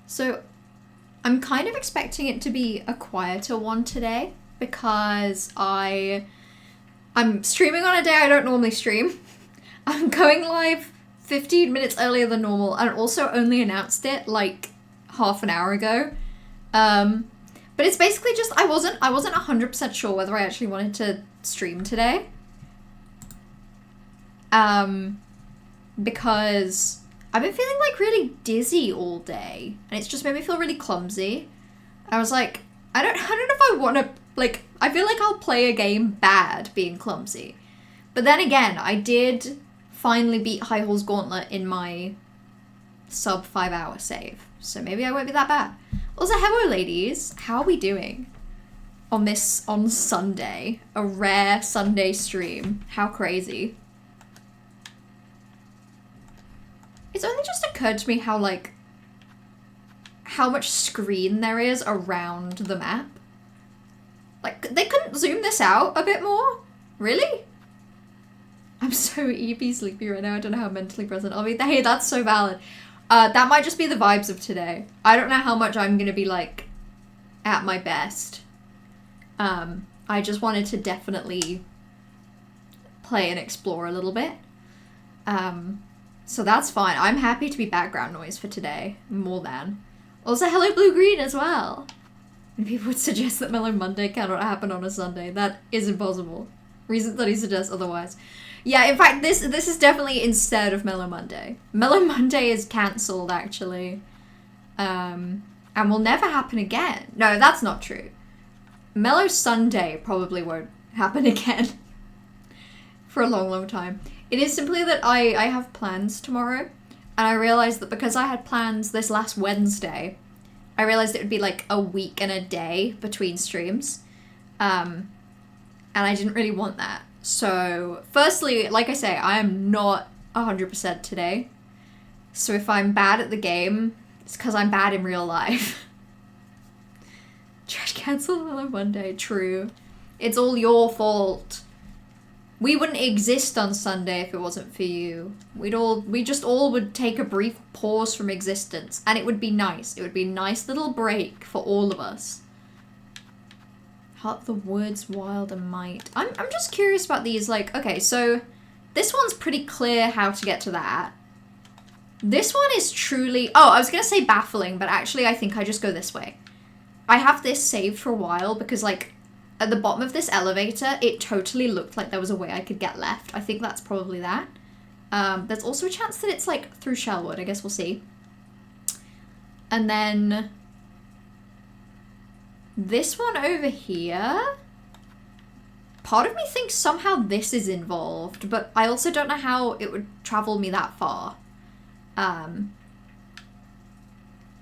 So I'm kind of expecting it to be a quieter one today because I'm streaming on a day I don't normally stream. I'm going live 15 minutes earlier than normal and also only announced it like half an hour ago. But it's basically just I wasn't 100% sure whether I actually wanted to stream today. Because I've been feeling like really dizzy all day and it's just made me feel really clumsy. I was like, I don't know if I want to, like, I feel like I'll play a game bad being clumsy. But then again, I did finally beat High Hall's Gauntlet in my sub 5 hour save. So maybe I won't be that bad. Also, hello ladies, how are we doing on Sunday? A rare Sunday stream. How crazy. It's only just occurred to me how much screen there is around the map. Like, they couldn't zoom this out a bit more? Really? I'm so EP sleepy right now, I don't know how mentally present I'll be. Hey, that's so valid. That might just be the vibes of today. I don't know how much I'm gonna be, like, at my best. I just wanted to definitely play and explore a little bit. So that's fine. I'm happy to be background noise for today, more than. Also, hello Blue Green as well. And people would suggest that Mellow Monday cannot happen on a Sunday. That is impossible. Reason that he suggests otherwise. Yeah, in fact, this is definitely instead of Mellow Monday. Mellow Monday is cancelled, actually. And will never happen again. No, that's not true. Mellow Sunday probably won't happen again. For a long, long time. It is simply that I have plans tomorrow. And I realized that because I had plans this last Wednesday, I realized it would be like a week and a day between streams. And I didn't really want that. So, firstly, like I say, I am not 100% today. So if I'm bad at the game, it's because I'm bad in real life. Trash cancel on Monday, true. It's all your fault. We wouldn't exist on Sunday if it wasn't for you. We just all would take a brief pause from existence, and it would be nice. It would be a nice little break for all of us. Heart of the Woods, Wild and Might. I'm just curious about these, like, okay, so this one's pretty clear how to get to that. This one is truly, oh, I was gonna say baffling, but actually I think I just go this way. I have this saved for a while because, like, at the bottom of this elevator, it totally looked like there was a way I could get left. I think that's probably that. There's also a chance that it's, like, through Shellwood. I guess we'll see. And then this one over here. Part of me thinks somehow this is involved, but I also don't know how it would travel me that far. And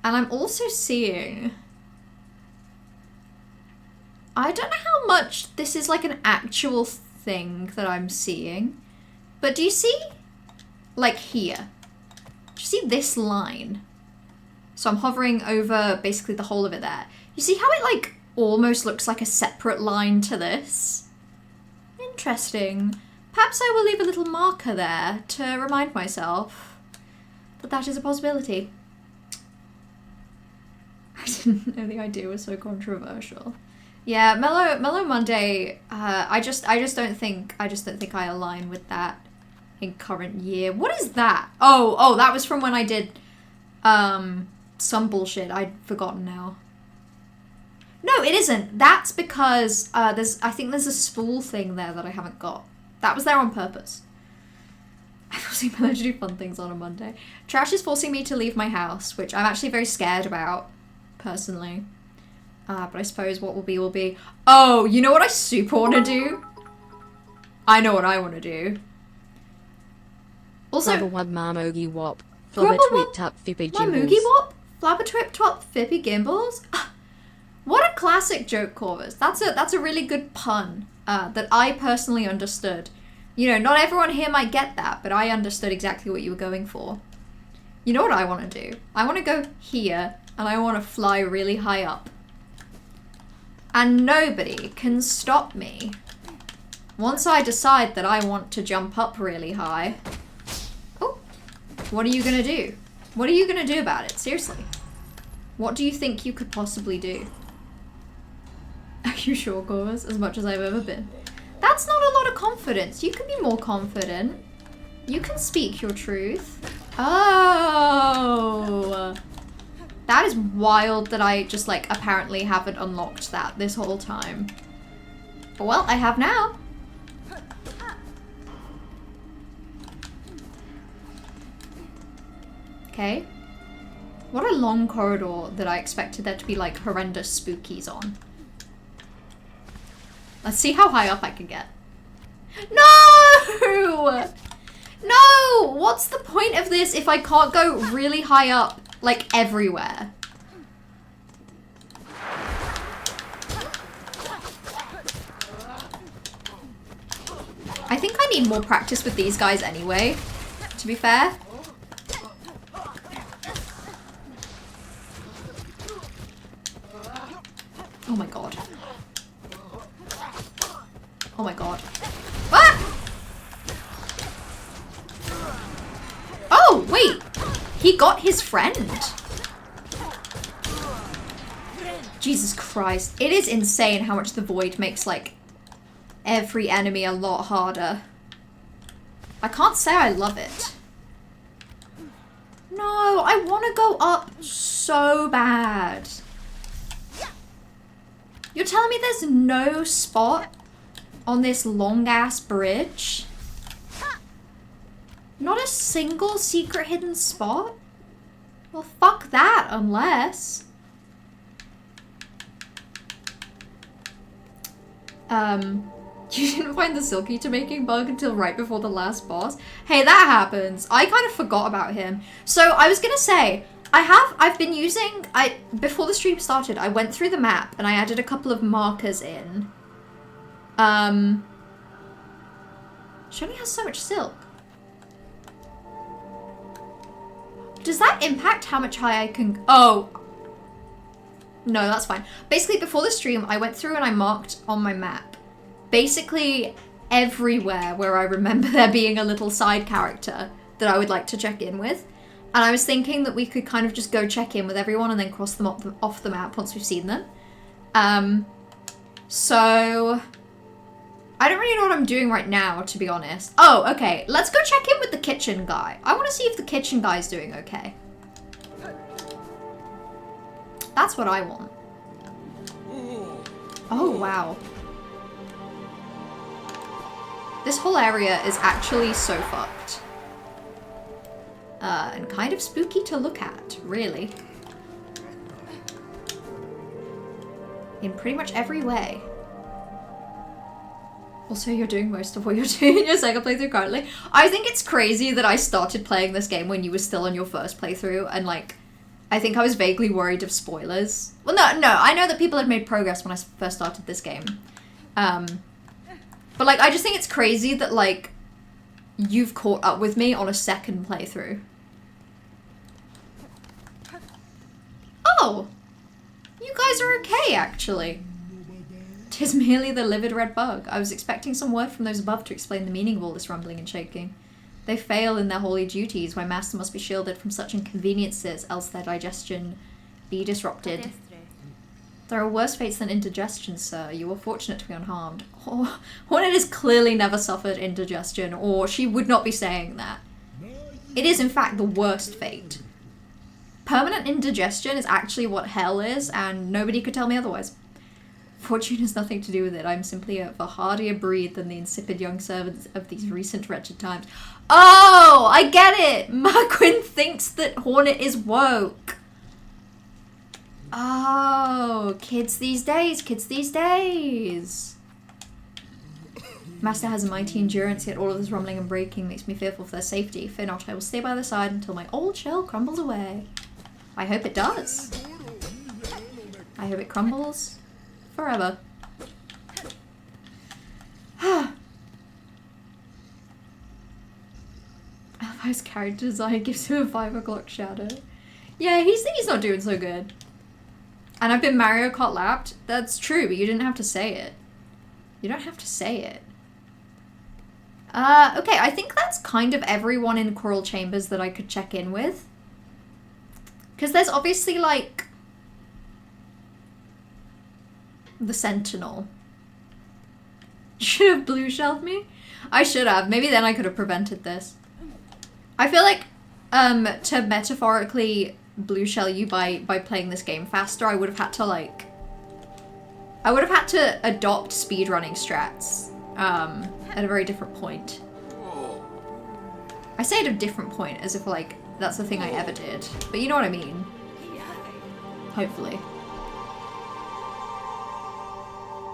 I'm also seeing... I don't know how much this is like an actual thing that I'm seeing, but do you see, like here, do you see this line? So I'm hovering over basically the whole of it there. You see how it like almost looks like a separate line to this? Interesting. Perhaps I will leave a little marker there to remind myself that that is a possibility. I didn't know the idea was so controversial. Yeah, Mellow Monday. I just don't think I align with that in current year. What is that? Oh, that was from when I did some bullshit. I'd forgotten now. No, it isn't. That's because I think there's a spool thing there that I haven't got. That was there on purpose. I'm forcing Mellow to do fun things on a Monday. Trash is forcing me to leave my house, which I'm actually very scared about, personally. But I suppose what will be will be. Oh, you know what I super want to do? I know what I want to do. Also, Flabberwub Marmogi Wop. Flabbertwip Tup Fippy Gimbals. Marmogi Wop? Flabbertwip Tup Fippy Gimbals? What a classic joke, Corvus. That's a really good pun that I personally understood. You know, not everyone here might get that, but I understood exactly what you were going for. You know what I want to do? I want to go here, and I want to fly really high up. And nobody can stop me. Once I decide that I want to jump up really high... Oh, what are you gonna do? What are you gonna do about it? Seriously. What do you think you could possibly do? Are you sure, Corvus? As much as I've ever been. That's not a lot of confidence. You can be more confident. You can speak your truth. Oh. That is wild that I just, like, apparently haven't unlocked that this whole time. But, well, I have now. Okay. What a long corridor that I expected there to be, like, horrendous spookies on. Let's see how high up I can get. No! No! What's the point of this if I can't go really high up, like, everywhere? I think I need more practice with these guys anyway, to be fair. Oh my god. Oh my god. Ah! Oh, wait! He got his friend. Jesus Christ. It is insane how much the void makes, like, every enemy a lot harder. I can't say I love it. No, I want to go up so bad. You're telling me there's no spot on this long-ass bridge? Not a single secret hidden spot? Well, fuck that, unless... You didn't find the Silky to making bug until right before the last boss? Hey, that happens. I kind of forgot about him. So, I was gonna say, I've been using, before the stream started, I went through the map and I added a couple of markers in. She only has so much silk. Does that impact how much high I can... Oh. No, that's fine. Basically, before the stream, I went through and I marked on my map basically everywhere where I remember there being a little side character that I would like to check in with. And I was thinking that we could kind of just go check in with everyone and then cross them off the map once we've seen them. So... I don't really know what I'm doing right now, to be honest. Oh, okay. Let's go check in with the kitchen guy. I want to see if the kitchen guy's doing okay. That's what I want. Oh, wow. This whole area is actually so fucked. And kind of spooky to look at, really. In pretty much every way. Also, you're doing most of what you're doing in your second playthrough currently. I think it's crazy that I started playing this game when you were still on your first playthrough, and like, I think I was vaguely worried of spoilers. Well, no, I know that people had made progress when I first started this game. But like, I just think it's crazy that like, you've caught up with me on a second playthrough. Oh! You guys are okay, actually. 'Tis merely the livid red bug. I was expecting some word from those above to explain the meaning of all this rumbling and shaking. They fail in their holy duties. My master must be shielded from such inconveniences, else their digestion be disrupted. There are worse fates than indigestion, sir. You were fortunate to be unharmed. Oh, Hornet has clearly never suffered indigestion, or she would not be saying that. It is, in fact, the worst fate. Permanent indigestion is actually what hell is, and nobody could tell me otherwise. Fortune has nothing to do with it. I'm simply of a hardier breed than the insipid young servants of these recent wretched times. Oh, I get it! Marquin thinks that Hornet is woke. Oh, kids these days, kids these days. Master has a mighty endurance, yet all of this rumbling and breaking makes me fearful for their safety. Fear not, I will stay by their side until my old shell crumbles away. I hope it does. I hope it crumbles forever. Alphi's character design gives him a 5 o'clock shadow. Yeah, he's not doing so good. And I've been Mario Kart lapped. That's true, but you didn't have to say it. You don't have to say it. Okay, I think that's kind of everyone in Coral Chambers that I could check in with. Because there's obviously, like, The Sentinel. Should have blue shelled me? I should have. Maybe then I could have prevented this. I feel like to metaphorically blue shell you by playing this game faster, I would have had to like... I would have had to adopt speedrunning strats at a very different point. I say at a different point as if like that's the thing I ever did. But you know what I mean. Hopefully.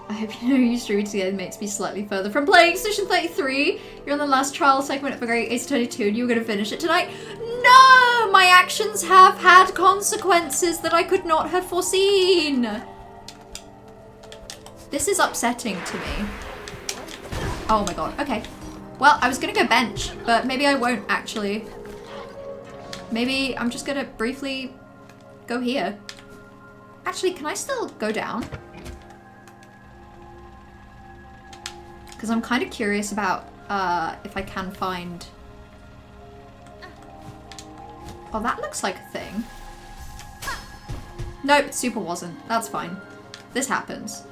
I hope you know you streaming together makes me slightly further from playing Station 33. You're on the last trial segment of a Great Ace 22 and you were going to finish it tonight. No! My actions have had consequences that I could not have foreseen. This is upsetting to me. Oh my god. Okay. Well, I was going to go bench, but maybe I won't actually. Maybe I'm just going to briefly go here. Actually, can I still go down? Because I'm kind of curious about if I can find... Oh, that looks like a thing. Nope, super wasn't. That's fine. This happens.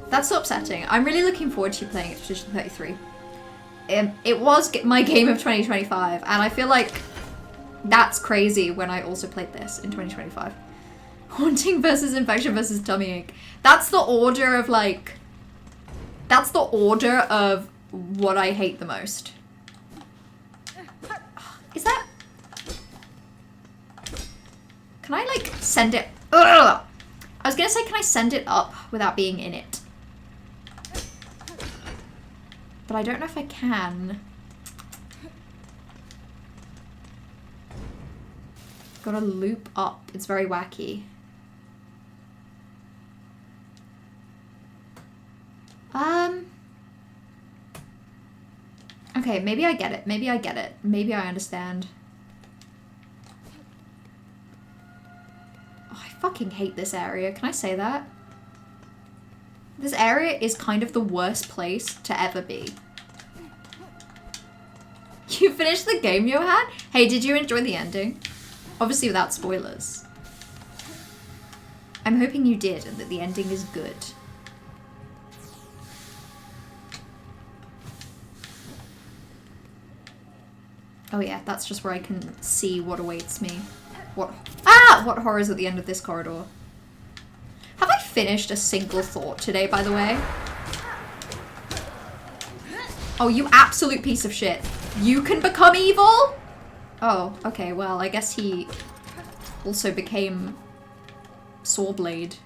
That's so upsetting. I'm really looking forward to playing Expedition 33. It was my game of 2025, and I feel like that's crazy when I also played this in 2025. Haunting versus infection versus tummy ache. That's the order of like... That's the order of what I hate the most. Is that... Can I like send it... Ugh! I was gonna say, can I send it up without being in it? But I don't know if I can. Gotta loop up. It's very wacky. Okay, maybe I get it. Maybe I get it. Maybe I understand. Oh, I fucking hate this area. Can I say that? This area is kind of the worst place to ever be. You finished the game, Johan? Hey, did you enjoy the ending? Obviously without spoilers. I'm hoping you did and that the ending is good. Oh yeah, that's just where I can see what awaits me. What horrors at the end of this corridor. Have I finished a single thought today, by the way? Oh, you absolute piece of shit. You can become evil? Oh, okay, well, I guess he also became Sawblade.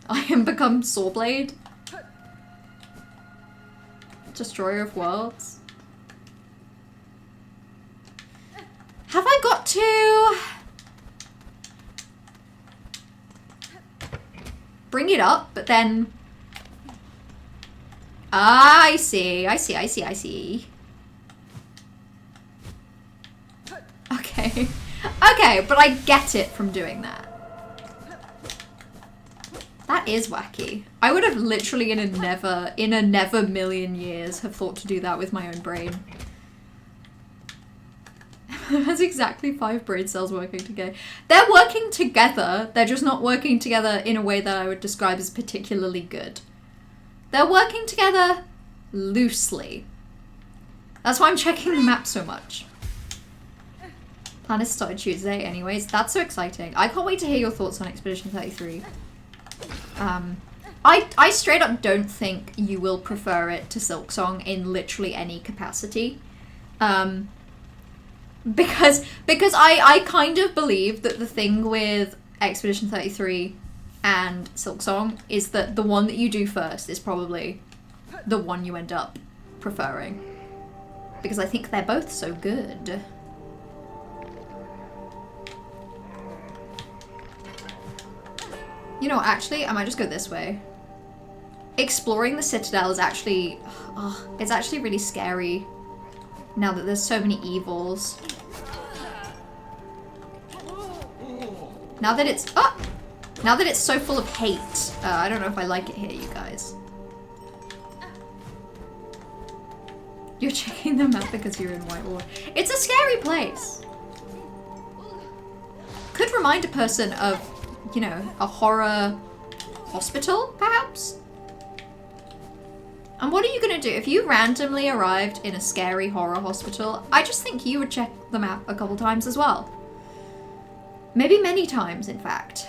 I am become Sawblade? Destroyer of worlds? Have I got to bring it up, but then... Ah, I see. Okay. Okay, but I get it from doing that. That is wacky. I would have literally in a never million years have thought to do that with my own brain. Has exactly 5 brain cells working together. They're working together. They're just not working together in a way that I would describe as particularly good. They're working together loosely. That's why I'm checking the map so much. Plan is to start Tuesday anyways. That's so exciting. I can't wait to hear your thoughts on Expedition 33. I straight up don't think you will prefer it to SILKSONG in literally any capacity. Because I kind of believe that the thing with Expedition 33 and SILKSONG is that the one that you do first is probably the one you end up preferring. Because I think they're both so good. You know, actually, I might just go this way. Exploring the Citadel is actually... Oh, it's actually really scary. Now that there's so many evils. Now that it's... Oh! Now that it's so full of hate. I don't know if I like it here, you guys. You're checking the map because you're in Whitewall. It's a scary place. Could remind a person of you know, a horror hospital, perhaps? And what are you gonna do? If you randomly arrived in a scary horror hospital, I just think you would check the map a couple times as well. Maybe many times, in fact.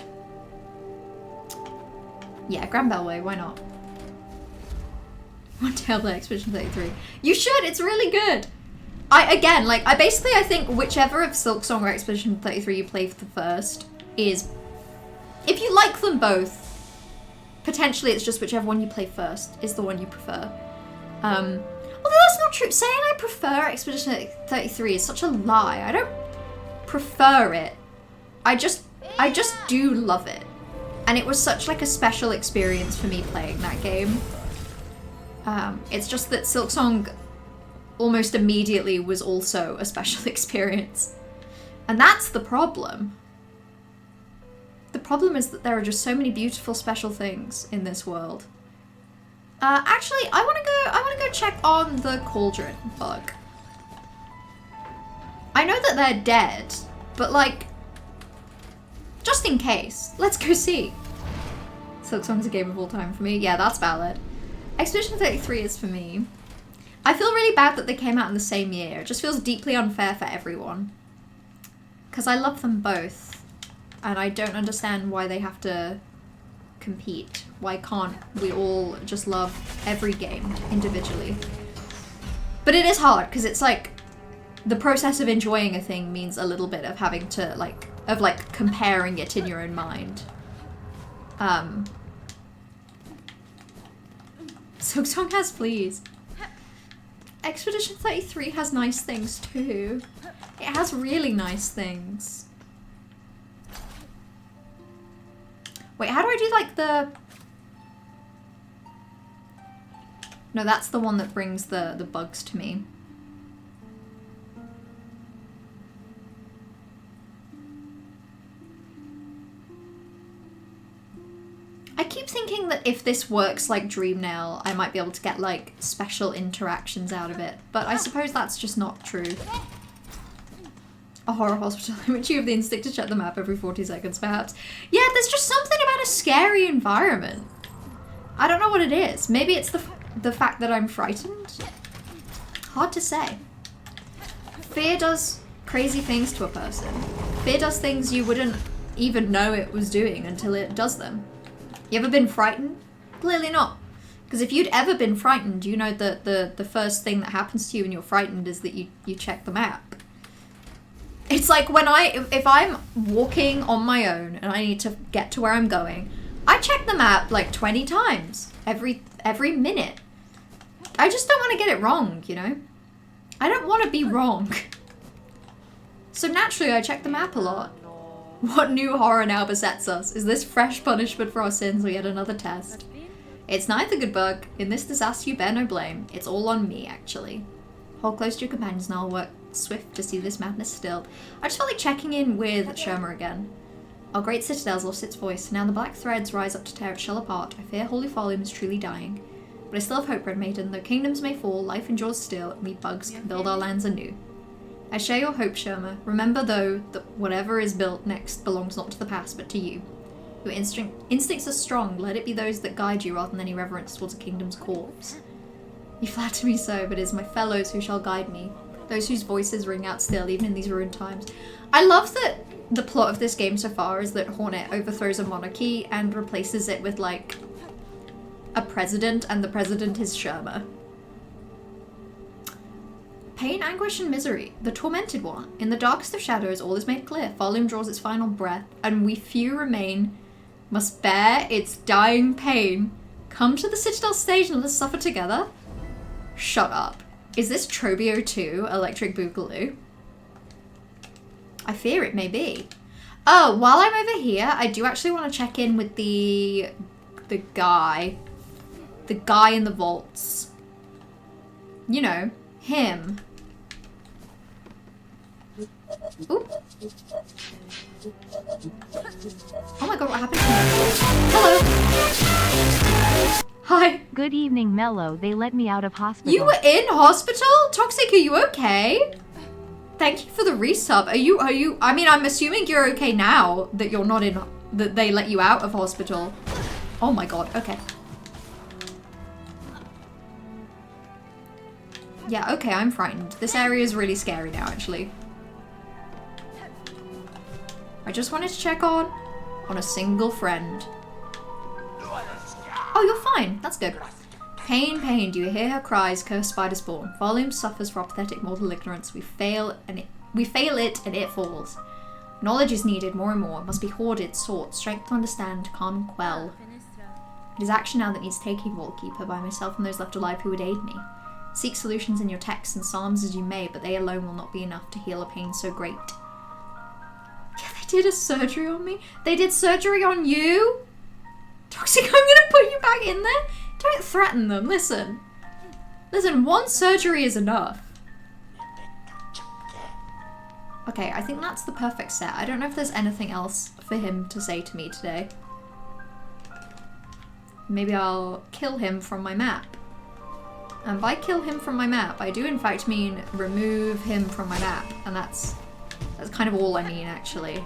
Yeah, Grand Bellway, why not? One Tail Blade Expedition 33. You should, it's really good. I think whichever of Silksong or Expedition 33 you play for the first is, if you like them both, potentially it's just whichever one you play first is the one you prefer. Although that's not true. Saying I prefer Expedition 33 is such a lie. I don't prefer it. I just do love it. And it was such like a special experience for me playing that game. It's just that Silksong almost immediately was also a special experience. And that's the problem. The problem is that there are just so many beautiful special things in this world. Actually, I wanna go check on the cauldron bug. I know that they're dead, but like, just in case, let's go see. Silksong's a game of all time for me. Yeah, that's valid. Expedition 33 is for me. I feel really bad that they came out in the same year. It just feels deeply unfair for everyone. Because I love them both. And I don't understand why they have to compete. Why can't we all just love every game individually? But it is hard, because it's like, the process of enjoying a thing means a little bit of having to, like, comparing it in your own mind. Silksong has fleas. Expedition 33 has nice things too. It has really nice things. Wait, how do I do like the... No, that's the one that brings the bugs to me. I keep thinking that if this works like Dreamnail, I might be able to get like special interactions out of it, but I suppose that's just not true. A horror hospital in which you have the instinct to check the map every 40 seconds, perhaps. Yeah, there's just something about a scary environment. I don't know what it is. Maybe it's the fact that I'm frightened? Hard to say. Fear does crazy things to a person. Fear does things you wouldn't even know it was doing until it does them. You ever been frightened? Clearly not. Because if you'd ever been frightened, you know that the first thing that happens to you when you're frightened is that you check the map. It's like when if I'm walking on my own and I need to get to where I'm going, I check the map like 20 times every minute. I just don't want to get it wrong, you know? I don't want to be wrong. So naturally I check the map a lot. What new horror now besets us? Is this fresh punishment for our sins or yet another test? It's neither, good bug. In this disaster you bear no blame. It's all on me, actually. Hold close to your companions and I'll work swift to see this madness stilled. I just felt like checking in with Sherma again. Our great citadel's lost its voice. Now the black threads rise up to tear its shell apart. I fear Holy Volume is truly dying. But I still have hope, Red Maiden. Though kingdoms may fall, life endures still, and we bugs can build our lands anew. I share your hope, Sherma. Remember, though, that whatever is built next belongs not to the past, but to you. Your instincts are strong. Let it be those that guide you rather than any reverence towards a kingdom's corpse. You flatter me so, but it is my fellows who shall guide me. Those whose voices ring out still, even in these ruined times. I love that the plot of this game so far is that Hornet overthrows a monarchy and replaces it with, like, a president, and the president is Sherma. Pain, anguish, and misery. The tormented one. In the darkest of shadows, all is made clear. Volume draws its final breath, and we few remain, must bear its dying pain. Come to the Citadel stage and let us suffer together. Shut up. Is this Trobio 2, Electric Boogaloo? I fear it may be. Oh, while I'm over here, I do actually want to check in with the guy. The guy in the vaults. You know, him. Oop. Oh my god, what happened to me? Hello. Hi. Good evening, Mello. They let me out of hospital. You were in hospital? Toxic, are you okay? Thank you for the resub. Are you, I mean, I'm assuming you're okay now that you're not in that they let you out of hospital. Oh my god, okay. Yeah, okay, I'm frightened. This area is really scary now, actually. I just wanted to check on a single friend. Oh, you're fine. That's good. Pain, pain. Do you hear her cries? Cursed spider spawn. Volume suffers for apathetic mortal ignorance. We fail it and it falls. Knowledge is needed more and more. Must be hoarded, sought, strength to understand, calm and quell. It is action now that needs taking, Vault Keeper, by myself and those left alive who would aid me. Seek solutions in your texts and psalms as you may, but they alone will not be enough to heal a pain so great. Yeah, they did a surgery on me. They did surgery on you? Toxic, I'm gonna put you back in there. Don't threaten them, listen. Listen, one surgery is enough. Okay, I think that's the perfect set. I don't know if there's anything else for him to say to me today. Maybe I'll kill him from my map. And by kill him from my map, I do in fact mean remove him from my map. And that's kind of all I mean, actually.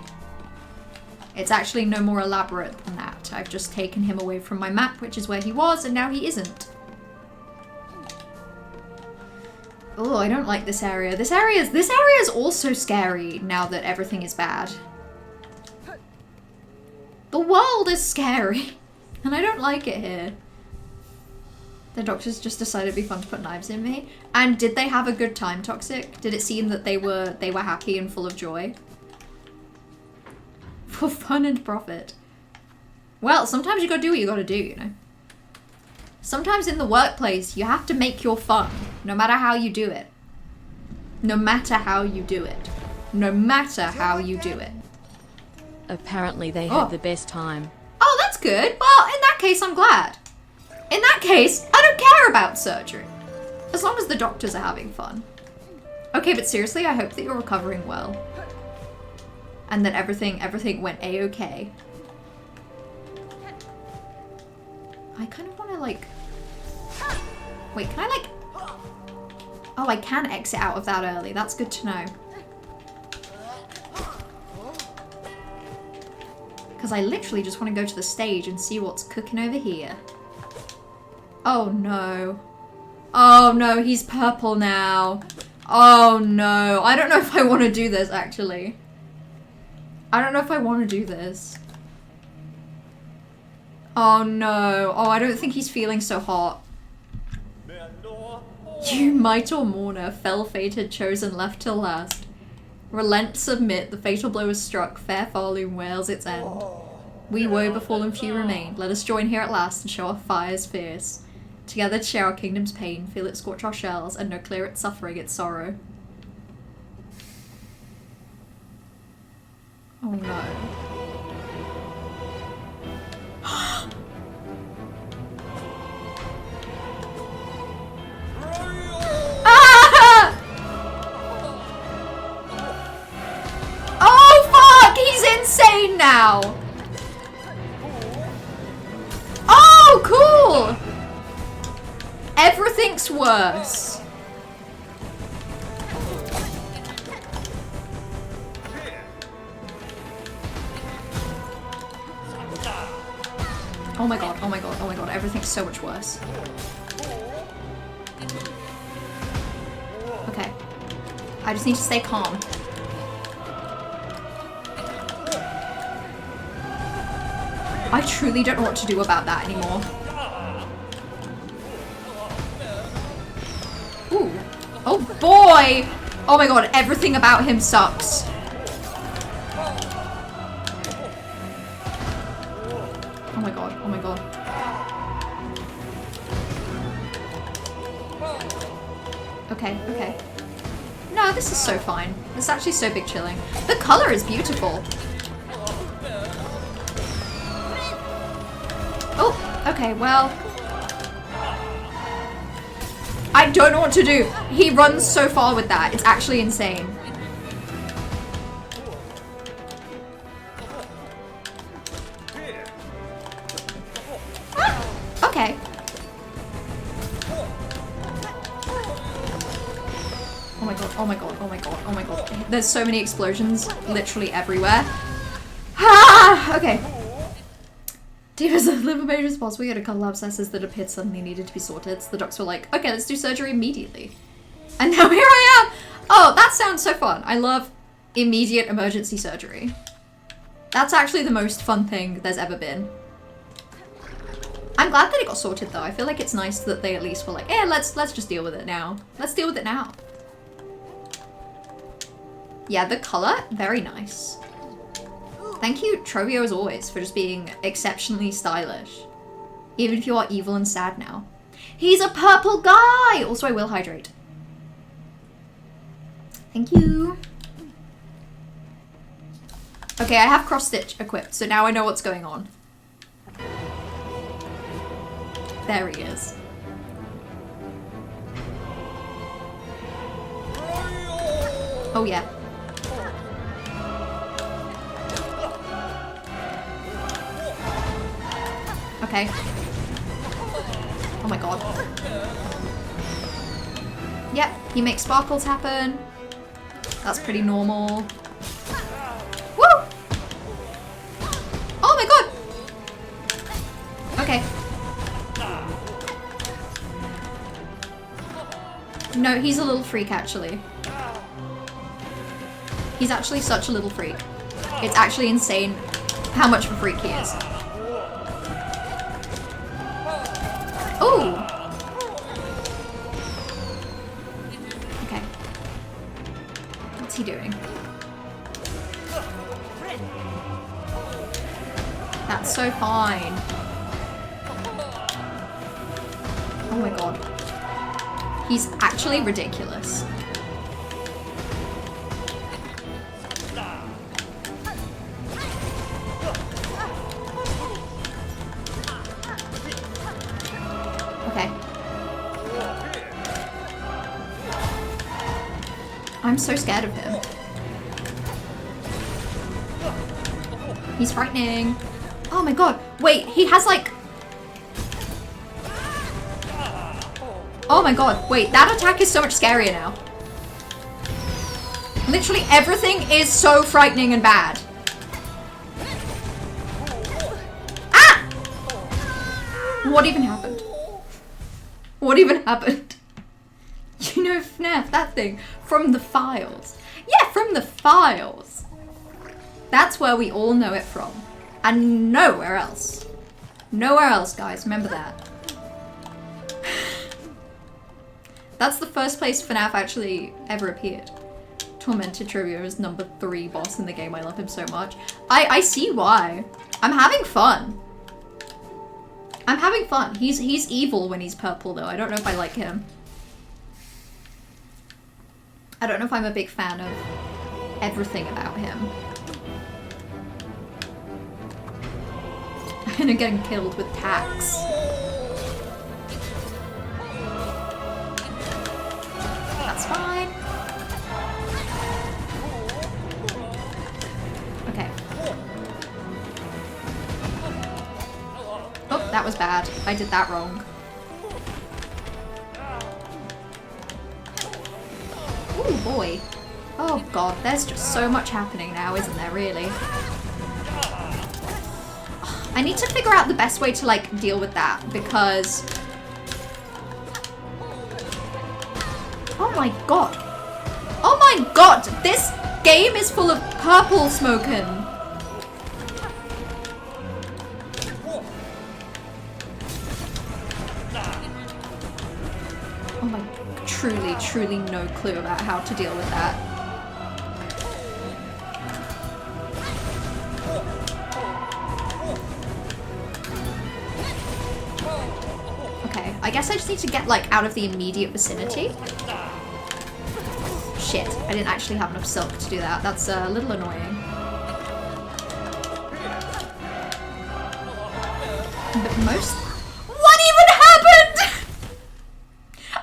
It's actually no more elaborate than that. I've just taken him away from my map, which is where he was, and now he isn't. Oh, I don't like this area. This area is also scary now that everything is bad. The world is scary, and I don't like it here. The doctors just decided it'd be fun to put knives in me. And did they have a good time, Toxic? Did it seem that they were happy and full of joy? For fun and profit. Well, sometimes you gotta do what you gotta do, you know? Sometimes in the workplace, you have to make your fun, no matter how you do it. No matter how you do it. No matter how you do it. Apparently they had the best time. Oh, that's good. Well, in that case, I'm glad. In that case, I don't care about surgery. As long as the doctors are having fun. Okay, but seriously, I hope that you're recovering well. And that everything went a-okay. I kind of want to, like... Wait, can I, like... Oh, I can exit out of that early. That's good to know. Because I literally just want to go to the stage and see what's cooking over here. Oh, no. Oh, no, he's purple now. Oh, no. I don't know if I want to do this, actually. I don't know if I want to do this. Oh no. Oh, I don't think he's feeling so hot. You might or mourner, fell fated, chosen, left till last. Relent, submit, the fatal blow is struck, fair Farloom wails its end. We woe befallen few remain, let us join here at last and show our fires fierce. Together to share our kingdom's pain, feel it scorch our shells, and know clear its suffering, its sorrow. Oh no. Ah! Oh fuck! He's insane now! Oh, cool! Everything's worse. Oh my god, oh my god, oh my god, everything's so much worse. Okay. I just need to stay calm. I truly don't know what to do about that anymore. Ooh. Oh boy! Oh my god, everything about him sucks. Oh my god, oh my god. Okay, okay. No, this is so fine. It's actually so big chilling. The color is beautiful. Oh, okay, well. I don't know what to do. He runs so far with that. It's actually insane. Okay. Oh my god, oh my god, oh my god, oh my god. There's so many explosions literally everywhere. Ah! Ah, okay. Divas of liver major response. We had a couple abscesses that appeared suddenly needed to be sorted. So the docs were like, okay, let's do surgery immediately. And now here I am. Oh, that sounds so fun. I love immediate emergency surgery. That's actually the most fun thing there's ever been. I'm glad that it got sorted though. I feel like it's nice that they at least were like, yeah, let's just deal with it now. Let's deal with it now. Yeah, the color, very nice. Thank you, Trovio, as always, for just being exceptionally stylish. Even if you are evil and sad now. He's a purple guy! Also, I will hydrate. Thank you. Okay, I have cross-stitch equipped, so now I know what's going on. There he is. Oh, yeah. Okay. Oh my god. Yep, you make sparkles happen. That's pretty normal. Woo! Oh my god! Okay. No, he's a little freak actually. He's actually such a little freak. It's actually insane how much of a freak he is. Ooh! Okay. What's he doing? That's so fine. Oh my god. He's actually ridiculous. Okay. I'm so scared of him. He's frightening. Oh my god. Wait, he has like... Oh my god. Wait, that attack is so much scarier now. Literally everything is so frightening and bad. Ah! What even happened? What even happened? You know FNAF, that thing. From the files. Yeah, from the files. That's where we all know it from. And nowhere else. Nowhere else, guys. Remember that. That's the first place FNAF actually ever appeared. Tormented Trivia is number 3 boss in the game. I love him so much. I see why. I'm having fun. I'm having fun. He's evil when he's purple though. I don't know if I like him. I don't know if I'm a big fan of everything about him. And getting killed with tacks. That's fine. Okay. Oh, that was bad. I did that wrong. Ooh, boy. Oh god, there's just so much happening now, isn't there, really? I need to figure out the best way to, like, deal with that, because... Oh my god. Oh my god! This game is full of purple smoking! Oh my... Truly no clue about how to deal with that. Okay, I guess I just need to get, like, out of the immediate vicinity. Shit, I didn't actually have enough silk to do that. That's a little annoying. But most... What even happened?!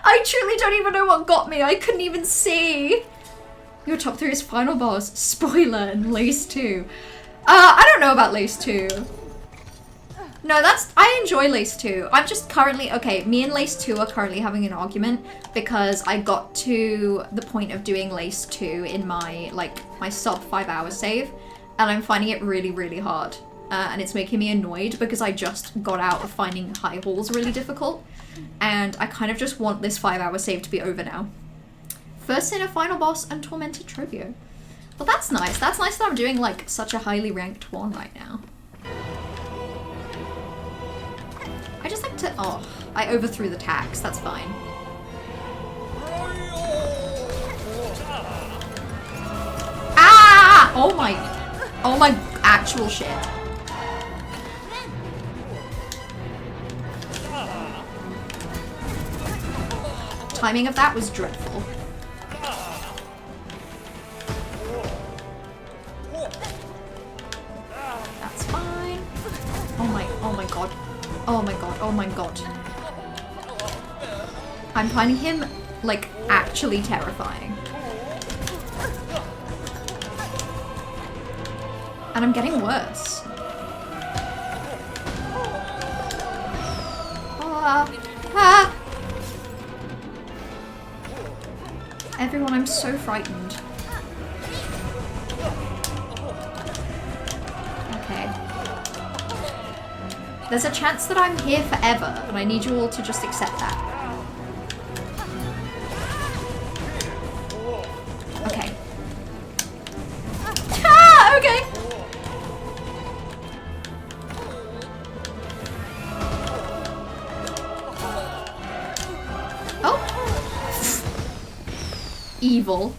I truly don't even know what got me. I couldn't even see. Your top 3 is final boss. Spoiler and Lace 2. I don't know about Lace 2. No, I enjoy Lace 2. I'm just currently, okay, me and Lace 2 are currently having an argument because I got to the point of doing Lace 2 in my, like, my sub 5 hour save. and I'm finding it really, really hard. And it's making me annoyed because I just got out of finding high halls really difficult. And I kind of just want this 5-hour save to be over now. First Sinner, Final Boss, and Tormented Trovio. Well, that's nice. That's nice that I'm doing, like, such a highly ranked one right now. I just like to... Oh, I overthrew the tax. That's fine. Ah! Oh my actual shit. Timing of that was dreadful. That's fine. Oh my god. Oh my god, oh my god. I'm finding him, like, actually terrifying. And I'm getting worse. Ah! Everyone, I'm so frightened. Okay. There's a chance that I'm here forever, and I need you all to just accept that. Okay. Ah! Okay! Evil.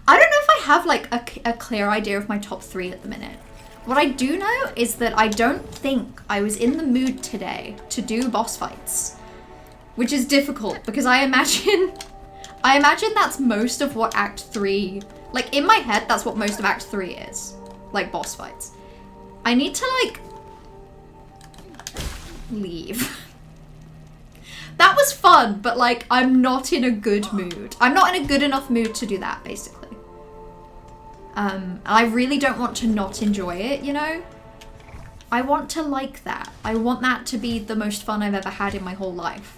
I don't know if I have like a clear idea of my top 3 at the minute. What I do know is that I don't think I was in the mood today to do boss fights, which is difficult because I imagine that's most of what Act 3, like in my head, that's what most of Act 3 is, like boss fights. I need to like leave. That was fun, but like, I'm not in a good mood. I'm not in a good enough mood to do that, basically. And I really don't want to not enjoy it, you know? I want to like that. I want that to be the most fun I've ever had in my whole life.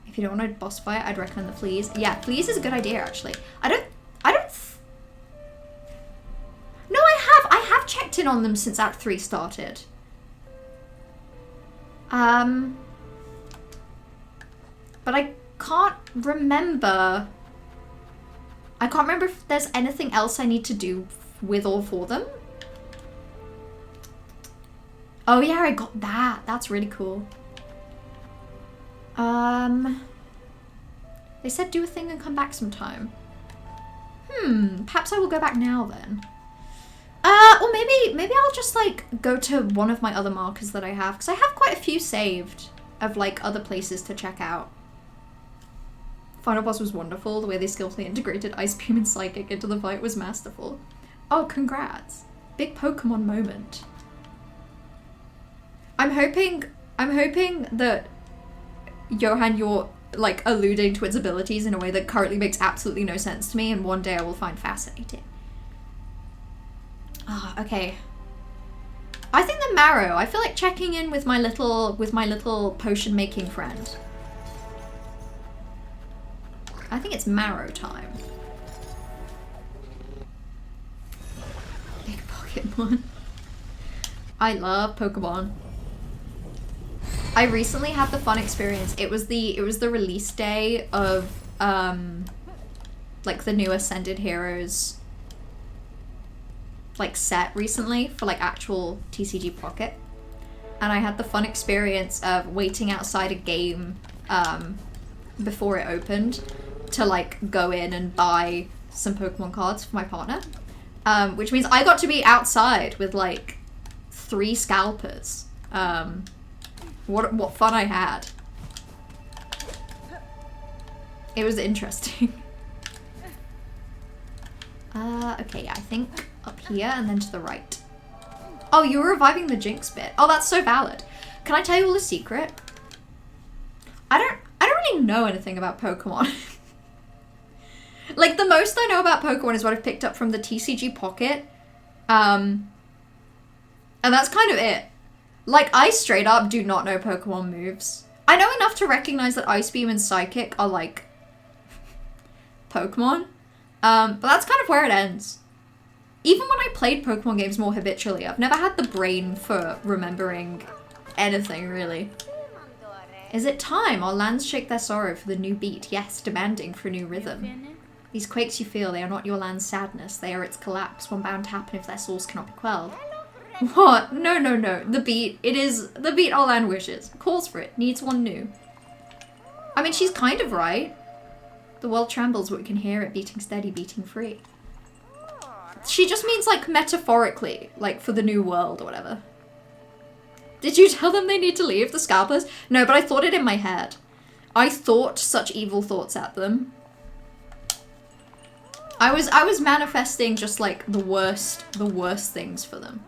If you don't want a boss fight, I'd recommend the Fleas. Yeah, Fleas is a good idea, actually. No, I have checked in on them since Act 3 started. But I can't remember. I can't remember if there's anything else I need to do with or for them. Oh yeah, I got that. That's really cool. They said do a thing and come back sometime. Perhaps I will go back now then. Or maybe I'll just like go to one of my other markers that I have, because I have quite a few saved of like other places to check out. Final boss was wonderful. The way they skillfully integrated Ice Beam and Psychic into the fight was masterful. Oh, congrats. Big Pokemon moment. I'm hoping that, Johan, you're like alluding to its abilities in a way that currently makes absolutely no sense to me, and one day I will find fascinating. Ah, okay. I think the Marrow. I feel like checking in with my little potion making friend. I think it's Marrow time. Big Pokemon. I love Pokemon. I recently had the fun experience. It was the release day of like the new Ascended Heroes like set recently for like actual TCG Pocket. And I had the fun experience of waiting outside a game before it opened to like go in and buy some Pokemon cards for my partner, which means I got to be outside with like 3 scalpers. What fun I had. It was interesting. Okay, I think up here and then to the right. Oh, you were reviving the Jinx bit. Oh, that's so valid. Can I tell you all a secret? I don't really know anything about Pokemon. Like, the most I know about Pokemon is what I've picked up from the TCG Pocket. And that's kind of it. Like, I straight up do not know Pokemon moves. I know enough to recognize that Ice Beam and Psychic are, like, Pokemon. But that's kind of where it ends. even when I played Pokemon games more habitually, I've never had the brain for remembering anything, really. Is it time? Our lands shake their sorrow for the new beat. Yes, demanding for a new rhythm. These quakes you feel, they are not your land's sadness. They are its collapse, one bound to happen if their source cannot be quelled. What? No, no, no. The beat. It is the beat our land wishes. Calls for it. Needs one new. I mean, she's kind of right. The world trembles, but we can hear it beating steady, beating free. She just means, like, metaphorically, like, for the new world or whatever. Did you tell them they need to leave, the scalpers? No, but I thought it in my head. I thought such evil thoughts at them. I was manifesting just, like, the worst things for them.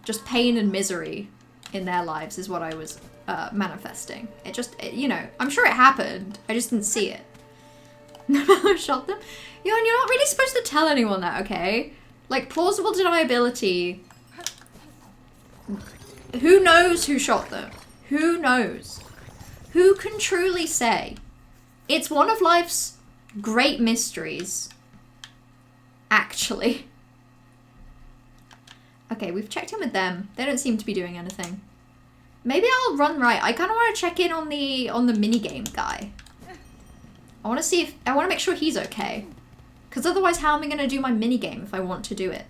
Just pain and misery in their lives is what I was manifesting. You know, I'm sure it happened. I just didn't see it. Mellow shot them? Yo, and you're not really supposed to tell anyone that, okay? Like, plausible deniability. Who knows who shot them? Who knows? Who can truly say? It's one of life's great mysteries. Actually. Okay, we've checked in with them. They don't seem to be doing anything. Maybe I'll run right. I kind of want to check in on the minigame guy. I want to see if... I want to make sure he's okay. Because otherwise, how am I going to do my minigame if I want to do it?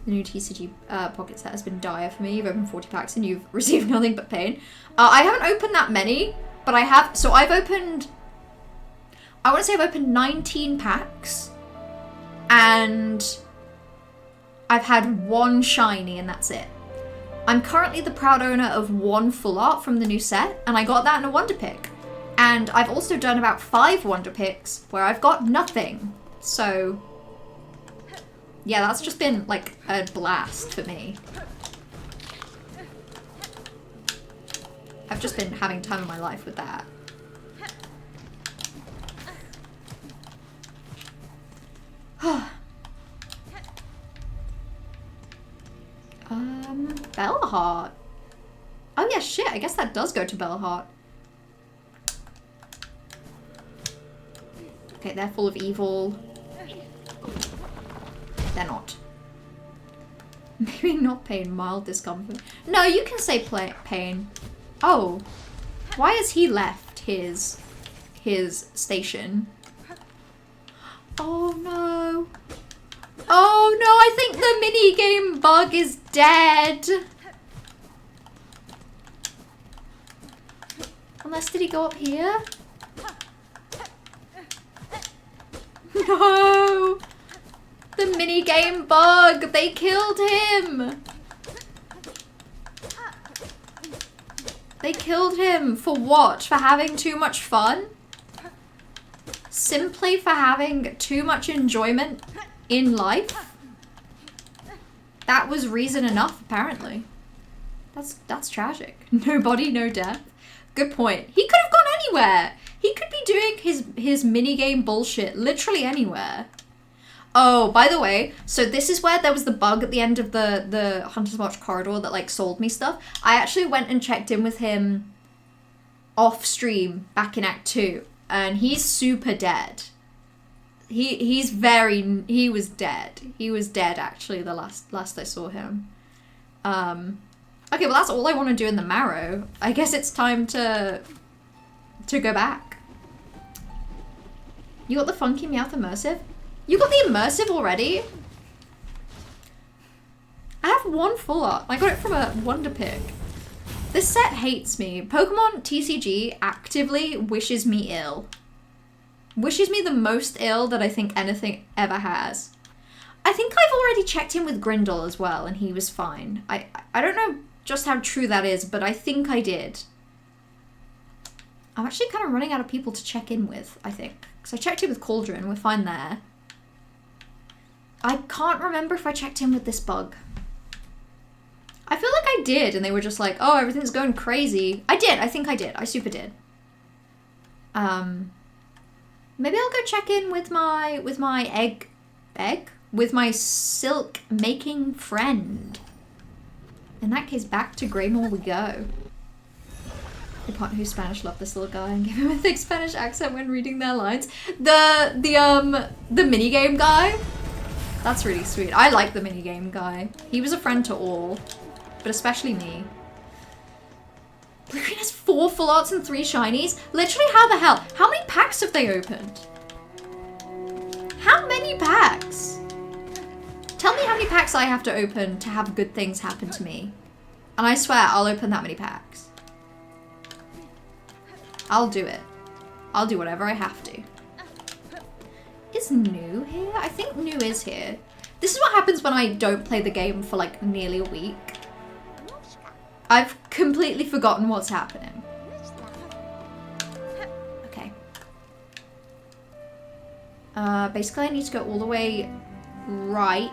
The new TCG pocket set has been dire for me. You've opened 40 packs and you've received nothing but pain. I haven't opened that many, but I have... So I've opened... I want to say I've opened 19 packs. And I've had one shiny and that's it. I'm currently the proud owner of one full art from the new set, and I got that in a wonder pick. And I've also done about 5 wonder picks where I've got nothing. So, yeah, that's just been like a blast for me. I've just been having time of my life with that. Bellaheart. Oh yeah, shit, I guess that does go to Bellaheart. Okay, they're full of evil. They're not. Maybe not pain, mild discomfort. No, you can say pain. Oh. Why has he left his station? Oh no. Oh no, I think the minigame bug is dead. Unless, did he go up here? No! The minigame bug! They killed him! They killed him for what? For having too much fun? Simply for having too much enjoyment in life? That was reason enough, apparently. That's tragic. No body, no death. Good point. He could have gone anywhere. He could be doing his minigame bullshit literally anywhere. Oh, by the way, so this is where there was the bug at the end of the Hunter's March corridor that like sold me stuff. I actually went and checked in with him off stream back in Act 2, and he's super dead. He was dead. He was dead actually the last I saw him. Okay, well that's all I want to do in the Marrow. I guess it's time to go back. You got the Funky Meowth Immersive? You got the Immersive already? I have one full art. I got it from a Wonder Pick. This set hates me. Pokemon TCG actively wishes me ill. Wishes me the most ill that I think anything ever has. I think I've already checked in with Grindel as well, and he was fine. I don't know just how true that is, but I think I did. I'm actually kind of running out of people to check in with, I think. Because I checked in with Cauldron, we're fine there. I can't remember if I checked in with this bug. I feel like I did, and they were just like, oh, everything's going crazy. I did, I think I did. I super did. Maybe I'll go check in with my with my silk making friend. In that case, back to Greymore we go. Your partner who's Spanish loved this little guy and gave him a thick Spanish accent when reading their lines. The minigame guy? That's really sweet. I like the minigame guy. He was a friend to all, but especially me. Blue Green has 4 full arts and 3 shinies? Literally, how the hell? How many packs have they opened? How many packs? Tell me how many packs I have to open to have good things happen to me. And I swear, I'll open that many packs. I'll do it. I'll do whatever I have to. Is New here? I think New is here. This is what happens when I don't play the game for like nearly a week. I've completely forgotten what's happening. Okay. Basically I need to go all the way right.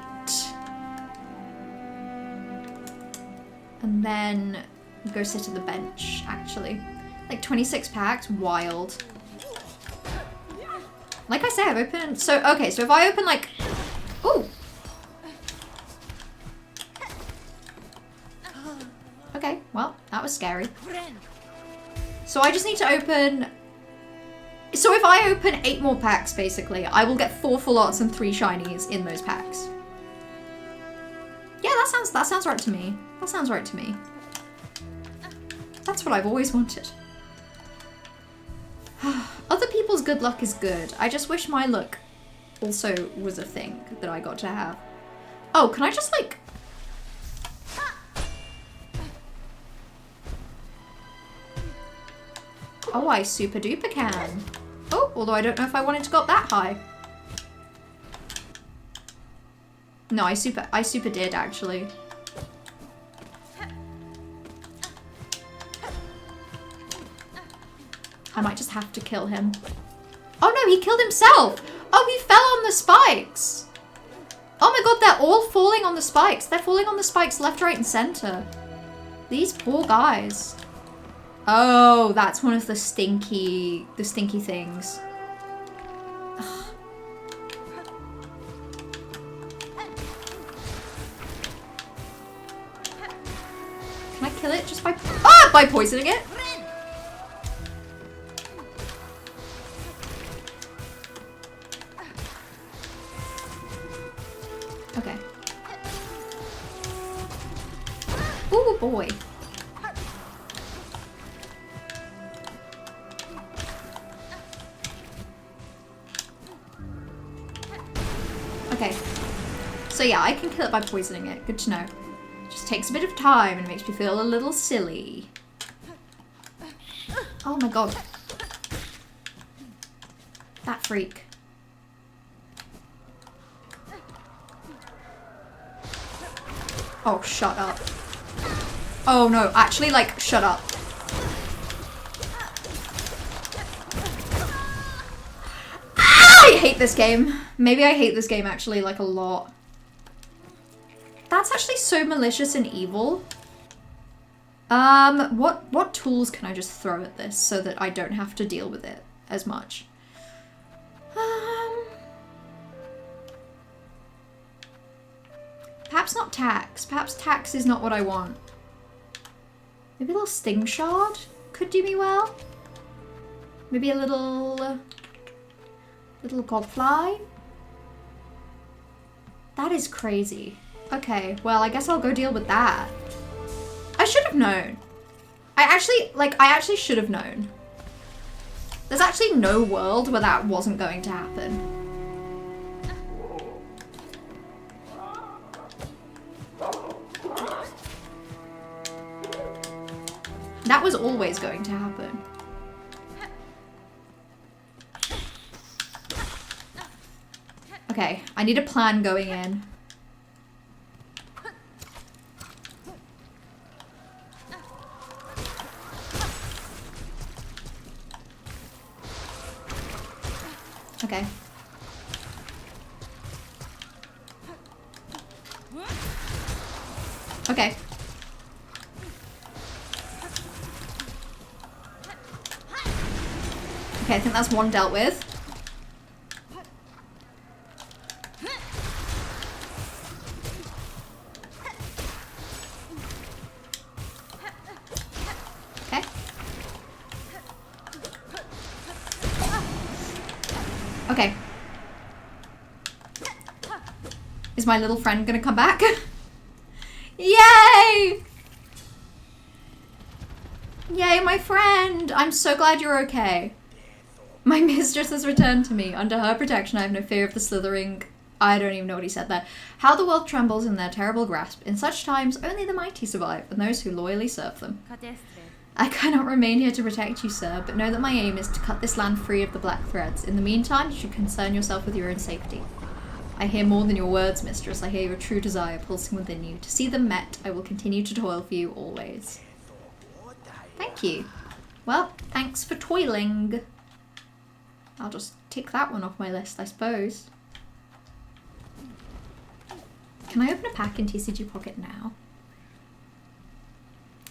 And then go sit at the bench, actually. Like 26 packs, wild. Like I say, I've opened, so, okay, so if I open like, ooh. Okay, well, that was scary. So I just need to open, so if I open 8 more packs, basically, I will get 4 full arts and 3 shinies in those packs. Yeah, that sounds right to me. That sounds right to me. That's what I've always wanted. Other people's good luck is good. I just wish my luck also was a thing that I got to have. Oh, can I just like... Oh, I super duper can. Oh, although I don't know if I wanted to go up that high. No, I super did actually. I might just have to kill him. Oh no, he killed himself! Oh, he fell on the spikes! Oh my god, they're all falling on the spikes. They're falling on the spikes left, right, and center. These poor guys. Oh, that's one of the stinky things. Ugh. Can I kill it just by poisoning it? Okay. Ooh, boy. Okay. So yeah, I can kill it by poisoning it. Good to know. Just takes a bit of time and makes me feel a little silly. Oh my god. That freak. Oh, shut up. Oh no, actually, like, shut up. Ah, I hate this game. Maybe I hate this game, actually, like, a lot. That's actually so malicious and evil. What tools can I just throw at this so that I don't have to deal with it as much? Perhaps not tax. Perhaps tax is not what I want. Maybe a little sting shard could do me well. Maybe a little godfly. That is crazy. Okay, well, I guess I'll go deal with that. I should have known. I actually should have known. There's actually no world where that wasn't going to happen. That was always going to happen. Okay, I need a plan going in. Okay. Okay. Okay, I think that's one dealt with. Okay. Is my little friend gonna come back? Yay! Yay, my friend! I'm so glad you're okay. My mistress has returned to me. Under her protection, I have no fear of the slithering... I don't even know what he said there. How the world trembles in their terrible grasp. In such times, only the mighty survive, and those who loyally serve them. I cannot remain here to protect you, sir, but know that my aim is to cut this land free of the black threads. In the meantime, you should concern yourself with your own safety. I hear more than your words, mistress. I hear your true desire pulsing within you. To see them met, I will continue to toil for you always. Thank you. Well, thanks for toiling. I'll just tick that one off my list, I suppose. Can I open a pack in TCG Pocket now?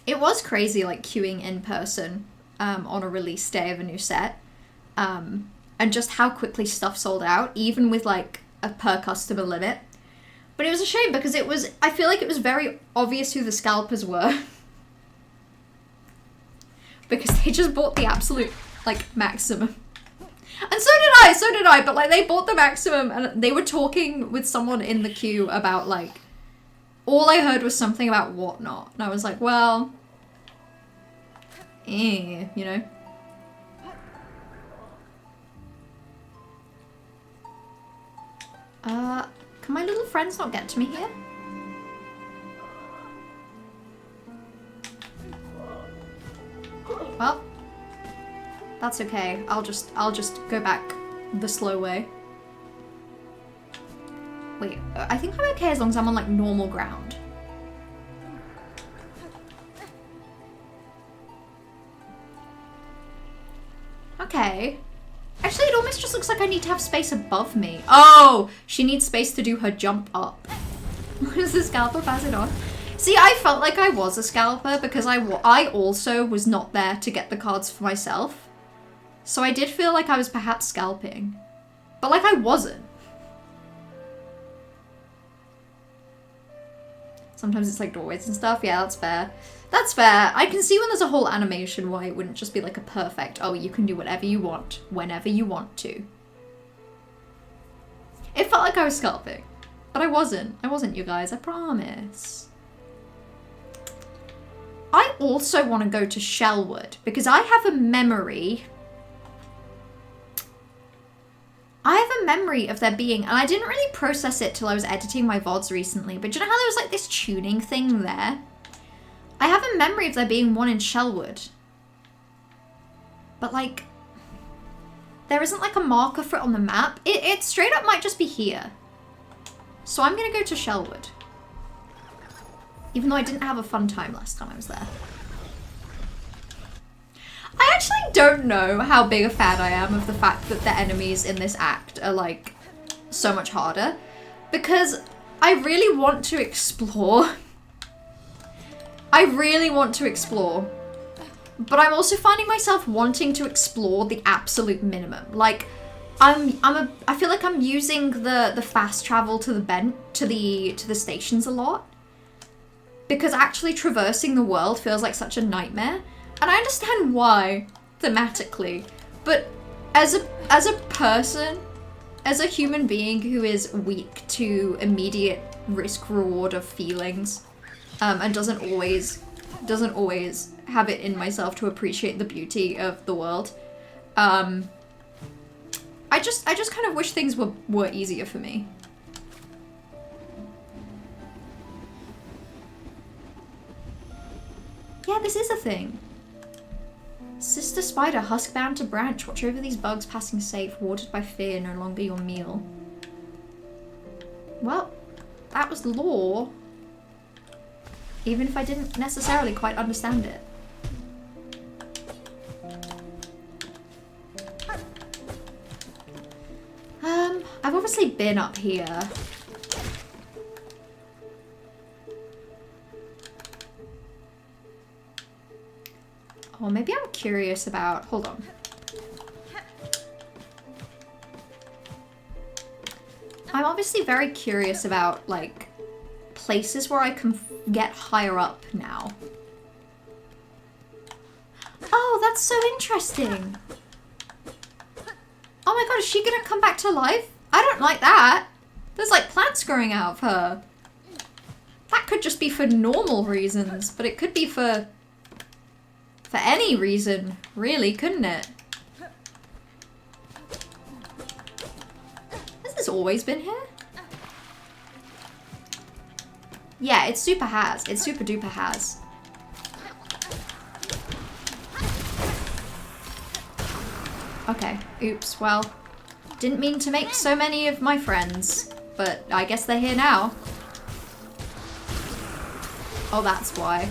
It was crazy, like, queuing in person on a release day of a new set. And just how quickly stuff sold out, even with, like, a per customer limit. But it was a shame because it was, I feel like it was very obvious who the scalpers were. Because they just bought the absolute, like, maximum. And so did I, but, like, they bought the maximum and they were talking with someone in the queue about, like, all I heard was something about whatnot. And I was like, well, you know? Can my little friends not get to me here? Well, that's okay. I'll just go back the slow way. Wait, I think I'm okay as long as I'm on, like, normal ground. Okay. Actually, it almost just looks like I need to have space above me. Oh! She needs space to do her jump up. Is the scalper pass it on? See, I felt like I was a scalper because I also was not there to get the cards for myself. So I did feel like I was perhaps scalping. But, like, I wasn't. Sometimes it's, like, doorways and stuff. Yeah, that's fair. That's fair. I can see when there's a whole animation why it wouldn't just be, like, a perfect, oh, you can do whatever you want, whenever you want to. It felt like I was scalping. But I wasn't. I wasn't, you guys. I promise. I also want to go to Shellwood because I have a memory... of there being, and I didn't really process it till I was editing my VODs recently, but do you know how there was, like, this tuning thing there? I have a memory of there being one in Shellwood. But, like, there isn't, like, a marker for it on the map. It straight up might just be here. So I'm gonna go to Shellwood. Even though I didn't have a fun time last time I was there. I actually don't know how big a fan I am of the fact that the enemies in this act are, like, so much harder. Because I really want to explore. I really want to explore. But I'm also finding myself wanting to explore the absolute minimum. Like, I feel like I'm using the fast travel to the stations a lot. Because actually traversing the world feels like such a nightmare. And I understand why, thematically, but as a person, as a human being who is weak to immediate risk-reward of feelings, and doesn't always have it in myself to appreciate the beauty of the world, I just kind of wish things were easier for me. Yeah, this is a thing. Sister Spider, husk-bound to branch. Watch over these bugs passing safe. Watered by fear, no longer your meal. Well, that was lore. Even if I didn't necessarily quite understand it. I've obviously been up here. Oh, maybe I'm curious about... Hold on. I'm obviously very curious about, like, places where I can get higher up now. Oh, that's so interesting. Oh my god, is she gonna come back to life? I don't like that. There's like plants growing out of her. That could just be for normal reasons, but it could be for any reason, really, couldn't it? Has this always been here? Yeah, it super has. It super duper has. Okay, oops, well, didn't mean to make so many of my friends, but I guess they're here now. Oh, that's why.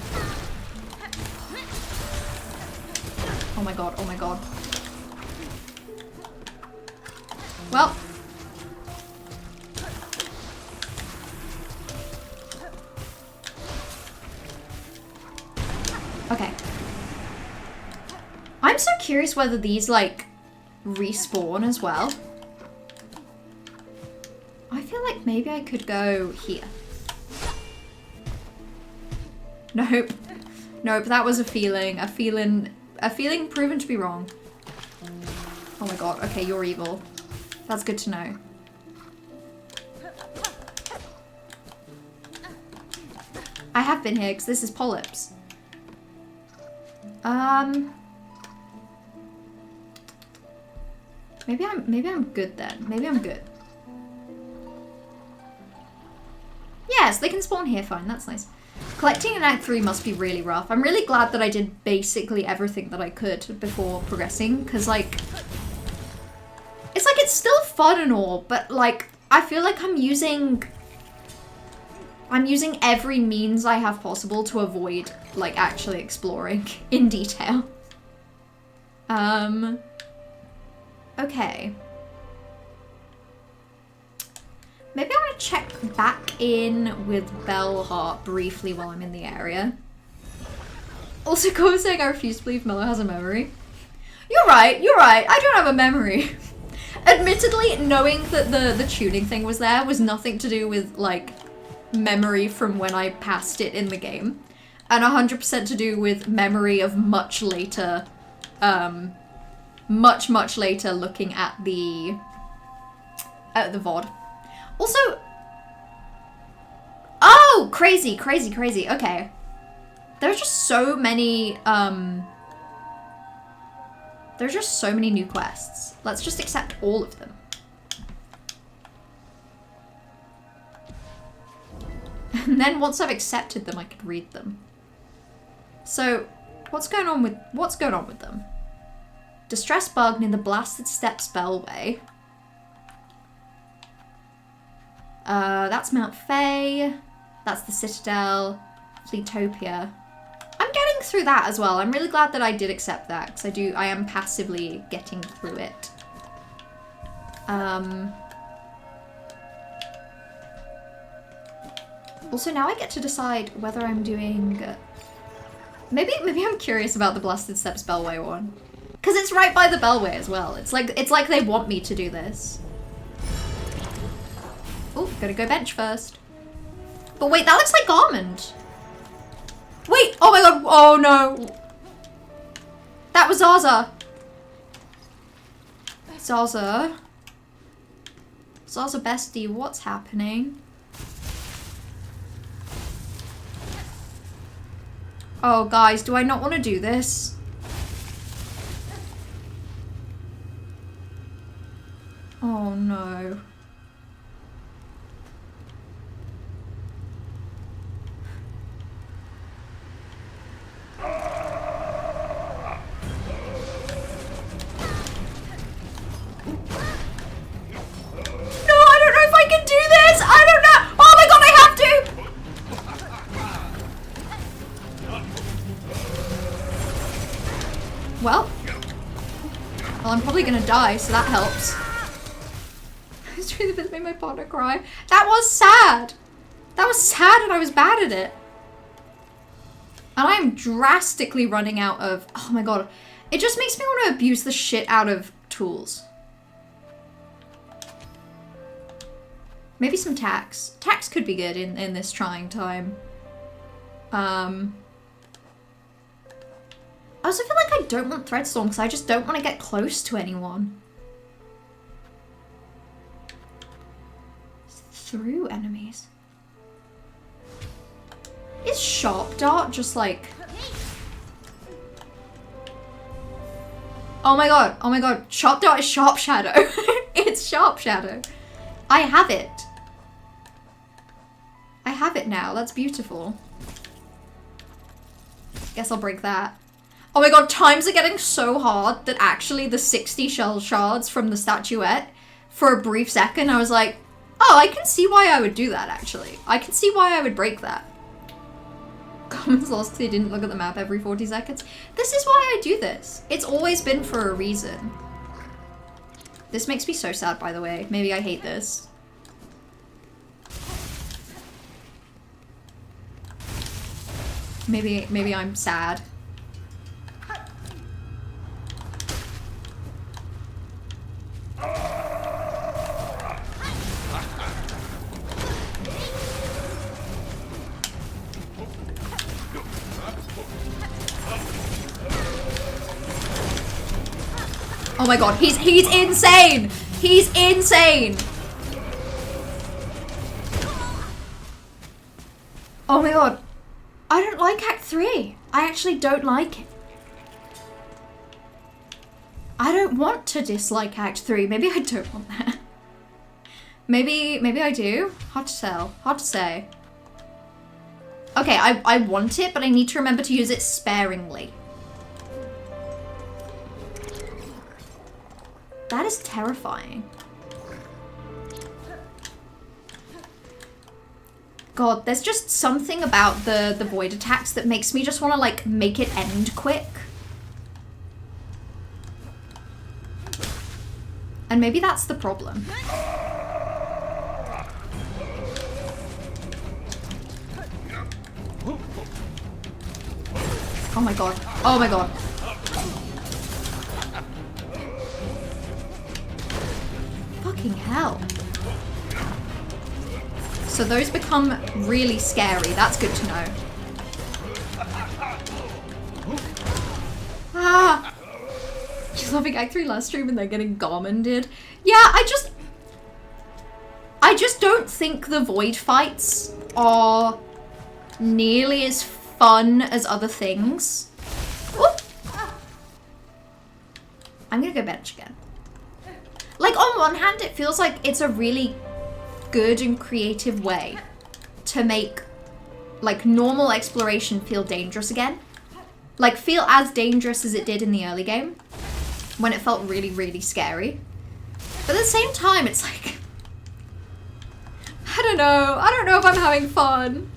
Oh my god, oh my god. Well. Okay. I'm so curious whether these, like, respawn as well. I feel like maybe I could go here. Nope. Nope, that was a feeling proven to be wrong. Oh my god, okay, you're evil. That's good to know. I have been here because this is polyps. Maybe I'm good then. Maybe I'm good. Yes, they can spawn here, fine, that's nice. Collecting in Act 3 must be really rough. I'm really glad that I did basically everything that I could before progressing, because, like, it's still fun and all, but, like, I feel like I'm using every means I have possible to avoid, like, actually exploring in detail. Okay. Maybe I want to check back in with Bellheart briefly while I'm in the area. Also, Cole saying I refuse to believe Mello has a memory. You're right, I don't have a memory. Admittedly, knowing that the tuning thing was there was nothing to do with, like, memory from when I passed it in the game. And 100% to do with memory of much later, much later looking at the VOD. Also, oh, crazy, okay. There's just so many, there's just so many new quests. Let's just accept all of them. And then once I've accepted them, I can read them. So, what's going on with them? Distress bug near the Blasted Steps Bellway. That's Mount Faye. That's the Citadel. Fleetopia. I'm getting through that as well. I'm really glad that I did accept that, because I am passively getting through it. Also, now I get to decide whether I'm doing... Maybe I'm curious about the Blasted Steps Bellway one. Because it's right by the Bellway as well. It's like they want me to do this. Oh, gotta go bench first. But wait, that looks like Almond. Wait, oh my god, oh no. That was Zaza. Zaza bestie, what's happening? Oh guys, do I not want to do this? Oh no. Well, I'm probably gonna die, so that helps. It's really made my partner cry. That was sad. That was sad, and I was bad at it. And I am drastically running out of... Oh my god. It just makes me want to abuse the shit out of tools. Maybe some tax. Tax could be good in this trying time. I also feel like I don't want Threadstorm because I just don't want to get close to anyone. through enemies. Is Sharp Dart just like... Oh my god, Sharp Dart is Sharp Shadow. It's Sharp Shadow. I have it. I have it now, that's beautiful. Guess I'll break that. Oh my god, times are getting so hard that actually the 60 shell shards from the statuette, for a brief second I was like, oh, I can see why I would do that actually. I can see why I would break that. Comments lost because he didn't look at the map every 40 seconds. This is why I do this. It's always been for a reason. This makes me so sad, by the way. Maybe I hate this. Maybe I'm sad. Oh my god, he's insane! He's insane! Oh my god. I don't like Act 3. I actually don't like it. I don't want to dislike Act 3. Maybe I don't want that. Maybe I do. Hard to tell. Hard to say. Okay, I want it, but I need to remember to use it sparingly. That is terrifying. God, there's just something about the void attacks that makes me just want to, like, make it end quick. And maybe that's the problem. Oh my god. Oh my god. Fucking hell. So those become really scary. That's good to know. Ah! Just loving Act 3 last stream and they're getting garmented. Yeah, I just don't think the void fights are nearly as fun as other things. Ooh. I'm gonna go bench again. Like, on one hand, it feels like it's a really good and creative way to make, like, normal exploration feel dangerous again. Like, feel as dangerous as it did in the early game, when it felt really, really scary. But at the same time, it's like, I don't know if I'm having fun.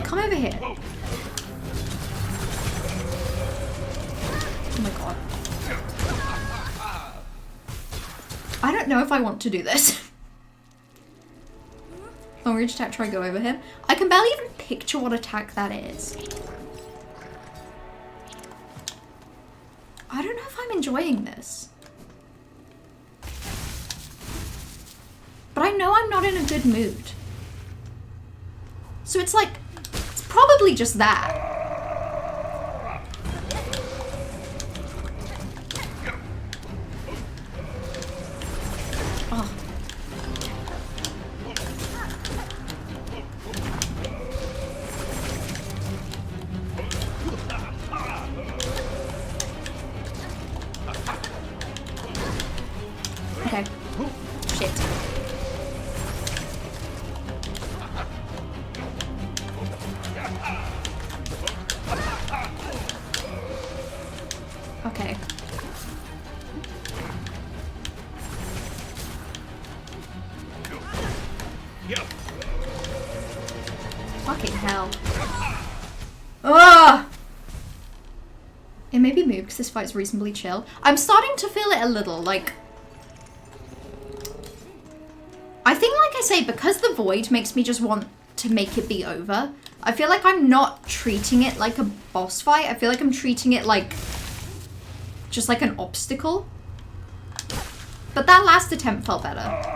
Come over here. Oh my god. I don't know if I want to do this. Long range attack, try go over him. I can barely even picture what attack that is. I don't know if I'm enjoying this. But I know I'm not in a good mood. So it's like, it's probably just that. Oh. Okay. Shit. Okay. Fucking hell. Ugh! It may be moved because this fight's reasonably chill. I'm starting to feel it a little, like... I think, like I say, because the void makes me just want to make it be over, I feel like I'm not treating it like a boss fight. I feel like I'm treating it like... just like an obstacle. But that last attempt felt better.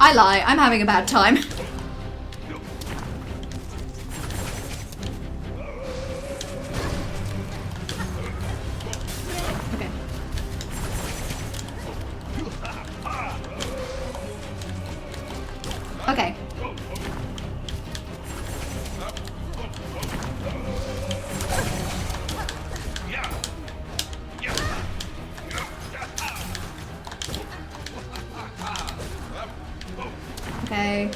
I lie, I'm having a bad time. Okay. Okay. Okay.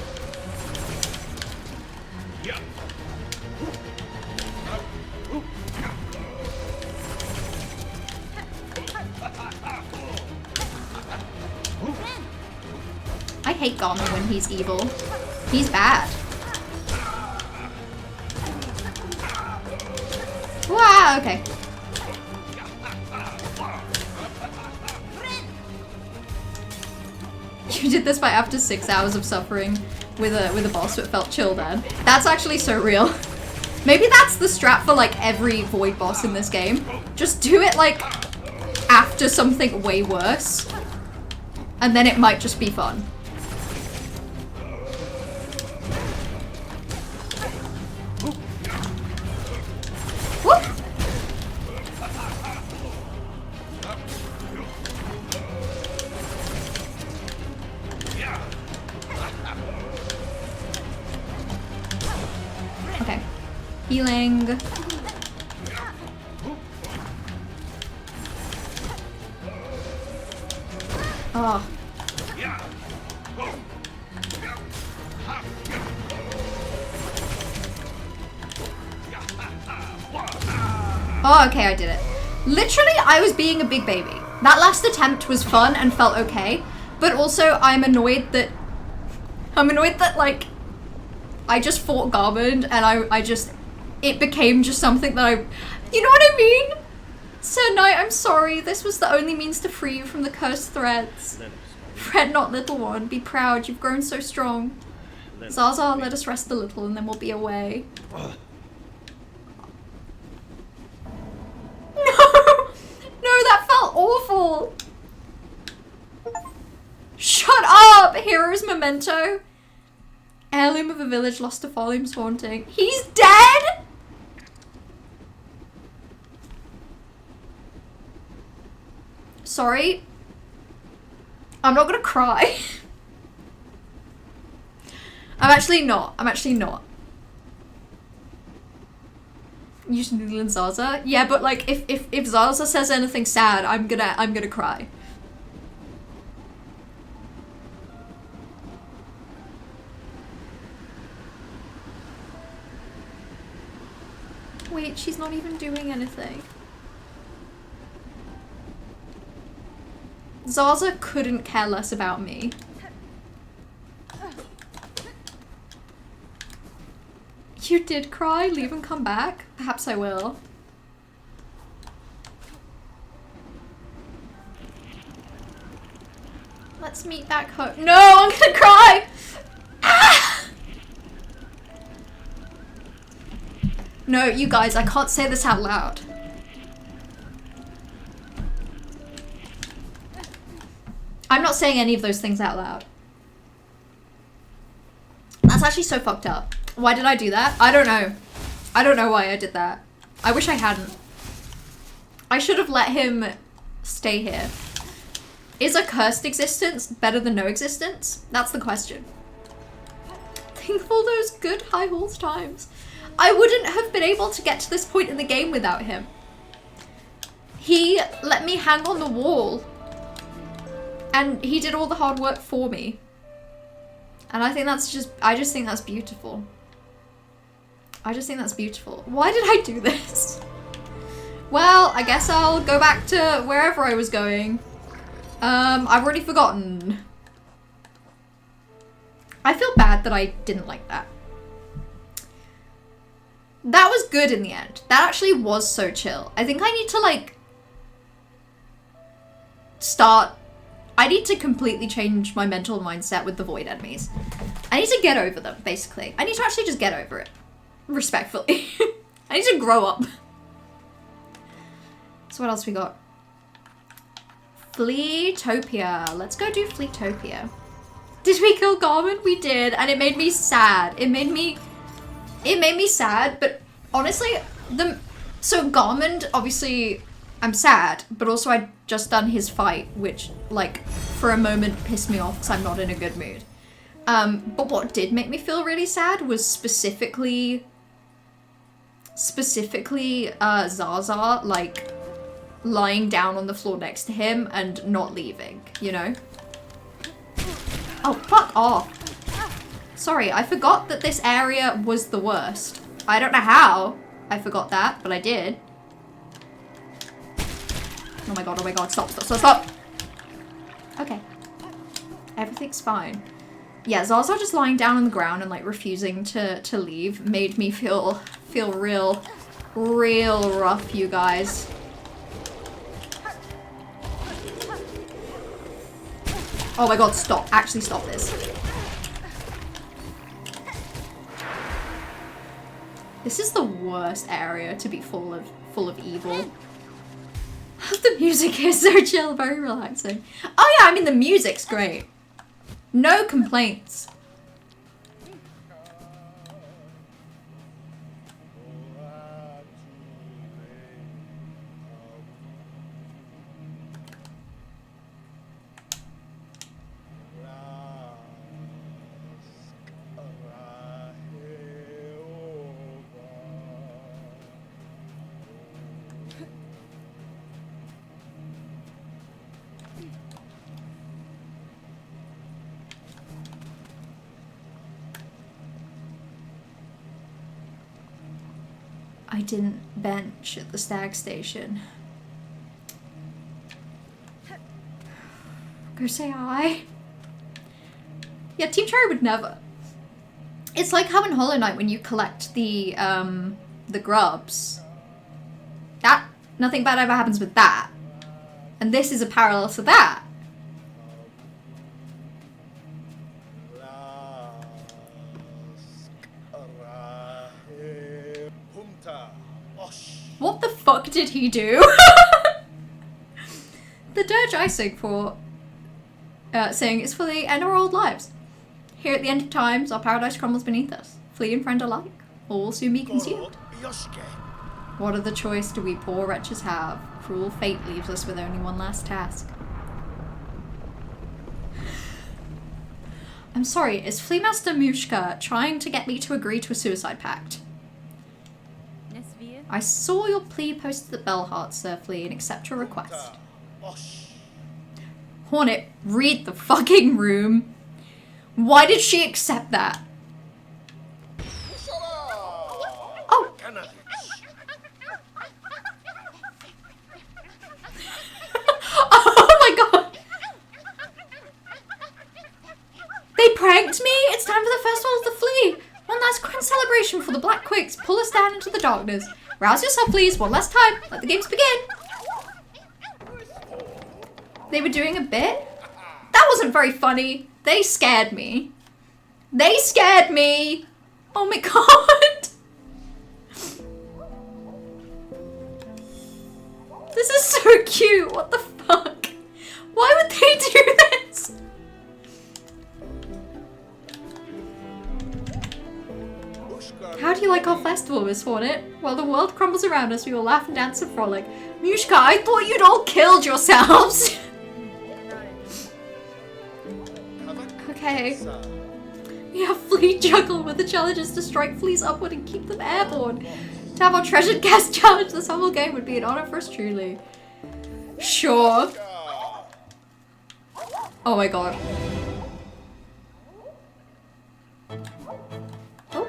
I hate Garmin when he's evil. He's bad. Wow, okay. You did this by after 6 hours of suffering with a boss that felt chill then. That's actually so real. Maybe that's the strat for like every void boss in this game. Just do it like after something way worse. And then it might just be fun. Whoop. Okay. Healing. Oh. Oh, okay, I did it. Literally, I was being a big baby. That last attempt was fun and felt okay, but also I'm annoyed that like I just fought Garmin and it became just something that you know what I mean? Sir Knight, I'm sorry. This was the only means to free you from the cursed threads. Fret not, little one. Be proud. You've grown so strong. Zaza, let us rest a little and then we'll be away. No, that felt awful. Shut up! Hero's memento. Heirloom of a village lost to Volume's haunting. He's dead? Sorry. I'm not gonna cry. I'm actually not. Use Noodle and Zaza? Yeah, but like if Zaza says anything sad, I'm gonna cry. Wait, she's not even doing anything. Zaza couldn't care less about me. You did cry? Leave and come back? Perhaps I will. Let's meet back home. No, I'm gonna cry! Ah! No, you guys, I can't say this out loud. I'm not saying any of those things out loud. That's actually so fucked up. Why did I do that? I don't know. I don't know why I did that. I wish I hadn't. I should have let him stay here. Is a cursed existence better than no existence? That's the question. Think of all those good high horse times. I wouldn't have been able to get to this point in the game without him. He let me hang on the wall. And he did all the hard work for me. And I think that's I just think that's beautiful. I just think that's beautiful. Why did I do this? Well, I guess I'll go back to wherever I was going. I've already forgotten. I feel bad that I didn't like that. That was good in the end. That actually was so chill. I think I need to like I need to completely change my mental mindset with the void enemies. I need to get over them, basically. I need to actually just get over it. Respectfully. I need to grow up. So what else we got? Fleetopia. Let's go do Fleetopia. Did we kill Garmin? We did, and it made me sad. It made me sad, but honestly, so Garmin, obviously, I'm sad, but also I'd just done his fight, which, like, for a moment pissed me off because I'm not in a good mood. But what did make me feel really sad was specifically Zaza, like, lying down on the floor next to him and not leaving, you know? Oh, fuck off. Sorry, I forgot that this area was the worst. I don't know how I forgot that, but I did. Oh my god, stop. Okay. Everything's fine. Yeah, Zaza just lying down on the ground and like refusing to leave made me feel real rough, you guys. Oh my god, stop. Actually stop this. This is the worst area to be full of evil. The music is so chill, very relaxing. Oh yeah, I mean the music's great. No complaints. I didn't bench at the stag station. Go say hi. Yeah, Team Cherry would never. It's like how in Hollow Knight when you collect the grubs. That, nothing bad ever happens with that. And this is a parallel to that. What the fuck did he do? The dirge I sing for is for the end of our old lives. Here at the end of times, our paradise crumbles beneath us. Flea and friend alike, all will soon be consumed. What other choice do we poor wretches have? Cruel fate leaves us with only one last task. I'm sorry, is Fleamaster Mushka trying to get me to agree to a suicide pact? I saw your plea posted at Bellheart, Sir Flea, and accept your request. Hornet, read the fucking room. Why did she accept that? Oh! Oh my god! They pranked me? It's time for the festival of the flea! One last grand celebration for the Black Quicks. Pull us down into the darkness. Rouse yourself, please. One last time. Let the games begin. They were doing a bit? That wasn't very funny. They scared me. They scared me. Oh my god. This is so cute. What the fuck? Why would they do this? How do you like our festival, Miss Hornet? While the world crumbles around us, we will laugh and dance and frolic. Mushka, I thought you'd all killed yourselves! Okay. We have Flea Juggle, where the challenge is to strike fleas upward and keep them airborne. To have our treasured guest challenge this humble game would be an honor for us truly. Sure. Oh my god. Oh.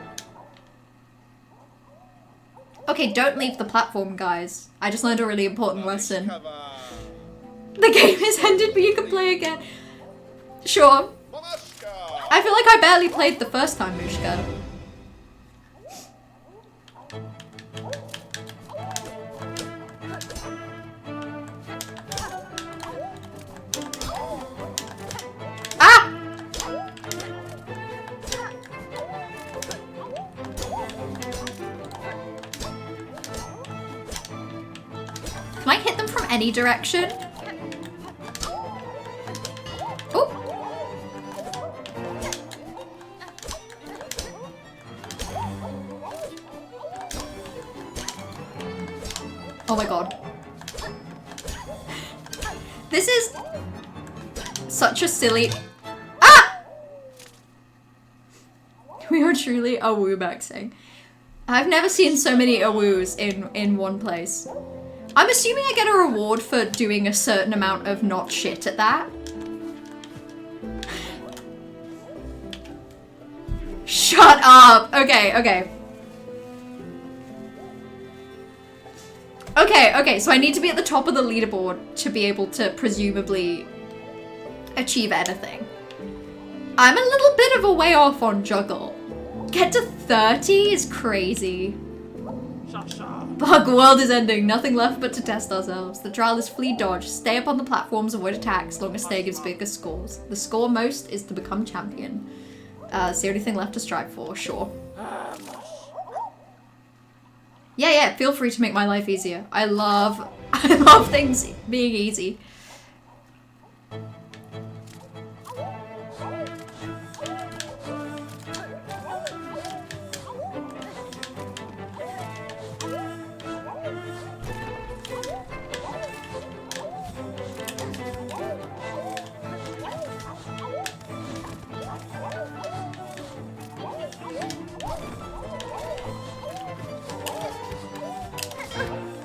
Okay, don't leave the platform, guys. I just learned a really important lesson. The game is ended, but you can play again. Sure. I feel like I barely played the first time, Mushka. Ah! Can I hit them from any direction? Oh! Oh my god. This is such a silly... Ah! We are truly a woo maxing. I've never seen so many awoos in one place. I'm assuming I get a reward for doing a certain amount of not shit at that. Shut up! Okay, okay. Okay, so I need to be at the top of the leaderboard to be able to presumably achieve anything. I'm a little bit of a way off on juggle. Get to 30 is crazy. Bug world is ending. Nothing left but to test ourselves. The trial is flee dodge. Stay up on the platforms, avoid attacks, long as stay gives bigger scores. The score most is to become champion. It's the only thing left to strive for, sure. Yeah, feel free to make my life easier. I love things being easy.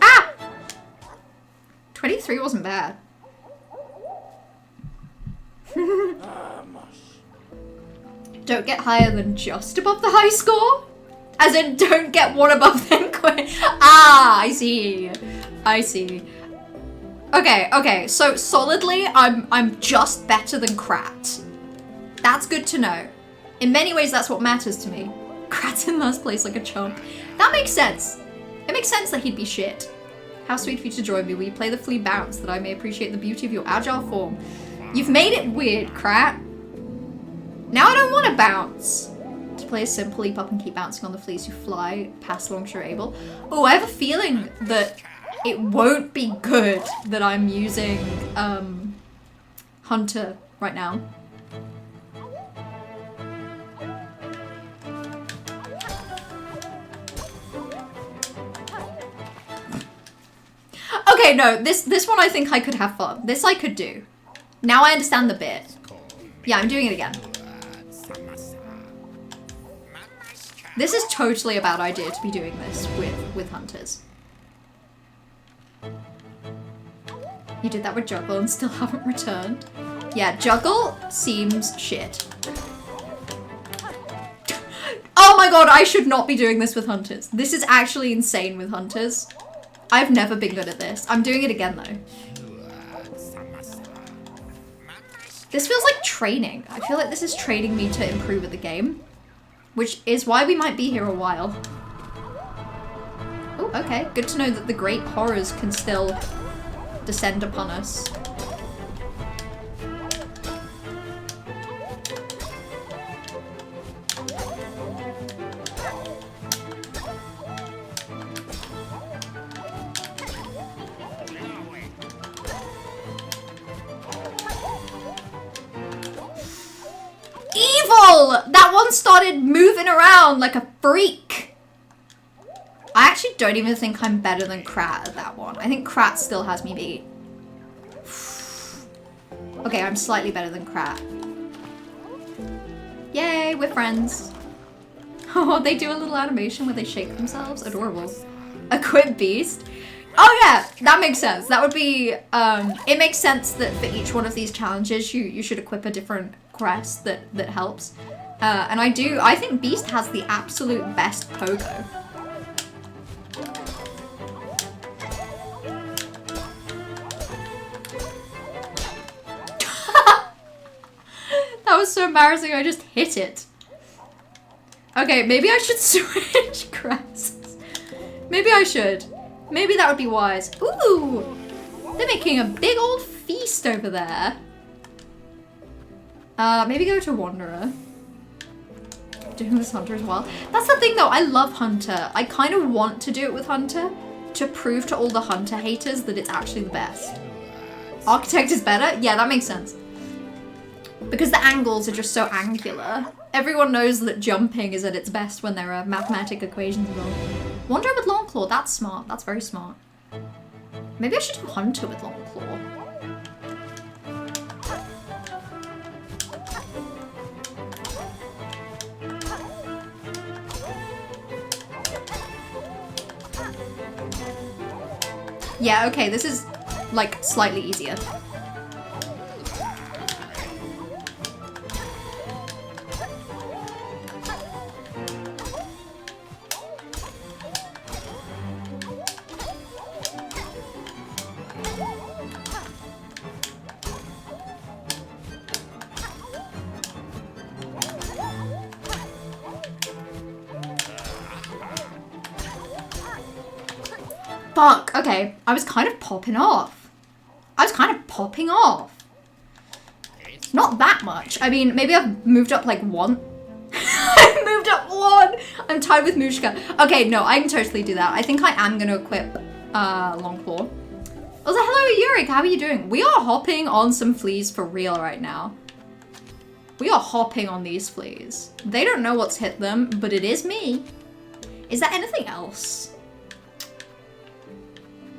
Ah! 23 wasn't bad. Don't get higher than just above the high score? As in, don't get one above then quit. Ah, I see. I see. Okay, so solidly, I'm just better than Krat. That's good to know. In many ways, that's what matters to me. Krat's in last place like a chump. That makes sense. It makes sense that he'd be shit. How sweet for you to join me. Will you play the flea bounce that I may appreciate the beauty of your agile form? You've made it weird, Krat. Now I don't want to bounce. To play a simple leap up and keep bouncing on the fleas who fly past long as you're able. Oh, I have a feeling that it won't be good that I'm using Hunter right now. Okay, no, this one I think I could have fun. This I could do. Now I understand the bit. Yeah, I'm doing it again. This is totally a bad idea to be doing this with hunters. You did that with juggle and still haven't returned. Yeah, juggle seems shit. Oh my god, I should not be doing this with hunters. This is actually insane with hunters. I've never been good at this. I'm doing it again though. This feels like training. I feel like this is training me to improve at the game. Which is why we might be here a while. Oh, okay. Good to know that the great horrors can still descend upon us. Evil! That one started moving around like a freak. I actually don't even think I'm better than Krat at that one. I think Krat still has me beat. Okay, I'm slightly better than Krat. Yay, we're friends. Oh, they do a little animation where they shake themselves. Adorable. Equip beast. Oh yeah, that makes sense. That would be, it makes sense that for each one of these challenges, you should equip a different crest that helps. And I think Beast has the absolute best pogo. That was so embarrassing, I just hit it. Okay, maybe I should switch crests. Maybe I should. Maybe that would be wise. Ooh! They're making a big old feast over there. Maybe go to Wanderer. Doing this Hunter as well. That's the thing though, I love Hunter. I kind of want to do it with Hunter to prove to all the Hunter haters that it's actually the best. Architect is better? Yeah, that makes sense. Because the angles are just so angular. Everyone knows that jumping is at its best when there are mathematic equations involved. Wanderer with Longclaw, that's smart. That's very smart. Maybe I should do Hunter with Long Claw. Yeah, okay, this is, like, slightly easier. Fuck, okay. I was kind of popping off. Not that much. I mean, maybe I've moved up like one. I've moved up one! I'm tied with Mushka. Okay, no, I can totally do that. I think I am gonna equip Longclaw. Also, hello Yurik, how are you doing? We are hopping on some fleas for real right now. We are hopping on these fleas. They don't know what's hit them, but it is me. Is there anything else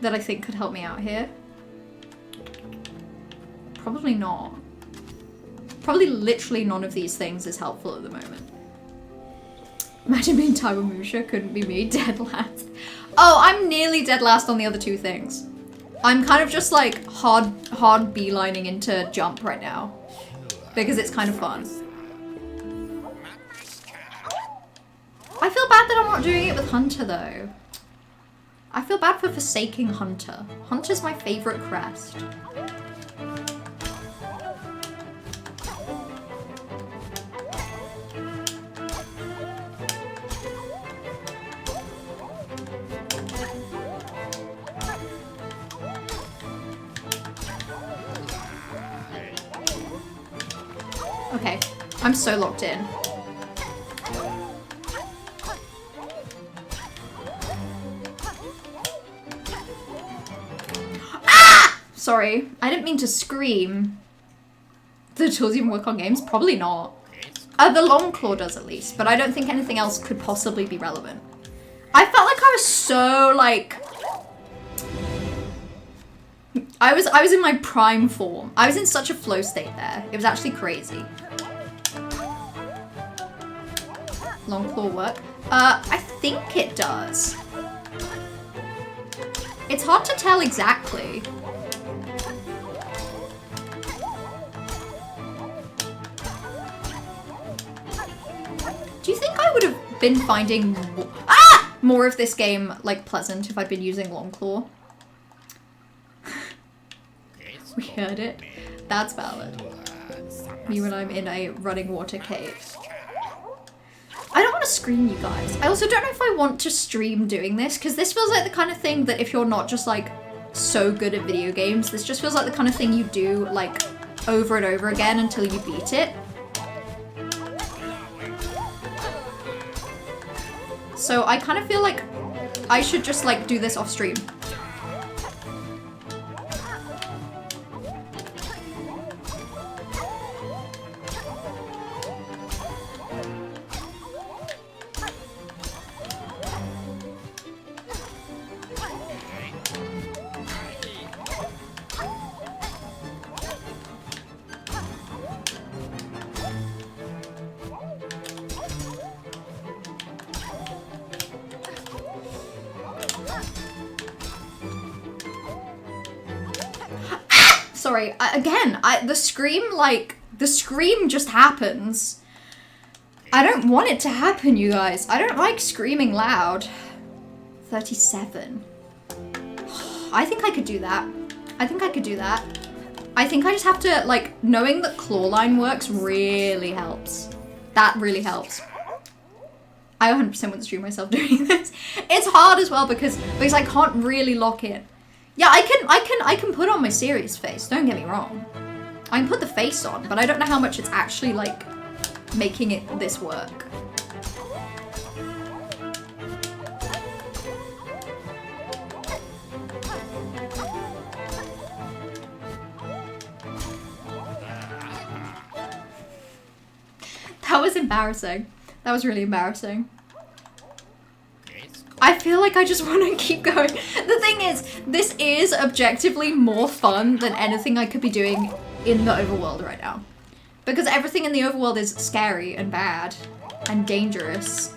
that I think could help me out here? Probably not. Probably literally none of these things is helpful at the moment. Imagine being Taiwamusha, couldn't be me, dead last. Oh, I'm nearly dead last on the other two things. I'm kind of just like hard beelining into jump right now. Because it's kind of fun. I feel bad that I'm not doing it with Hunter though. I feel bad for forsaking Hunter. Hunter's my favorite crest. Okay, I'm so locked in. Ah! Sorry, I didn't mean to scream. Do the tools even work on games? Probably not. The long claw does at least, but I don't think anything else could possibly be relevant. I felt like I was so like... I was in my prime form. I was in such a flow state there. It was actually crazy. Long claw work? I think it does. It's hard to tell exactly. Do you think I would have been finding more of this game like pleasant if I'd been using long claw? We heard it. That's valid. Me when I'm in a running water cave. I don't want to scream, you guys. I also don't know if I want to stream doing this, because this feels like the kind of thing that if you're not just like so good at video games, this just feels like the kind of thing you do like over and over again until you beat it. So I kind of feel like I should just like do this off stream. Sorry, the scream just happens. I don't want it to happen, you guys. I don't like screaming loud. 37. I think I could do that. I think I could do that. I think I just have to, like, knowing that claw line works really helps. That really helps. I 100% want to stream myself doing this. It's hard as well because I can't really lock in. Yeah, I can put on my serious face, don't get me wrong. I can put the face on, but I don't know how much it's actually, like, making it this work. That was embarrassing. That was really embarrassing. I feel like I just want to keep going. The thing is, this is objectively more fun than anything I could be doing in the overworld right now. Because everything in the overworld is scary and bad and dangerous.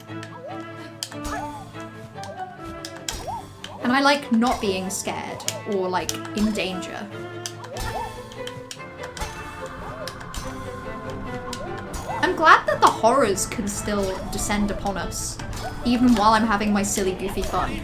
And I like not being scared or like in danger. I'm glad that the horrors can still descend upon us, even while I'm having my silly, goofy fun.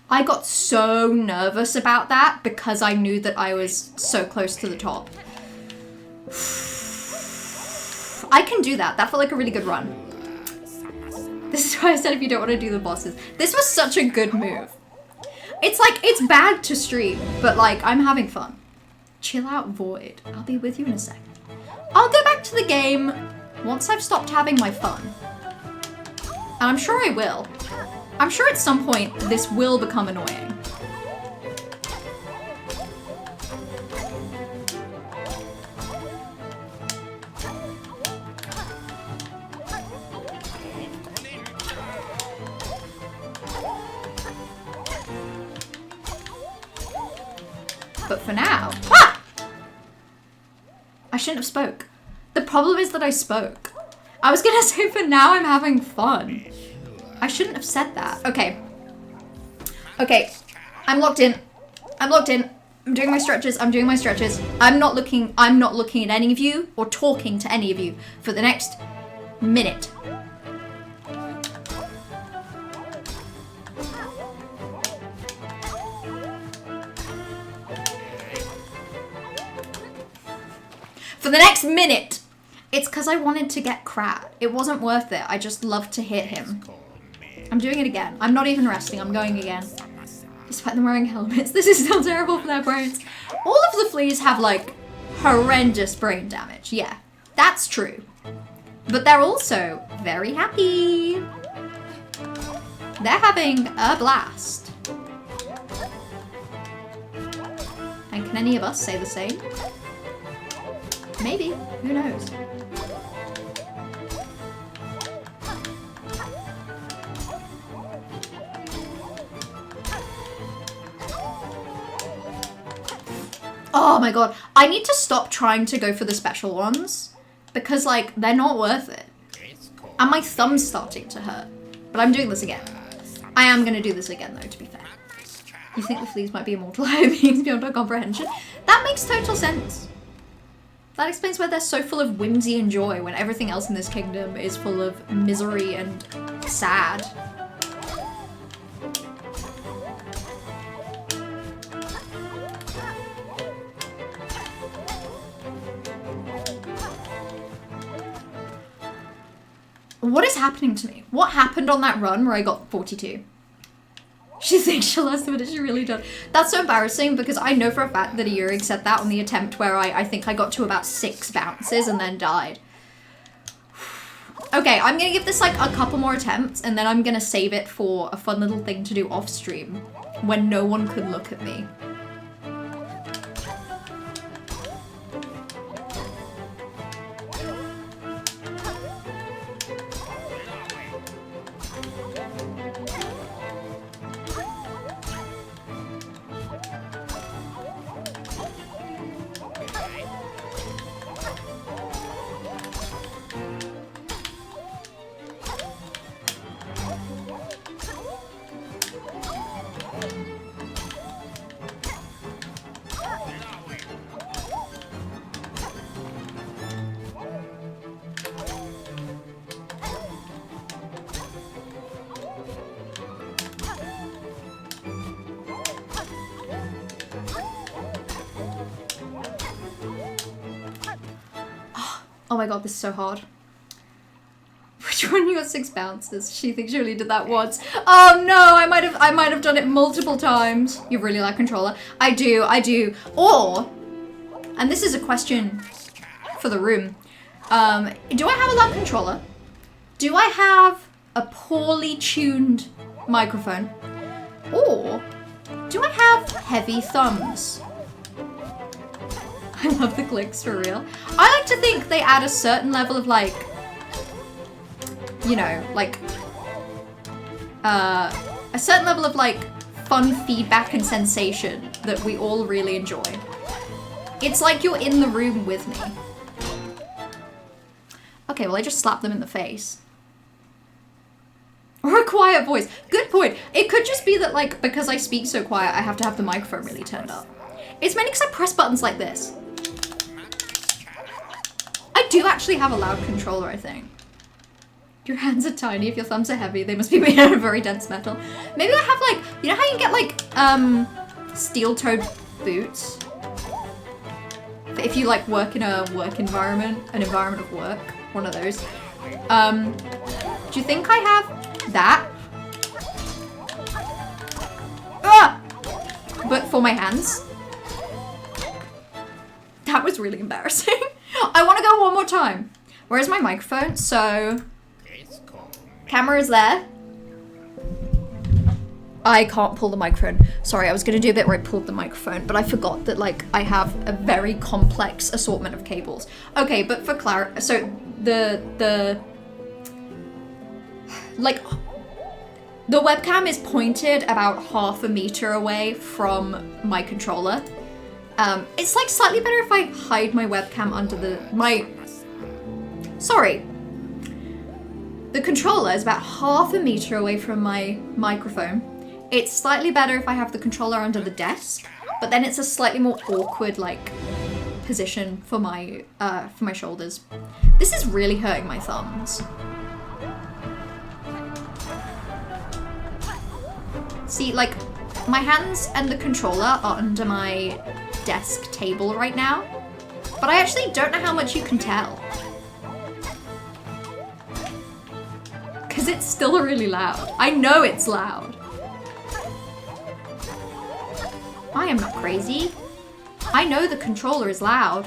I got so nervous about that because I knew that I was so close to the top. I can do that. That felt like a really good run. This is why I said if you don't want to do the bosses. This was such a good move. It's like, it's bad to stream, but like, I'm having fun. Chill out, Void. I'll be with you in a second. I'll go back to the game once I've stopped having my fun. And I'm sure I will. I'm sure at some point this will become annoying. But for now, ah! I shouldn't have spoke. The problem is that I spoke. I was gonna say for now I'm having fun. I shouldn't have said that. Okay. Okay. I'm locked in. I'm locked in. I'm doing my stretches. I'm doing my stretches. I'm not looking at any of you or talking to any of you for the next minute. For the next minute. It's because I wanted to get Krat. It wasn't worth it. I just loved to hit him. I'm doing it again. I'm not even resting. I'm going again. Despite them wearing helmets, this is still terrible for their brains. All of the fleas have, like, horrendous brain damage. Yeah, that's true. But they're also very happy. They're having a blast. And can any of us say the same? Maybe. Who knows? Oh my god, I need to stop trying to go for the special ones because like they're not worth it. And my thumb's starting to hurt. But I'm doing this again. I am gonna do this again though, to be fair. You think the fleas might be immortal beings beyond our comprehension? That makes total sense. That explains why they're so full of whimsy and joy when everything else in this kingdom is full of misery and sad. What is happening to me? What happened on that run where I got 42? She thinks she'll last, but she really does. That's so embarrassing because I know for a fact that Yurik said that on the attempt where I think I got to about 6 bounces and then died. Okay, I'm gonna give this like a couple more attempts and then I'm gonna save it for a fun little thing to do off stream when no one could look at me. Oh my god, this is so hard. Which one of your 6 bounces? She thinks she only did that once. Oh no, I might have done it multiple times. You really like controller? I do. Or, and this is a question for the room. Do I have a loud controller? Do I have a poorly tuned microphone? Or do I have heavy thumbs? I love the clicks for real. I like to think they add a certain level of like, you know, like, a certain level of like fun feedback and sensation that we all really enjoy. It's like you're in the room with me. Okay, well I just slapped them in the face. Or a quiet voice. Good point. It could just be that like, because I speak so quiet, I have to have the microphone really turned up. It's mainly because I press buttons like this. I do actually have a loud controller, I think. Your hands are tiny. If your thumbs are heavy, they must be made out of very dense metal. Maybe I have like, you know how you get like, steel-toed boots? If you like work in a work environment, an environment of work, one of those. Do you think I have that? Ah! But for my hands? That was really embarrassing. I want to go one more time. Where's my microphone? So, camera is there. I can't pull the microphone. Sorry, I was gonna do a bit where I pulled the microphone, but I forgot that like I have a very complex assortment of cables. Okay, but for clarity, so the webcam is pointed about half a meter away from my controller. It's like slightly better if I hide my webcam under the controller is about half a meter away from my microphone. It's slightly better if I have the controller under the desk, but then it's a slightly more awkward like position for my shoulders. This is really hurting my thumbs. See, like, my hands and the controller are under my desk table right now, but I actually don't know how much you can tell. Because it's still really loud. I know it's loud. I am not crazy. I know the controller is loud.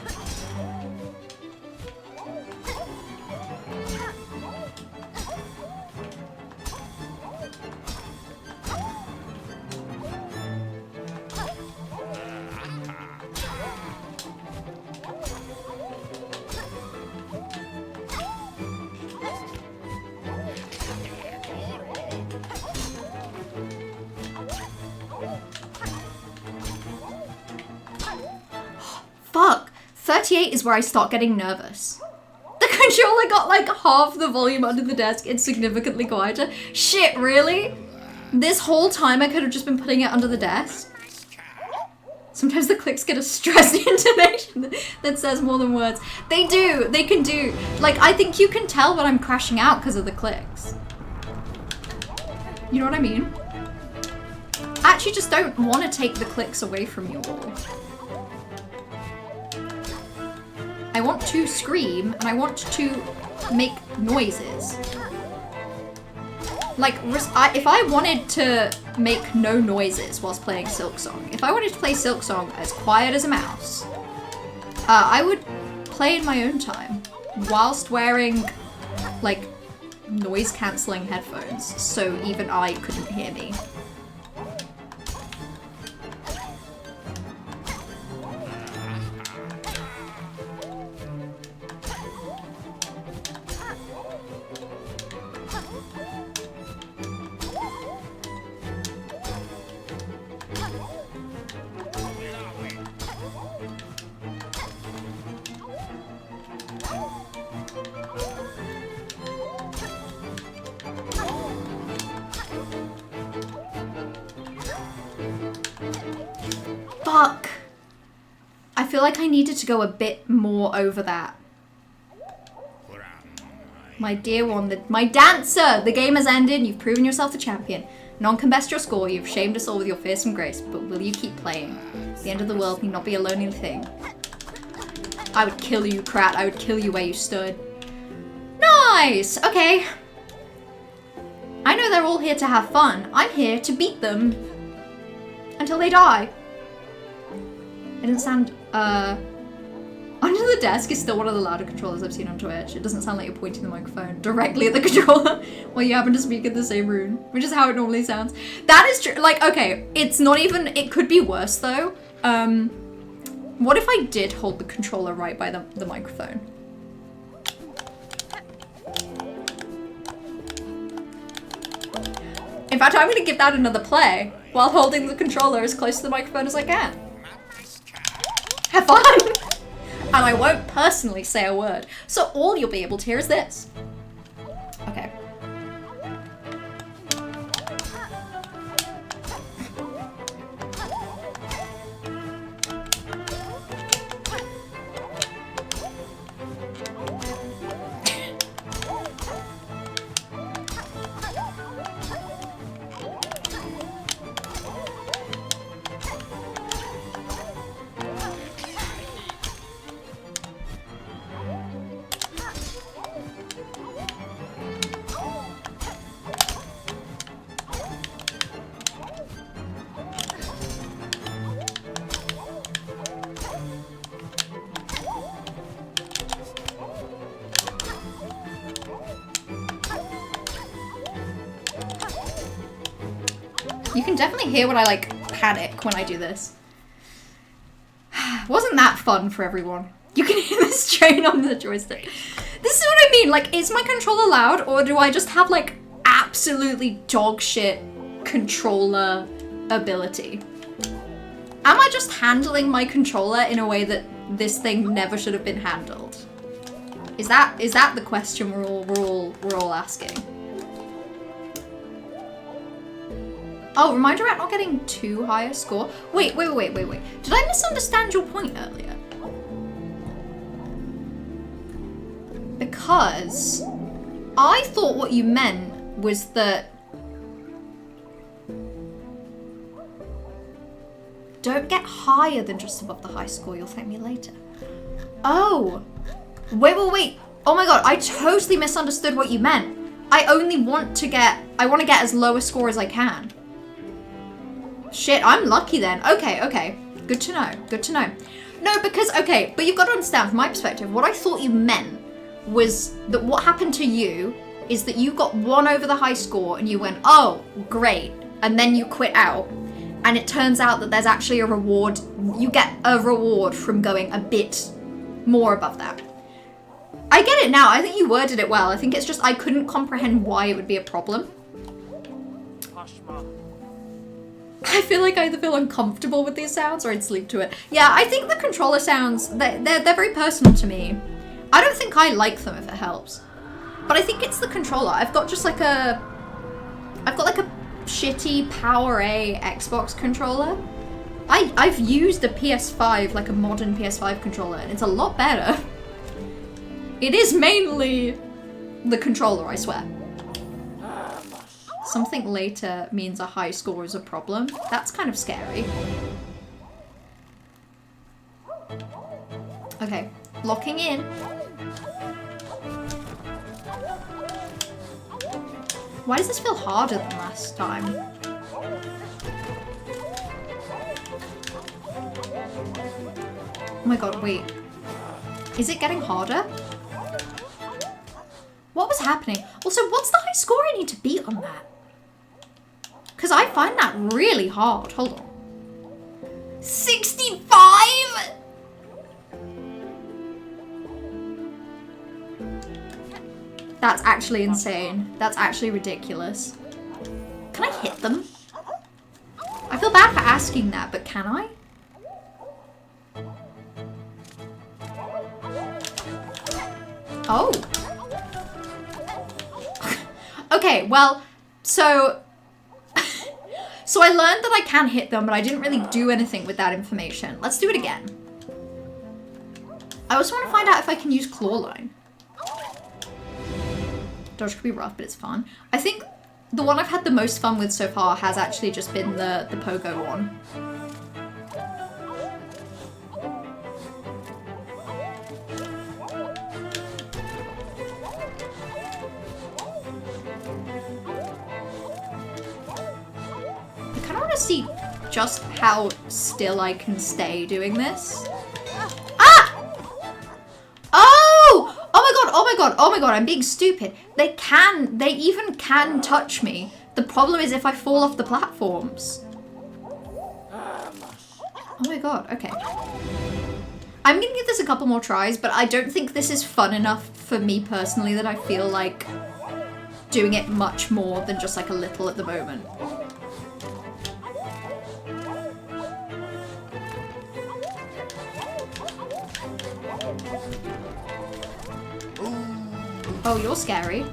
Fuck, 38 is where I start getting nervous. The controller got like half the volume under the desk. It's significantly quieter. Shit, really? This whole time I could have just been putting it under the desk? Sometimes the clicks get a stressed intonation that says more than words. They do, they can do. Like, I think you can tell when I'm crashing out because of the clicks. You know what I mean? I actually just don't want to take the clicks away from you all. I want to scream, and I want to make noises. Like, if I wanted to make no noises whilst playing SILKSONG, if I wanted to play SILKSONG as quiet as a mouse, I would play in my own time, whilst wearing, like, noise-cancelling headphones, so even I couldn't hear me. Fuck. I feel like I needed to go a bit more over that. My dear one, my dancer! The game has ended, you've proven yourself the champion. None can best your score, you've shamed us all with your fearsome grace, but will you keep playing? The end of the world need not be a lonely thing. I would kill you, Krat. I would kill you where you stood. Nice! Okay. I know they're all here to have fun. I'm here to beat them. Until they die. It doesn't sound, Under the Desk is still one of the louder controllers I've seen on Twitch. It doesn't sound like you're pointing the microphone directly at the controller while you happen to speak in the same room, which is how it normally sounds. That is true. Like, okay, it's not even, it could be worse though. What if I did hold the controller right by the microphone? In fact, I'm gonna give that another play while holding the controller as close to the microphone as I can. Have fun! And I won't personally say a word. So all you'll be able to hear is this. Okay. You can definitely hear when I like panic when I do this. Wasn't that fun for everyone? You can hear the strain on the joystick. This is what I mean, like, is my controller loud or do I just have like absolutely dog shit controller ability? Am I just handling my controller in a way that this thing never should have been handled? Is that the question we're all asking? Oh, reminder about not getting too high a score. Wait. Did I misunderstand your point earlier? Because I thought what you meant was that don't get higher than just above the high score, you'll thank me later. Oh, wait. Oh my god, I totally misunderstood what you meant. I want to get as low a score as I can. Shit, I'm lucky then. Okay. Good to know. No, because, okay, but you've got to understand, from my perspective, what I thought you meant was that what happened to you is that you got 1 over the high score and you went, oh, great. And then you quit out. And it turns out that there's actually a reward. You get a reward from going a bit more above that. I get it now. I think you worded it well. I think it's just I couldn't comprehend why it would be a problem. I feel like I either feel uncomfortable with these sounds or I'd sleep to it. Yeah, I think the controller sounds, they're very personal to me. I don't think I like them if it helps. But I think it's the controller. I've got like a shitty Power A Xbox controller. I've used a PS5, like a modern PS5 controller, and it's a lot better. It is mainly the controller, I swear. Something later means a high score is a problem. That's kind of scary. Okay, locking in. Why does this feel harder than last time? Oh my god, wait. Is it getting harder? What was happening? Also, what's the high score I need to beat on that? Because I find that really hard. Hold on. 65?! That's actually insane. That's actually ridiculous. Can I hit them? I feel bad for asking that, but can I? Oh. Okay, well, so I learned that I can hit them, but I didn't really do anything with that information. Let's do it again. I also want to find out if I can use claw line. Dodge could be rough, but it's fun. I think the one I've had the most fun with so far has actually just been the pogo one. want to see just how still I can stay doing this. Ah! Oh! Oh my god, oh my god, oh my god, I'm being stupid. They even can touch me. The problem is if I fall off the platforms. Oh my god, okay. I'm gonna give this a couple more tries, but I don't think this is fun enough for me personally that I feel like doing it much more than just like a little at the moment. Oh, you're scary.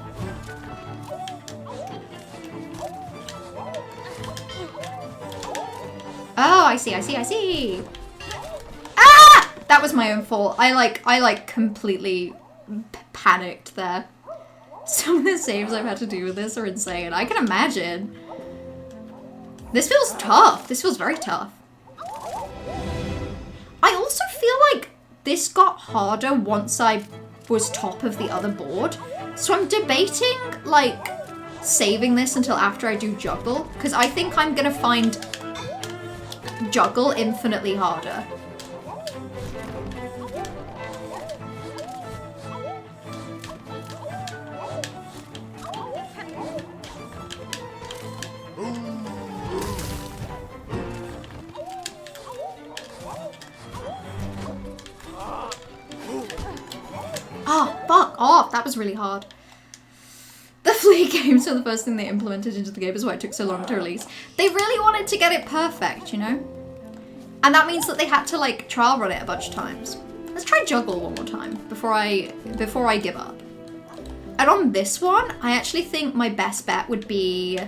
Oh, I see, I see, I see. Ah! That was my own fault. I like completely panicked there. Some of the saves I've had to do with this are insane. I can imagine. This feels tough. This feels very tough. I also feel like this got harder once I was top of the other board. So I'm debating, like, saving this until after I do juggle, because I think I'm gonna find juggle infinitely harder. Oh, fuck off. That was really hard. The flea games are the first thing they implemented into the game, is why it took so long to release. They really wanted to get it perfect, you know? And that means that they had to, like, trial run it a bunch of times. Let's try juggle one more time before I give up. And on this one, I actually think my best bet would be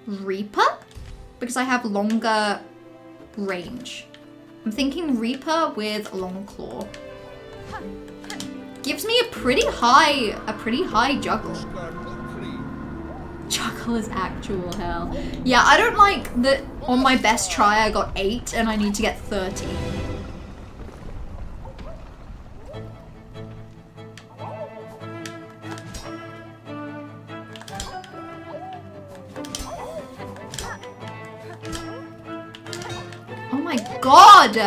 Reaper, because I have longer range. I'm thinking Reaper with Long Claw. Gives me a pretty high juggle. Juggle is actual hell. Yeah, I don't like that on my best try I got 8 and I need to get 30. Oh my god!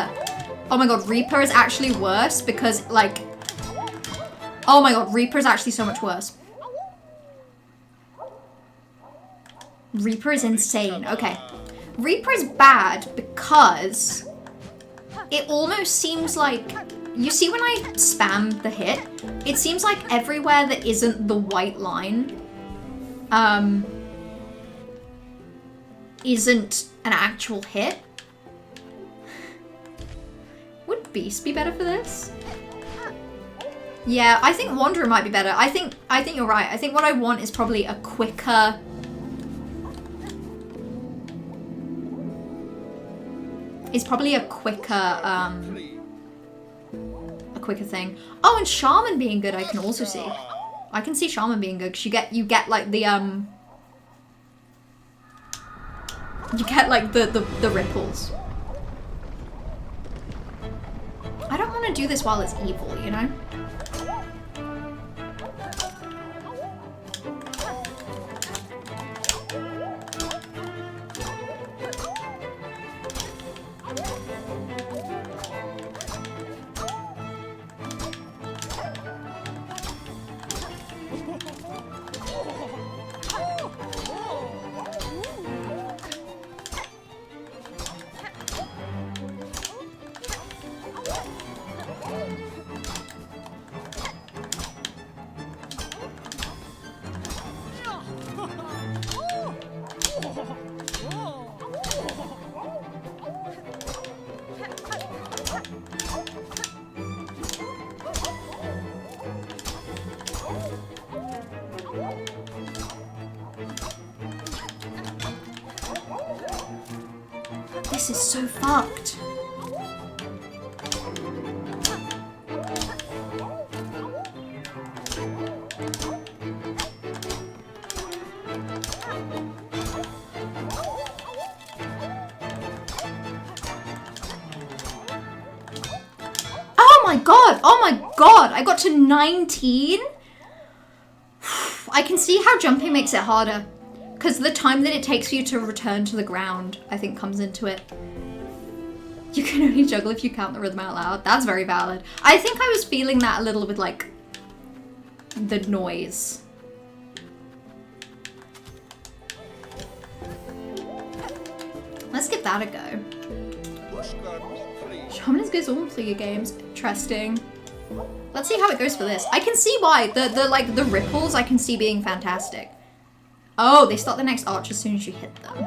Oh my god, Reaper is actually worse because, like... Oh my god, Reaper is actually so much worse. Reaper is insane. Okay. Reaper is bad because it almost seems like... You see when I spam the hit? It seems like everywhere that isn't the white line isn't an actual hit. Would Beast be better for this? Yeah, I think Wanderer might be better. I think you're right. I think what I want is probably a quicker... a quicker thing. Oh, and Shaman being good I can also see. I can see Shaman being good because you get like the you get like the ripples. I don't want to do this while it's evil, you know? This is so fucked. Oh my god, I got to 19? I can see how jumping makes it harder. Because the time that it takes for you to return to the ground, I think, comes into it. You can only juggle if you count the rhythm out loud. That's very valid. I think I was feeling that a little bit, like, the noise. Let's give that a go. Shaman's goes all player games. Interesting. Let's see how it goes for this. I can see why. The ripples I can see being fantastic. Oh, they start the next arch as soon as you hit them.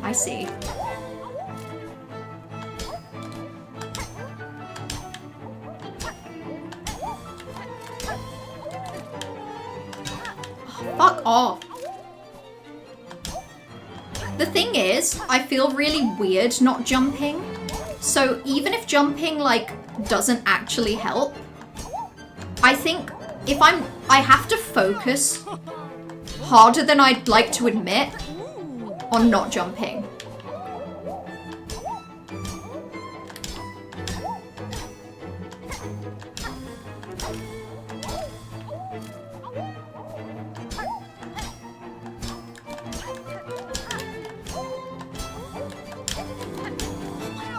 I see. Oh, fuck off. The thing is, I feel really weird not jumping. So even if jumping, like, doesn't actually help, I think if I have to focus harder than I'd like to admit on not jumping.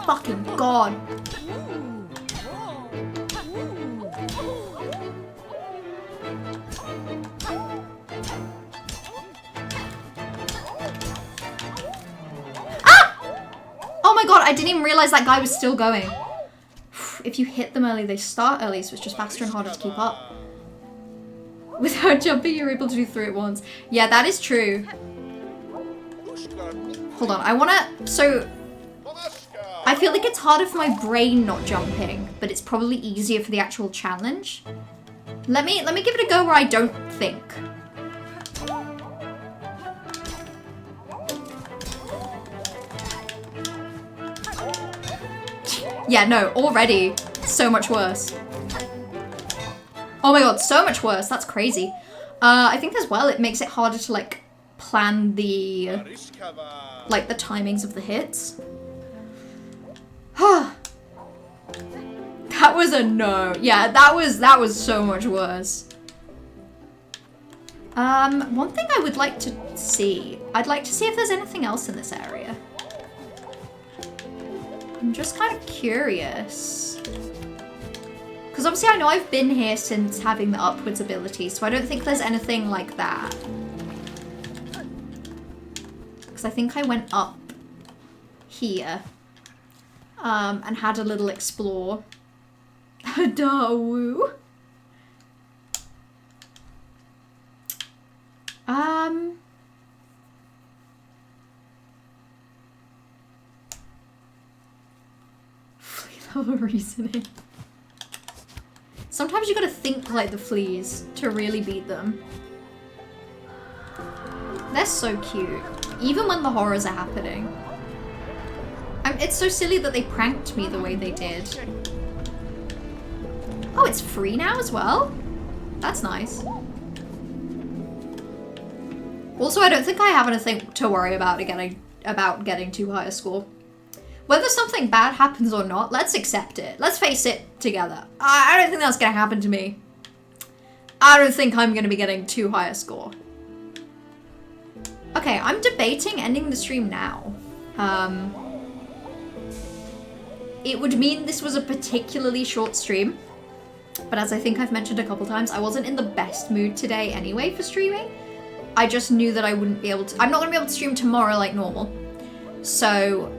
Fucking God. Ah! Oh my God, I didn't even realize that guy was still going. If you hit them early, they start early, so it's just faster and harder to keep up. Without jumping, you're able to do 3 at once. Yeah, that is true. Hold on, I wanna... So... I feel like it's harder for my brain not jumping, but it's probably easier for the actual challenge. Let me give it a go where I don't think. Yeah, no, already so much worse. Oh my God, so much worse. That's crazy. I think as well it makes it harder to like plan the like the timings of the hits. That was a no. Yeah, that was so much worse. One thing I would like to see. I'd like to see if there's anything else in this area. I'm just kind of curious. Because obviously I know I've been here since having the upwards ability, so I don't think there's anything like that. Because I think I went up here. And had a little explore. Duh, woo. Flea level reasoning. Sometimes you gotta think like the fleas to really beat them. They're so cute, even when the horrors are happening. It's so silly that they pranked me the way they did. Oh, it's free now as well? That's nice. Also, I don't think I have anything to worry about getting too high a score. Whether something bad happens or not, let's accept it. Let's face it together. I don't think that's gonna happen to me. I don't think I'm gonna be getting too high a score. Okay, I'm debating ending the stream now. It would mean this was a particularly short stream, but as I think I've mentioned a couple times, I wasn't in the best mood today anyway for streaming. I just knew that I wouldn't be able to, I'm not gonna be able to stream tomorrow like normal. So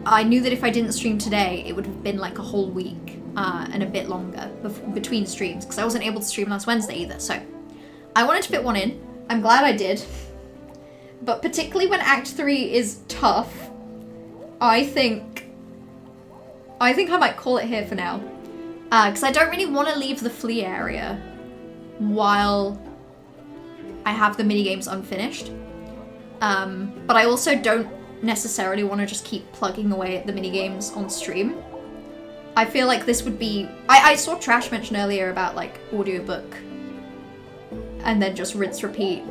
I knew that if I didn't stream today, it would have been like a whole week and a bit longer between streams, because I wasn't able to stream last Wednesday either. So I wanted to fit one in. I'm glad I did. But particularly when Act 3 is tough, I think I might call it here for now. Because I don't really want to leave the flea area while I have the minigames unfinished. But I also don't necessarily want to just keep plugging away at the minigames on stream. I feel like this would be... I saw Trash mention earlier about, like, audiobook and then just rinse, repeat.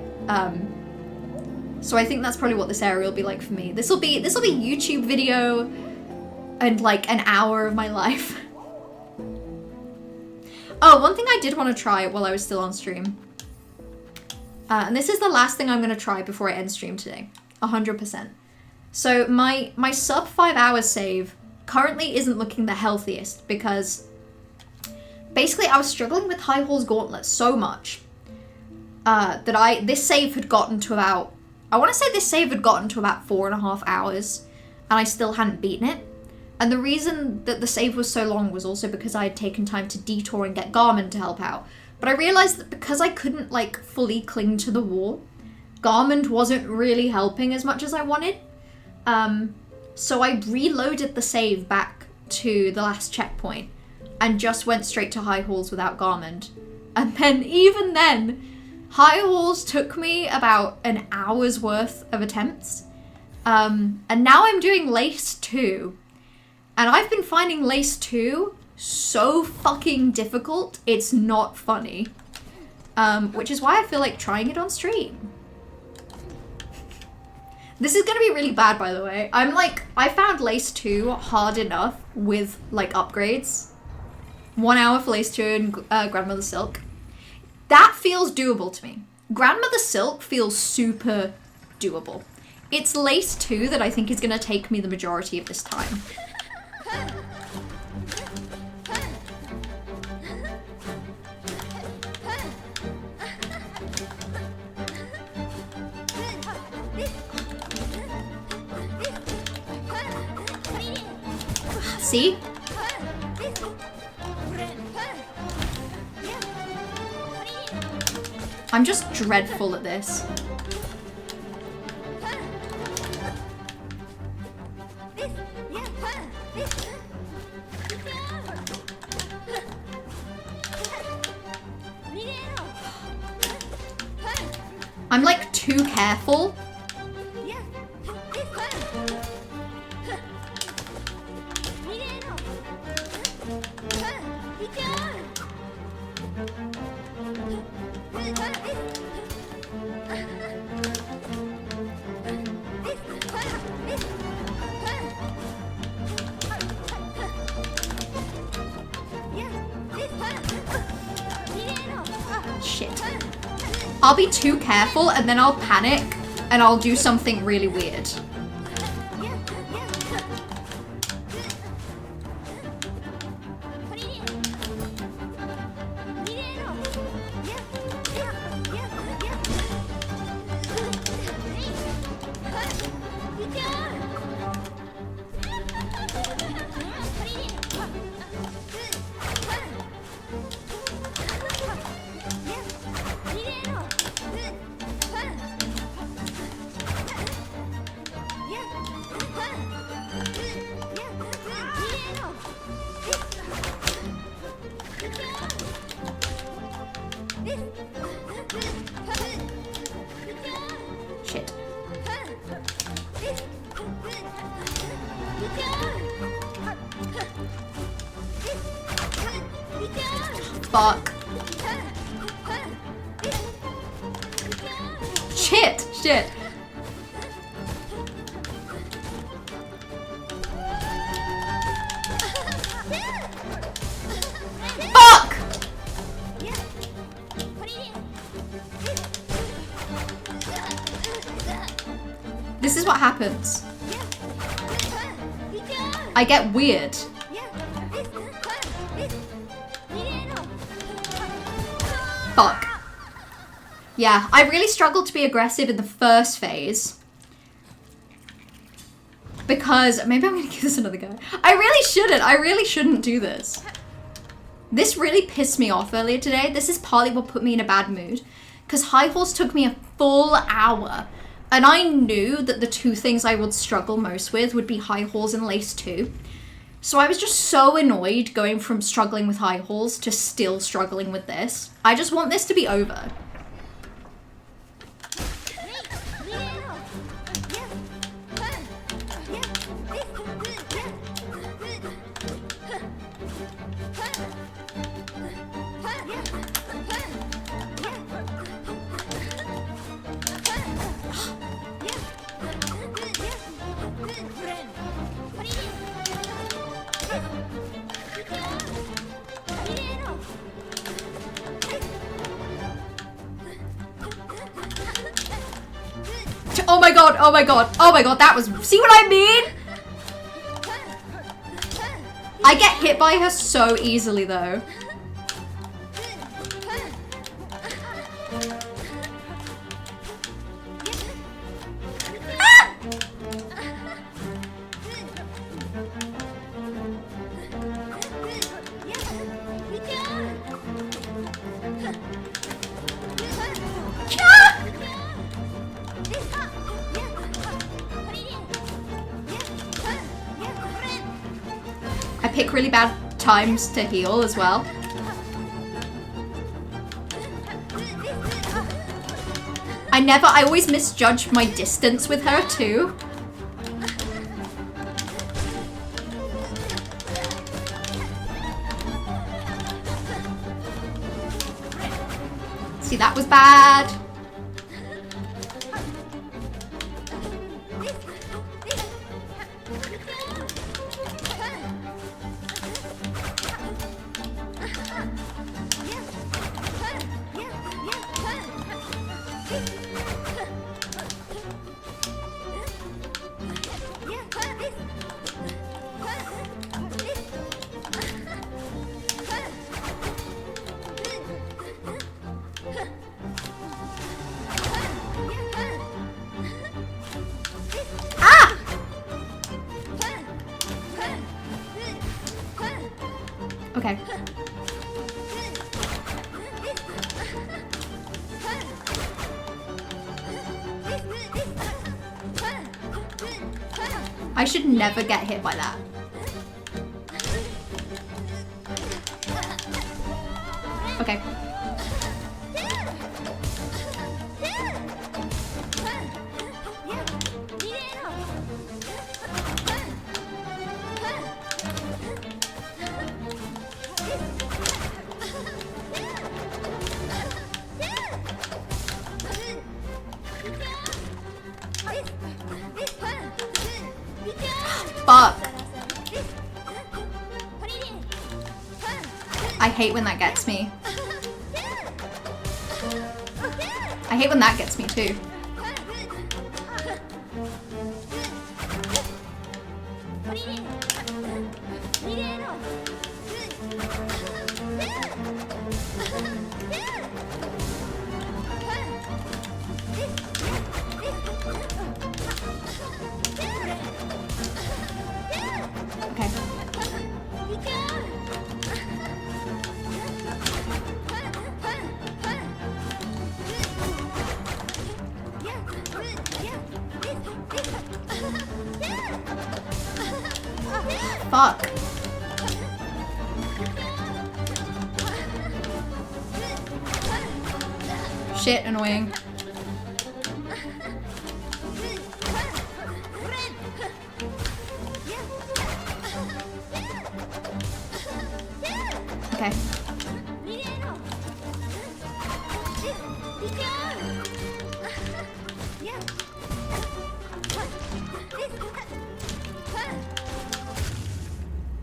So I think that's probably what this area will be like for me. This will be YouTube video and like an hour of my life. Oh, one thing I did want to try while I was still on stream. And this is the last thing I'm going to try before I end stream today. 100%. So my sub 5 hours save currently isn't looking the healthiest because basically I was struggling with High Hall's Gauntlet so much that this save had gotten to about, I want to say this save had gotten to about 4.5 hours and I still hadn't beaten it. And the reason that the save was so long was also because I had taken time to detour and get Garmin to help out. But I realized that because I couldn't like fully cling to the wall, Garmin wasn't really helping as much as I wanted. So I reloaded the save back to the last checkpoint and just went straight to High Halls without Garmin. And then even then, High Halls took me about an hour's worth of attempts. And now I'm doing Lace 2. And I've been finding Lace 2 so fucking difficult, it's not funny. Which is why I feel like trying it on stream. This is gonna be really bad, by the way. I found Lace 2 hard enough with, like, upgrades. 1 hour for Lace 2 and Grandmother Silk. That feels doable to me. Grandmother Silk feels super doable. It's Lace 2 that I think is gonna take me the majority of this time. See? I'm just dreadful at this. I'm like too careful. Shit. I'll be too careful and then I'll panic and I'll do something really weird. Shit. Fuck. Shit. Shit. Fuck! This is what happens. I get weird. Fuck. Yeah, I really struggled to be aggressive in the first phase. Because, maybe I'm gonna give this another go. I really shouldn't do this. This really pissed me off earlier today. This is partly what put me in a bad mood. Because High Horse took me a full hour. And I knew that the two things I would struggle most with would be High Halls and Lace 2. So I was just so annoyed going from struggling with High Halls to still struggling with this. I just want this to be over. Oh my god, oh my god, oh my god, that was... See what I mean? I get hit by her so easily though. I pick really bad times to heal as well. I always misjudge my distance with her too. See, that was bad. Okay. I should never get hit by that. Okay. Fuck. I hate when that gets me. I hate when that gets me too. Okay. Fuck. Shit, annoying. Okay.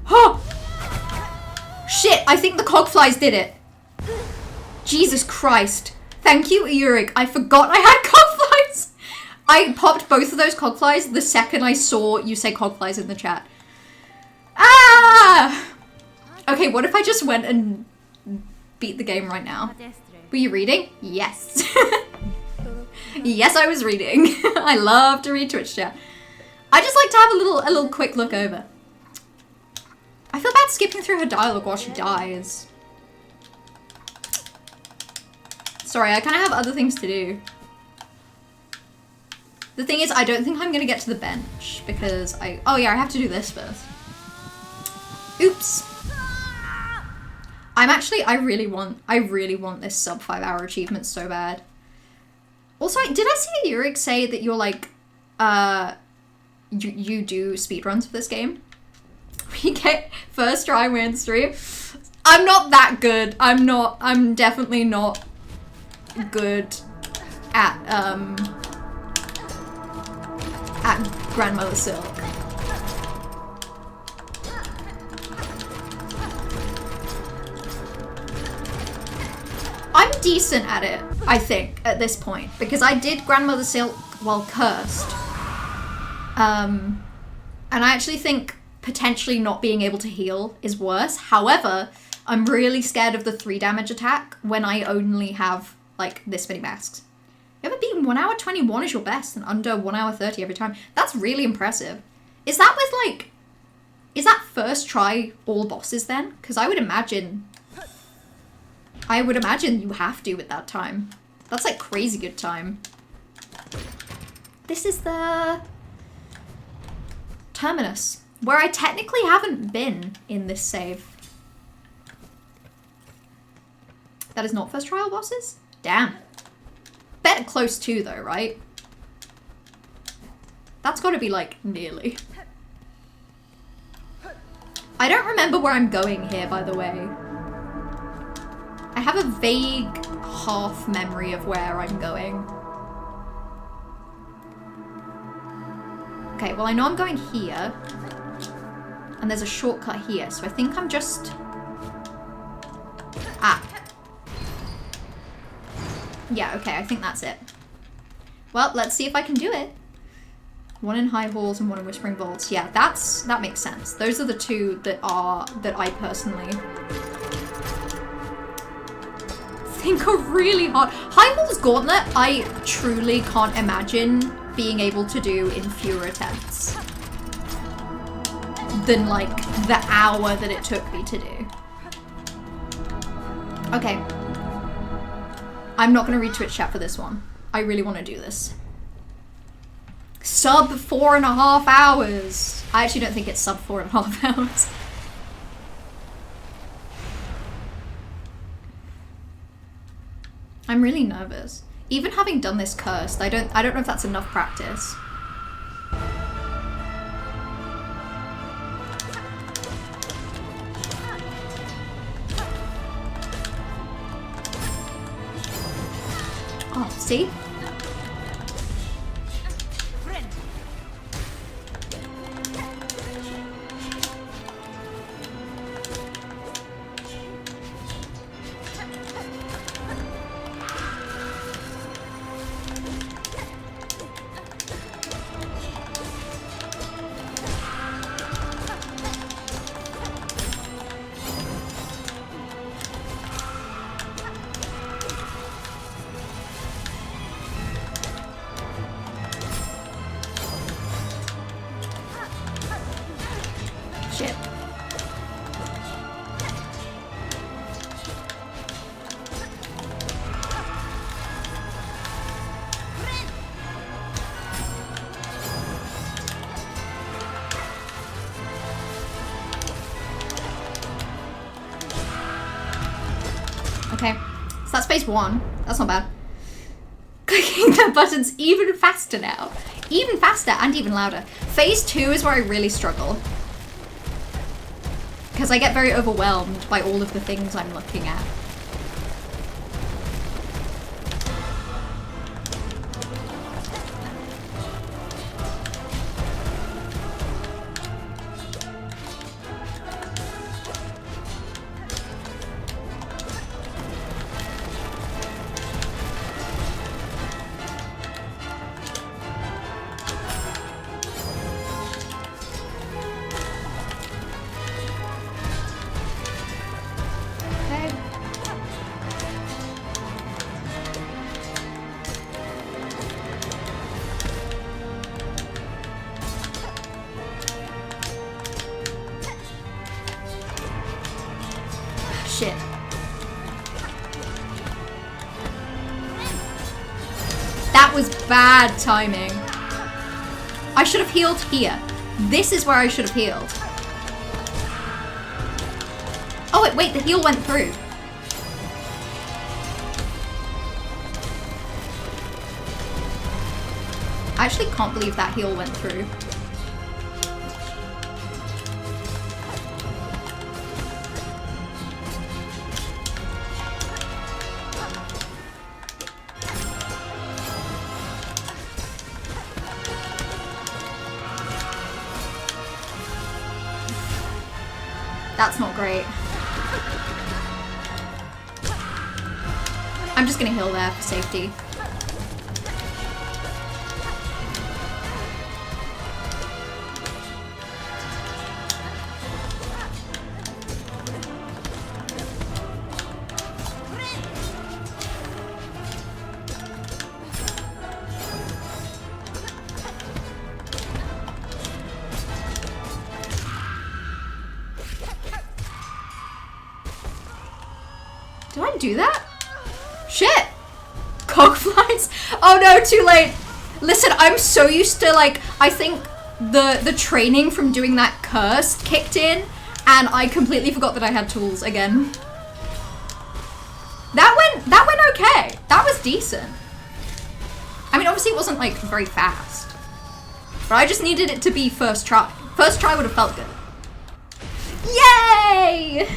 Oh! Shit, I think the cogflies did it. Jesus Christ. Thank you, Eurik. I forgot I had cogflies. I popped both of those cogflies the second I saw you say cogflies in the chat. Ah! Okay, what if I just went and beat the game right now? Were you reading? Yes. Yes, I was reading. I love to read Twitch chat. I just like to have a little quick look over. I feel bad skipping through her dialogue while she dies. Sorry, I kind of have other things to do. The thing is, I don't think I'm gonna get to the bench because oh yeah, I have to do this first. Oops. I really want this sub 5 hour achievement so bad. Also, did I see Yurik say that you're like, you do speedruns for this game? We get first try win stream. I'm not that good. I'm definitely not good at Grandmother Silk. I'm decent at it, I think, at this point, because I did Grandmother Silk while cursed. And I actually think potentially not being able to heal is worse. However, I'm really scared of the 3 damage attack when I only have, like, this many masks. You ever beaten 1 hour 21 is your best and under 1 hour 30 every time? That's really impressive. Is that with, like... Is that first try all bosses then? Because I would imagine you have to at that time. That's, like, crazy good time. This is the... Terminus, where I technically haven't been in this save. That is not first trial bosses? Damn. Better close to though, right? That's gotta be like nearly. I don't remember where I'm going here, by the way. I have a vague half memory of where I'm going. Okay, well I know I'm going here. And there's a shortcut here, so I think I'm just... Ah. Yeah, okay, I think that's it. Well, let's see if I can do it. 1 in High Halls and 1 in Whispering Vaults. Yeah, that makes sense. Those are the 2 that I personally think are really hard. High Halls Gauntlet, I truly can't imagine being able to do in fewer attempts than like the hour that it took me to do. Okay. I'm not gonna read Twitch chat for this one. I really want to do this. Sub 4.5 hours. I actually don't think it's sub 4.5 hours. I'm really nervous. Even having done this cursed, I don't know if that's enough practice. Oh, see? Okay, so that's phase 1. That's not bad. Clicking the buttons even faster now. Even faster and even louder. Phase 2 is where I really struggle. Because I get very overwhelmed by all of the things I'm looking at. Shit. That was bad timing. I should have healed here. This is where I should have healed. Oh, wait, the heal went through. I actually can't believe that heal went through. That's not great. I'm just gonna heal there for safety. Did I do that? Shit! Cock flies? Oh no, too late. Listen, I'm so used to like, I think the training from doing that curse kicked in and I completely forgot that I had tools again. That went okay. That was decent. I mean, obviously it wasn't like very fast, but I just needed it to be first try. First try would have felt good. Yay!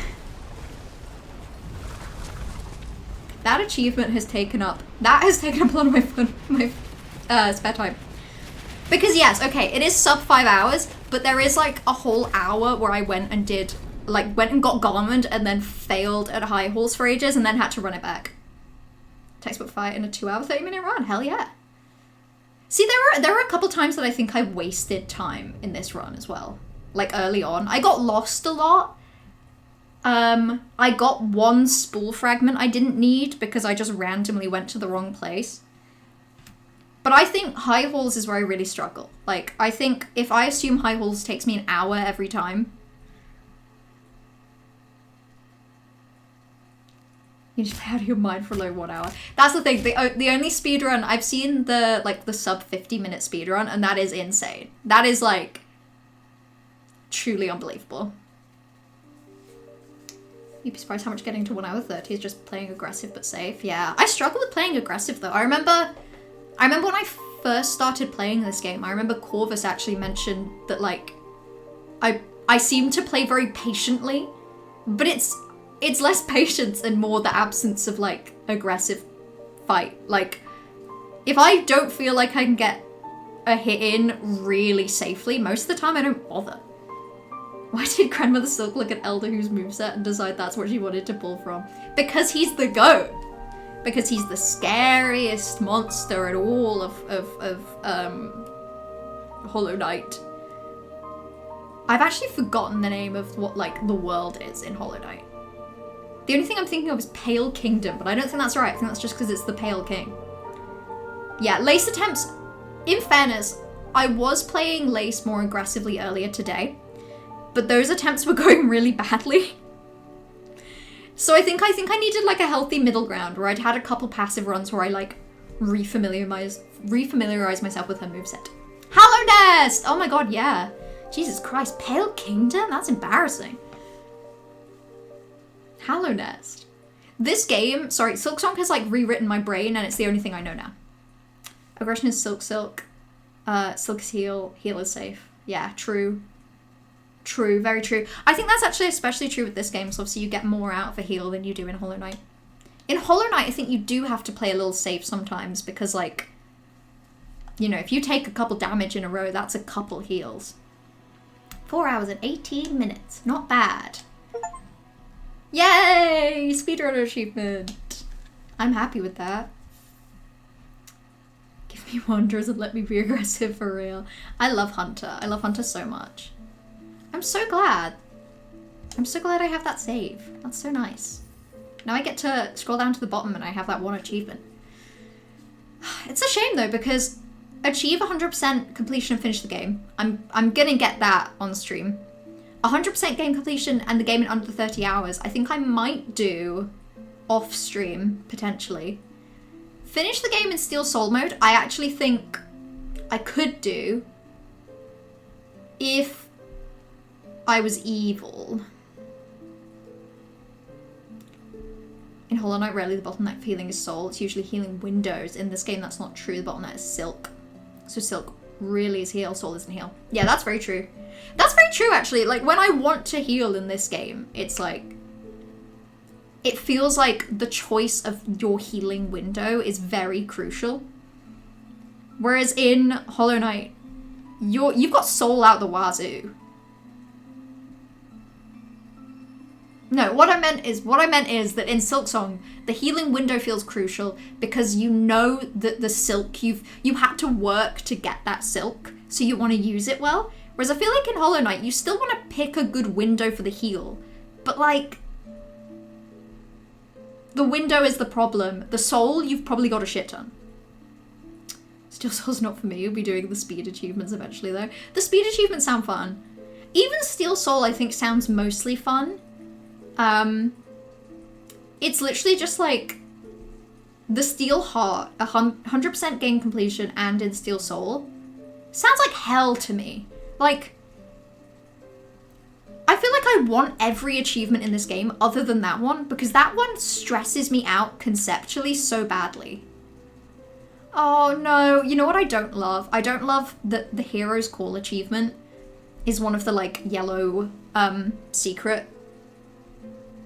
That achievement has taken up, a lot of my spare time. Because yes, okay, it is sub 5 hours, but there is like a whole hour where I went and got Garment and then failed at high halls for ages and then had to run it back. Textbook fight in a 2-hour, 30-minute run, hell yeah. See, there were a couple times that I think I wasted time in this run as well. Like early on. I got lost a lot. I got one spool fragment I didn't need because I just randomly went to the wrong place. But I think high halls is where I really struggle. Like, I think if I assume high halls takes me an hour every time. You just play out of your mind for like 1 hour. That's the thing. The only speedrun, I've seen the sub 50-minute speedrun, and that is insane. That is like truly unbelievable. You'd be surprised how much getting to 1 hour 30 is just playing aggressive but safe. Yeah, I struggle with playing aggressive though. I remember when I first started playing this game, I remember Corvus actually mentioned that like I seem to play very patiently, but it's less patience and more the absence of like aggressive fight. Like if I don't feel like I can get a hit in really safely, most of the time I don't bother. Why did Grandmother Silk look at Elder Who's moveset and decide that's what she wanted to pull from? Because he's the GOAT. Because he's the scariest monster at all of Hollow Knight. I've actually forgotten the name of what like the world is in Hollow Knight. The only thing I'm thinking of is Pale Kingdom, but I don't think that's right. I think that's just because it's the Pale King. Yeah, Lace attempts. In fairness, I was playing Lace more aggressively earlier today, but those attempts were going really badly. So I think I needed like a healthy middle ground where I'd had a couple passive runs where I like refamiliarize myself with her moveset. Hallow Nest! Oh my god, yeah. Jesus Christ, Pale Kingdom? That's embarrassing. Hallow Nest. This game, sorry, SILKSONG has like rewritten my brain and it's the only thing I know now. Aggression is Silk. Silk is heal is safe. Yeah, true. True, very true. I think that's actually especially true with this game, so obviously you get more out of a heal than you do in Hollow Knight. In Hollow Knight, I think you do have to play a little safe sometimes because, like, you know, if you take a couple damage in a row, that's a couple heals. 4 hours and 18 minutes. Not bad. Yay! Speedrunner achievement. I'm happy with that. Give me wonders and let me be aggressive for real. I love Hunter. I love Hunter so much. I'm so glad. I'm so glad I have that save. That's so nice. Now I get to scroll down to the bottom and I have that one achievement. It's a shame though, because achieve 100% completion and finish the game. I'm gonna get that on stream. 100% game completion and the game in under 30 hours. I think I might do off stream, potentially. Finish the game in Steel Soul mode. I actually think I could do if I was evil. In Hollow Knight, rarely the bottleneck for healing is soul. It's usually healing windows. In this game, that's not true. The bottleneck is Silk. So Silk really is heal, soul isn't heal. Yeah, that's very true. That's very true, actually. Like, when I want to heal in this game, it's like... It feels like the choice of your healing window is very crucial. Whereas in Hollow Knight, you've got soul out the wazoo. No, what I meant is that in SILKSONG, the healing window feels crucial because you know that the silk, you had to work to get that silk, so you want to use it well. Whereas I feel like in Hollow Knight, you still want to pick a good window for the heal. But like, the window is the problem. The soul, you've probably got a shit ton. Steel Soul's not for me. You'll be doing the speed achievements eventually though. The speed achievements sound fun. Even Steel Soul I think sounds mostly fun. it's literally just like the Steel Heart, 100% game completion, and in Steel Soul. Sounds like hell to me. Like, I feel like I want every achievement in this game other than that one, because that one stresses me out conceptually so badly. Oh no, you know what I don't love? I don't love that the Hero's Call achievement is one of the like yellow secret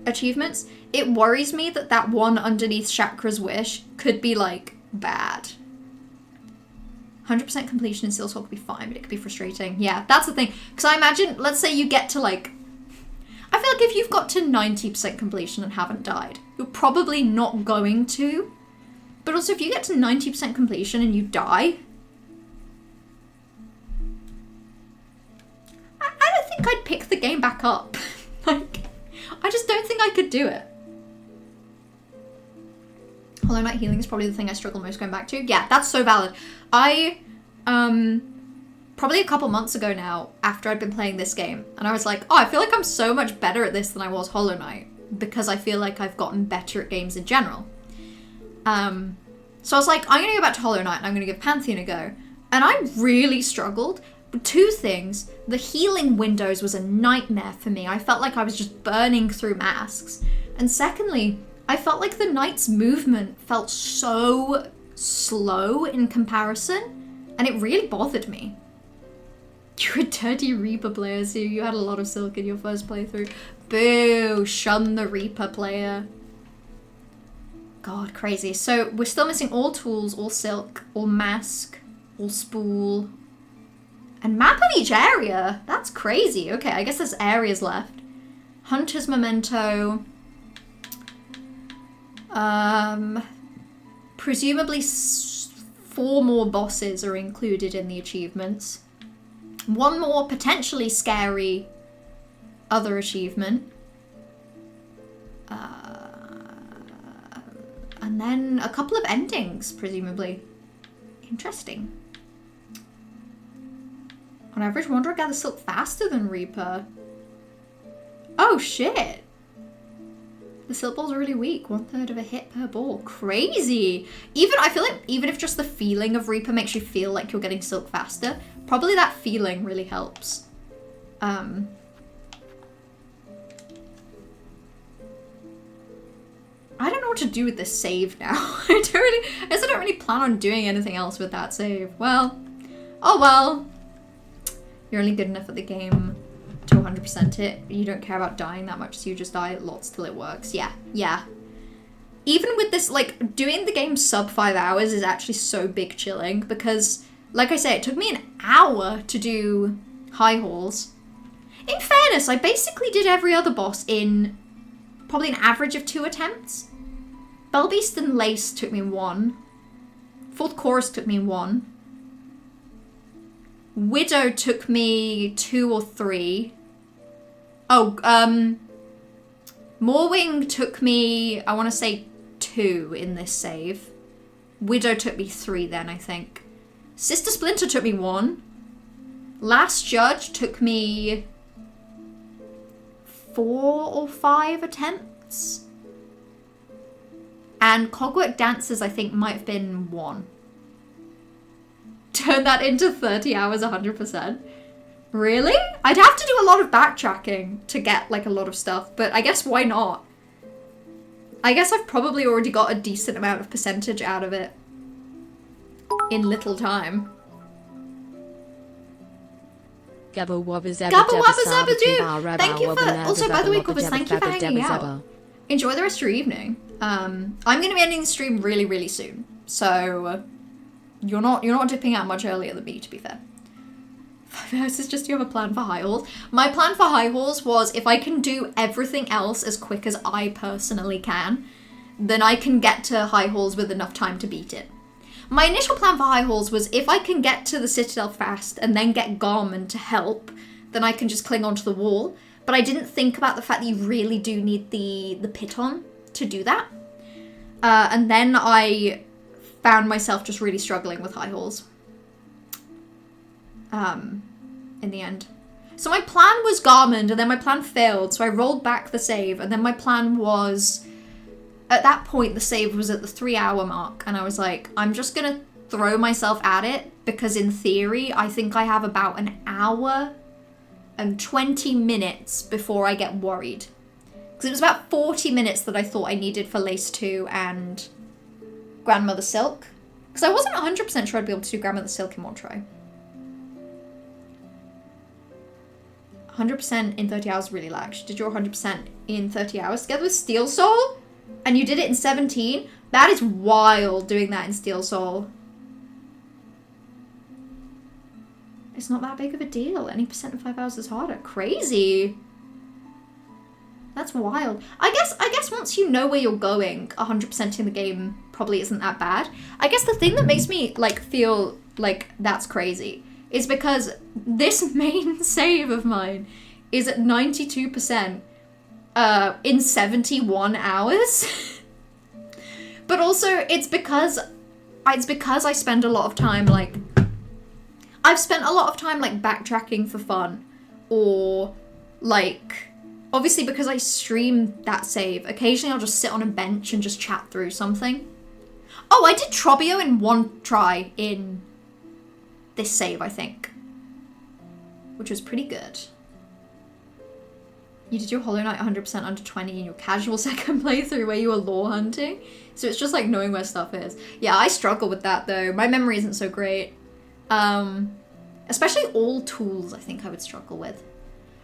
achievements. It worries me that that one underneath Chakra's Wish could be like bad. 100% completion in Steel Soul could be fine, but it could be frustrating. Yeah, that's the thing. Because I imagine, let's say you get to like, I feel like if you've got to 90% completion and haven't died, you're probably not going to. But also if you get to 90% completion and you die, I don't think I'd pick the game back up. Like, I just don't think I could do it. Hollow Knight healing is probably the thing I struggle most going back to. Yeah, that's so valid. I, probably a couple months ago now, after I'd been playing this game, and I was like, oh, I feel like I'm so much better at this than I was Hollow Knight, because I feel like I've gotten better at games in general. So I was like, I'm gonna go back to Hollow Knight, and I'm gonna give Pantheon a go. And I really struggled. Two things. The healing windows was a nightmare for me. I felt like I was just burning through masks. And secondly, I felt like the knight's movement felt so slow in comparison, and it really bothered me. You're a dirty Reaper player, so you had a lot of Silk in your first playthrough. Boo! Shun the Reaper player. God, crazy. So we're still missing all tools, all Silk, all mask, all spool, and map of each area. That's crazy. Okay, I guess there's areas left. Hunter's Memento. Presumably 4 more bosses are included in the achievements. 1 more potentially scary other achievement. And then a couple of endings, presumably. Interesting. On average, Wanderer gathers Silk faster than Reaper. Oh shit! The Silk balls are really weak. 1/3 of a hit per ball. Crazy! I feel like even if just the feeling of Reaper makes you feel like you're getting Silk faster, probably that feeling really helps. I don't know what to do with this save now. I guess I don't really plan on doing anything else with that save. Well, oh well. You're only good enough at the game to 100% it. You don't care about dying that much, so you just die lots till it works. Yeah, yeah. Even with this, like, doing the game sub 5 hours is actually so big chilling because, like I say, it took me an hour to do High Halls. In fairness, I basically did every other boss in probably an average of 2 attempts. Bellbeast and Lace took me 1. Fourth Chorus took me 1. Widow took me 2 or 3. Oh, Moorwing took me, I want to say 2 in this save. Widow took me 3 then, I think. Sister Splinter took me 1. Last Judge took me 4 or 5 attempts. And Cogwork Dancers, I think, might have been 1. Turn that into 30 hours 100%. Really? I'd have to do a lot of backtracking to get, like, a lot of stuff, but I guess why not? I guess I've probably already got a decent amount of percentage out of it in little time. Gabba wabba zabba Gabba wabba zabba zabba doo! zabba Thank you for, zabba also by the way, Gubbers, zabba thank you for zabba hanging zabba out. zabba. Enjoy the rest of your evening. I'm going to be ending the stream really, really soon. So, you're not dipping out much earlier than me, to be fair. 5 hours is just you have a plan for High Halls. My plan for High Halls was if I can do everything else as quick as I personally can, then I can get to High Halls with enough time to beat it. My initial plan for High Halls was if I can get to the Citadel fast and then get Garmin to help, then I can just cling onto the wall. But I didn't think about the fact that you really do need the Piton to do that. And then I found myself just really struggling with High Halls. In the end. So my plan was Garmin, and then my plan failed, so I rolled back the save, and then my plan was at that point, the save was at the 3-hour mark, and I was like, I'm just gonna throw myself at it, because in theory, I think I have about an hour and 20 minutes before I get worried. Because it was about 40 minutes that I thought I needed for Lace 2 and Grandmother Silk. Because I wasn't 100% sure I'd be able to do Grandmother Silk in one try. 100% in 30 hours really lagged. Did your 100% in 30 hours together with Steel Soul? And you did it in 17? That is wild, doing that in Steel Soul. It's not that big of a deal. Any percent in 5 hours is harder. Crazy. That's wild. I guess once you know where you're going, 100% in the game probably isn't that bad. I guess the thing that makes me like feel like that's crazy is because this main save of mine is at 92% in 71 hours. But also it's because I spend a lot of time like I've spent a lot of time like backtracking for fun, or like obviously because I stream that save, occasionally I'll just sit on a bench and just chat through something. Oh, I did Trobio in one try in this save, I think, which was pretty good. You did your Hollow Knight 100% under 20 in your casual second playthrough where you were lore hunting, so it's just like knowing where stuff is. Yeah, I struggle with that though. My memory isn't so great. Especially all tools I think I would struggle with.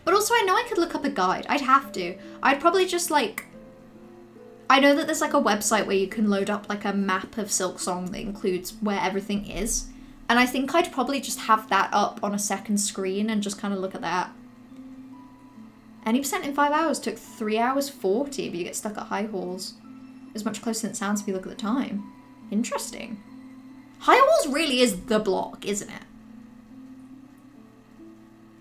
But also I know I could look up a guide. I'd have to. I'd probably just like... I know that there's like a website where you can load up like a map of SILKSONG that includes where everything is. And I think I'd probably just have that up on a second screen and just kind of look at that. Any percent in 5 hours took 3 hours 40, but you get stuck at high halls. It's much closer than it sounds if you look at the time. Interesting. High halls really is the block, isn't it?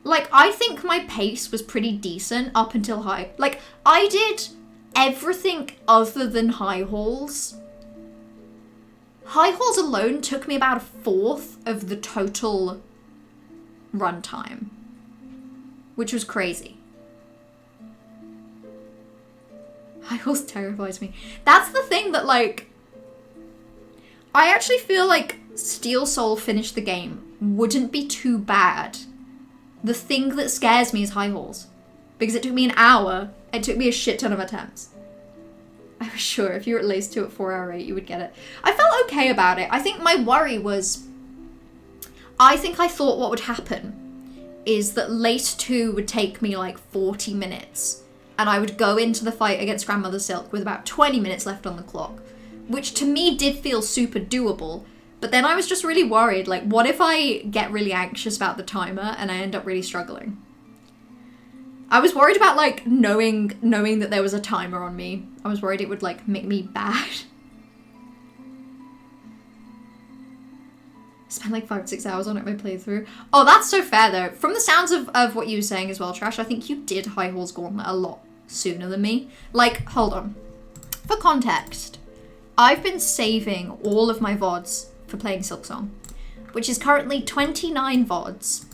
Like, I think my pace was pretty decent up until high. Like, I did everything other than high halls. High halls alone took me about 1/4 of the total runtime, which was crazy. High halls terrifies me. That's the thing that, like, I actually feel like Steel Soul finished the game wouldn't be too bad. The thing that scares me is high halls. Because it took me an hour, it took me a shit ton of attempts. I was sure if you were at least 2 at 4 hour rate, you would get it. I felt okay about it. I think my worry was, I think I thought what would happen is that Lace 2 would take me like 40 minutes and I would go into the fight against Grandmother Silk with about 20 minutes left on the clock, which to me did feel super doable. But then I was just really worried, like, what if I get really anxious about the timer and I end up really struggling? I was worried about, like, knowing that there was a timer on me. I was worried it would, like, make me bad. Spent, like, 5 to 6 hours on it my playthrough. Oh, that's so fair, though. From the sounds of what you were saying as well, Trash, I think you did High Halls Gauntlet a lot sooner than me. Like, hold on. For context, I've been saving all of my VODs for playing SILKSONG, which is currently 29 VODs,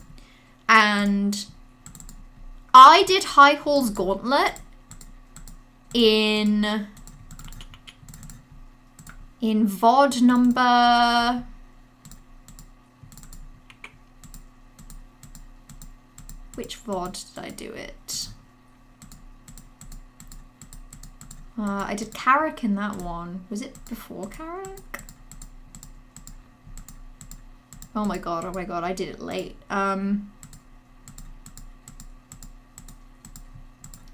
and I did High Halls Gauntlet in VOD number... Which VOD did I do it? I did Carrick in that one. Was it before Carrick? Oh my god, I did it late. When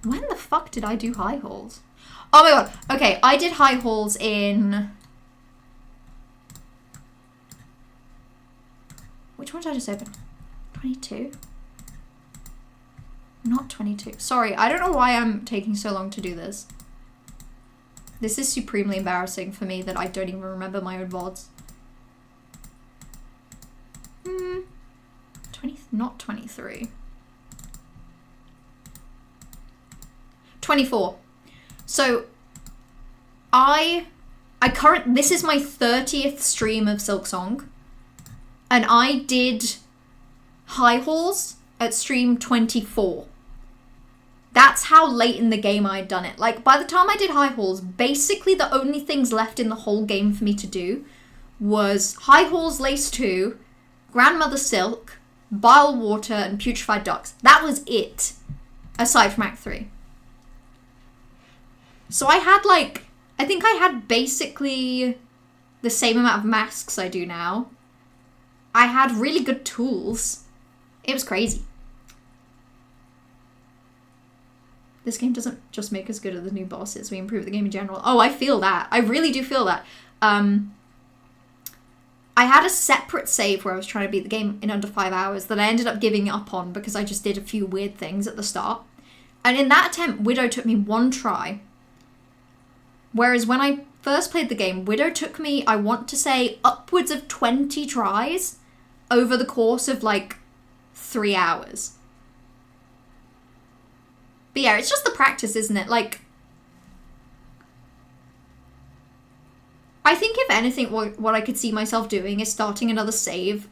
the fuck did I do High Halls? Oh my god, okay, I did High Halls in... Which one did I just open? 22? Not 22. Sorry, I don't know why I'm taking so long to do this. This is supremely embarrassing for me that I don't even remember my own VODs. not 23. 24. So this is my 30th stream of SILKSONG, and I did High Halls at stream 24. That's how late in the game I'd done it. Like, by the time I did High Halls, basically the only things left in the whole game for me to do was High Halls Lace 2, Grandmother Silk, Bile Water, and Putrefied Ducks. That was it, aside from Act 3. So I had, like, I think I had basically the same amount of masks I do now. I had really good tools. It was crazy. This game doesn't just make us good at the new bosses, we improve the game in general. Oh, I feel that. I really do feel that. I had a separate save where I was trying to beat the game in under 5 hours that I ended up giving up on because I just did a few weird things at the start. And in that attempt, Widow took me 1 try. Whereas when I first played the game, Widow took me, I want to say, upwards of 20 tries over the course of, like, 3 hours. But yeah, it's just the practice, isn't it? Like, I think if anything, what I could see myself doing is starting another save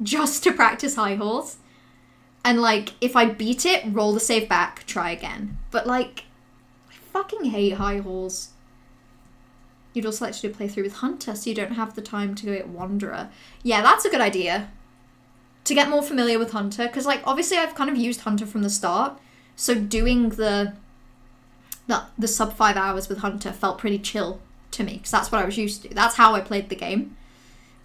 just to practice High Halls. And, like, if I beat it, roll the save back, try again. But, like, I fucking hate High Halls. You'd also like to do a playthrough with Hunter, so you don't have the time to go get Wanderer. Yeah, that's a good idea. To get more familiar with Hunter, because, like, obviously I've kind of used Hunter from the start. So doing the sub 5 hours with Hunter felt pretty chill to me, because that's what I was used to. That's how I played the game.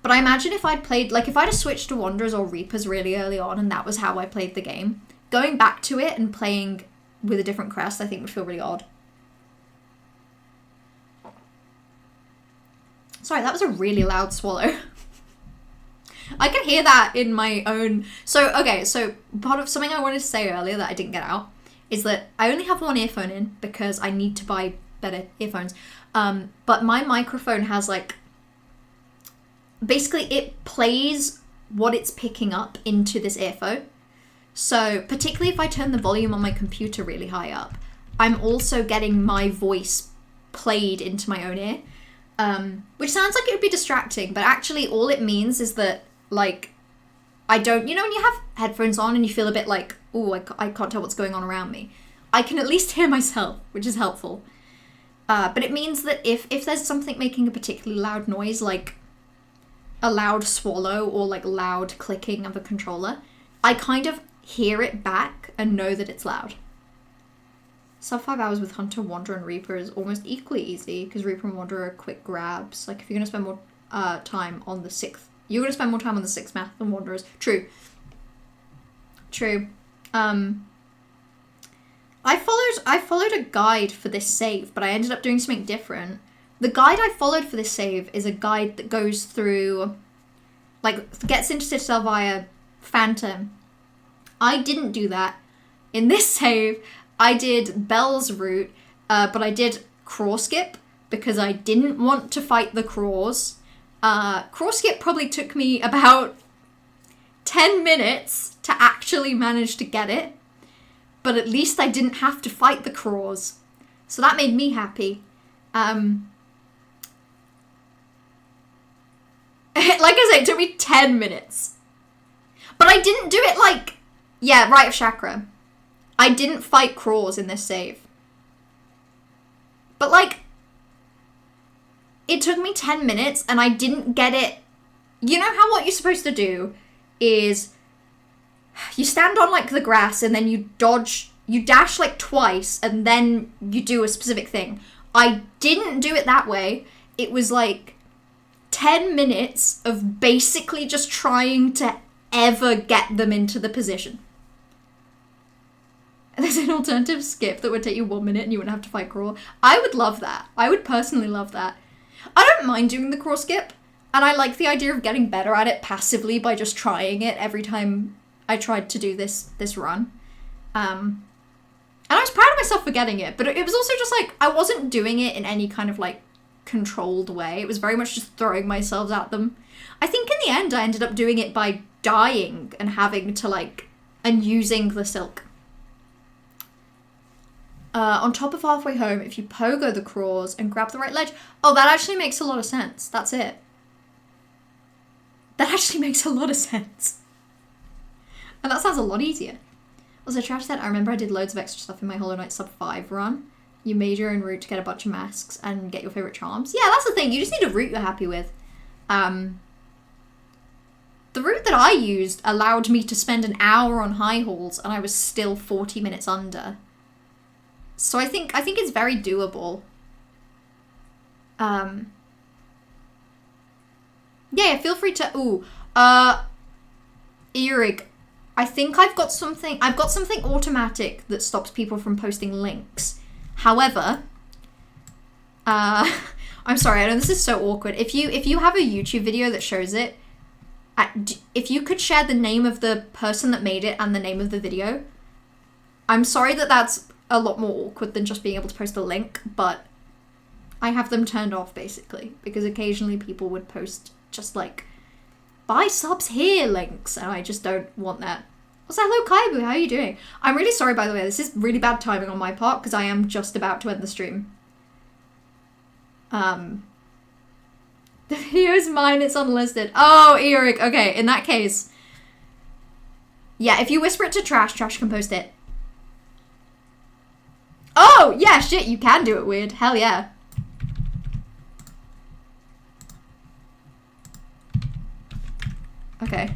But I imagine if I'd played, like if I'd have switched to Wanderers or Reapers really early on and that was how I played the game, going back to it and playing with a different crest I think would feel really odd. Sorry, that was a really loud swallow. I could hear that in my own... So, okay, so part of something I wanted to say earlier that I didn't get out is that I only have 1 earphone in because I need to buy better earphones. But my microphone has, like... Basically, it plays what it's picking up into this earphone. So, particularly if I turn the volume on my computer really high up, I'm also getting my voice played into my own ear. Which sounds like it would be distracting, but actually all it means is that, like, I don't... You know when you have headphones on and you feel a bit like, ooh, I can't tell what's going on around me. I can at least hear myself, which is helpful. But it means that if there's something making a particularly loud noise, like a loud swallow or like loud clicking of a controller, I kind of hear it back and know that it's loud. Sub 5 hours with Hunter, Wanderer, and Reaper is almost equally easy because Reaper and Wanderer are quick grabs. Like if you're going to spend more time on the 6th, you're going to spend more time on the 6th map than Wanderers. True. I followed a guide for this save, but I ended up doing something different. The guide I followed for this save is a guide that goes through, like, gets into Citadel via Phantom. I didn't do that. In this save, I did Bell's route, but I did Craw Skip because I didn't want to fight the Craws. Craw Skip probably took me about 10 minutes to actually manage to get it, but at least I didn't have to fight the Craws. So that made me happy. Like I said, it took me 10 minutes. But I didn't do it like... Yeah, Rite of Chakra. I didn't fight Craws in this save. But, like, it took me 10 minutes and I didn't get it. You know how what you're supposed to do is you stand on, like, the grass and then you dash, like, twice and then you do a specific thing. I didn't do it that way. It was, like, 10 minutes of basically just trying to ever get them into the position. There's an alternative skip that would take you 1 minute and you wouldn't have to fight Craw. I would love that. I would personally love that. I don't mind doing the Craw skip, and I like the idea of getting better at it passively by just trying it every time I tried to do this run. And I was proud of myself for getting it, but it was also just like, I wasn't doing it in any kind of like controlled way. It was very much just throwing myself at them. I think in the end I ended up doing it by dying and having to like, and using the silk. On top of halfway home, if you pogo the Craws and grab the right ledge... Oh, that actually makes a lot of sense. That's it. That actually makes a lot of sense. And that sounds a lot easier. Also, Trash said, I remember I did loads of extra stuff in my Hollow Knight sub 5 run. You made your own route to get a bunch of masks and get your favorite charms. Yeah, that's the thing. You just need a route you're happy with. The route that I used allowed me to spend an hour on high halls and I was still 40 minutes under. So I think it's very doable. Yeah, feel free to... Erig, I think I've got something automatic that stops people from posting links. However, I'm sorry, I know this is so awkward. If you have a YouTube video that shows it, if you could share the name of the person that made it and the name of the video, I'm sorry that that's a lot more awkward than just being able to post a link, but I have them turned off basically, because occasionally people would post just like, buy subs here links, and I just don't want that. Also, hello Kaibu, how are you doing? I'm really sorry, by the way, this is really bad timing on my part because I am just about to end the stream. The video's mine, it's unlisted. Oh, Eric, okay, in that case. Yeah, if you whisper it to Trash, Trash can post it. Oh, yeah, shit, you can do it weird. Hell yeah. Okay.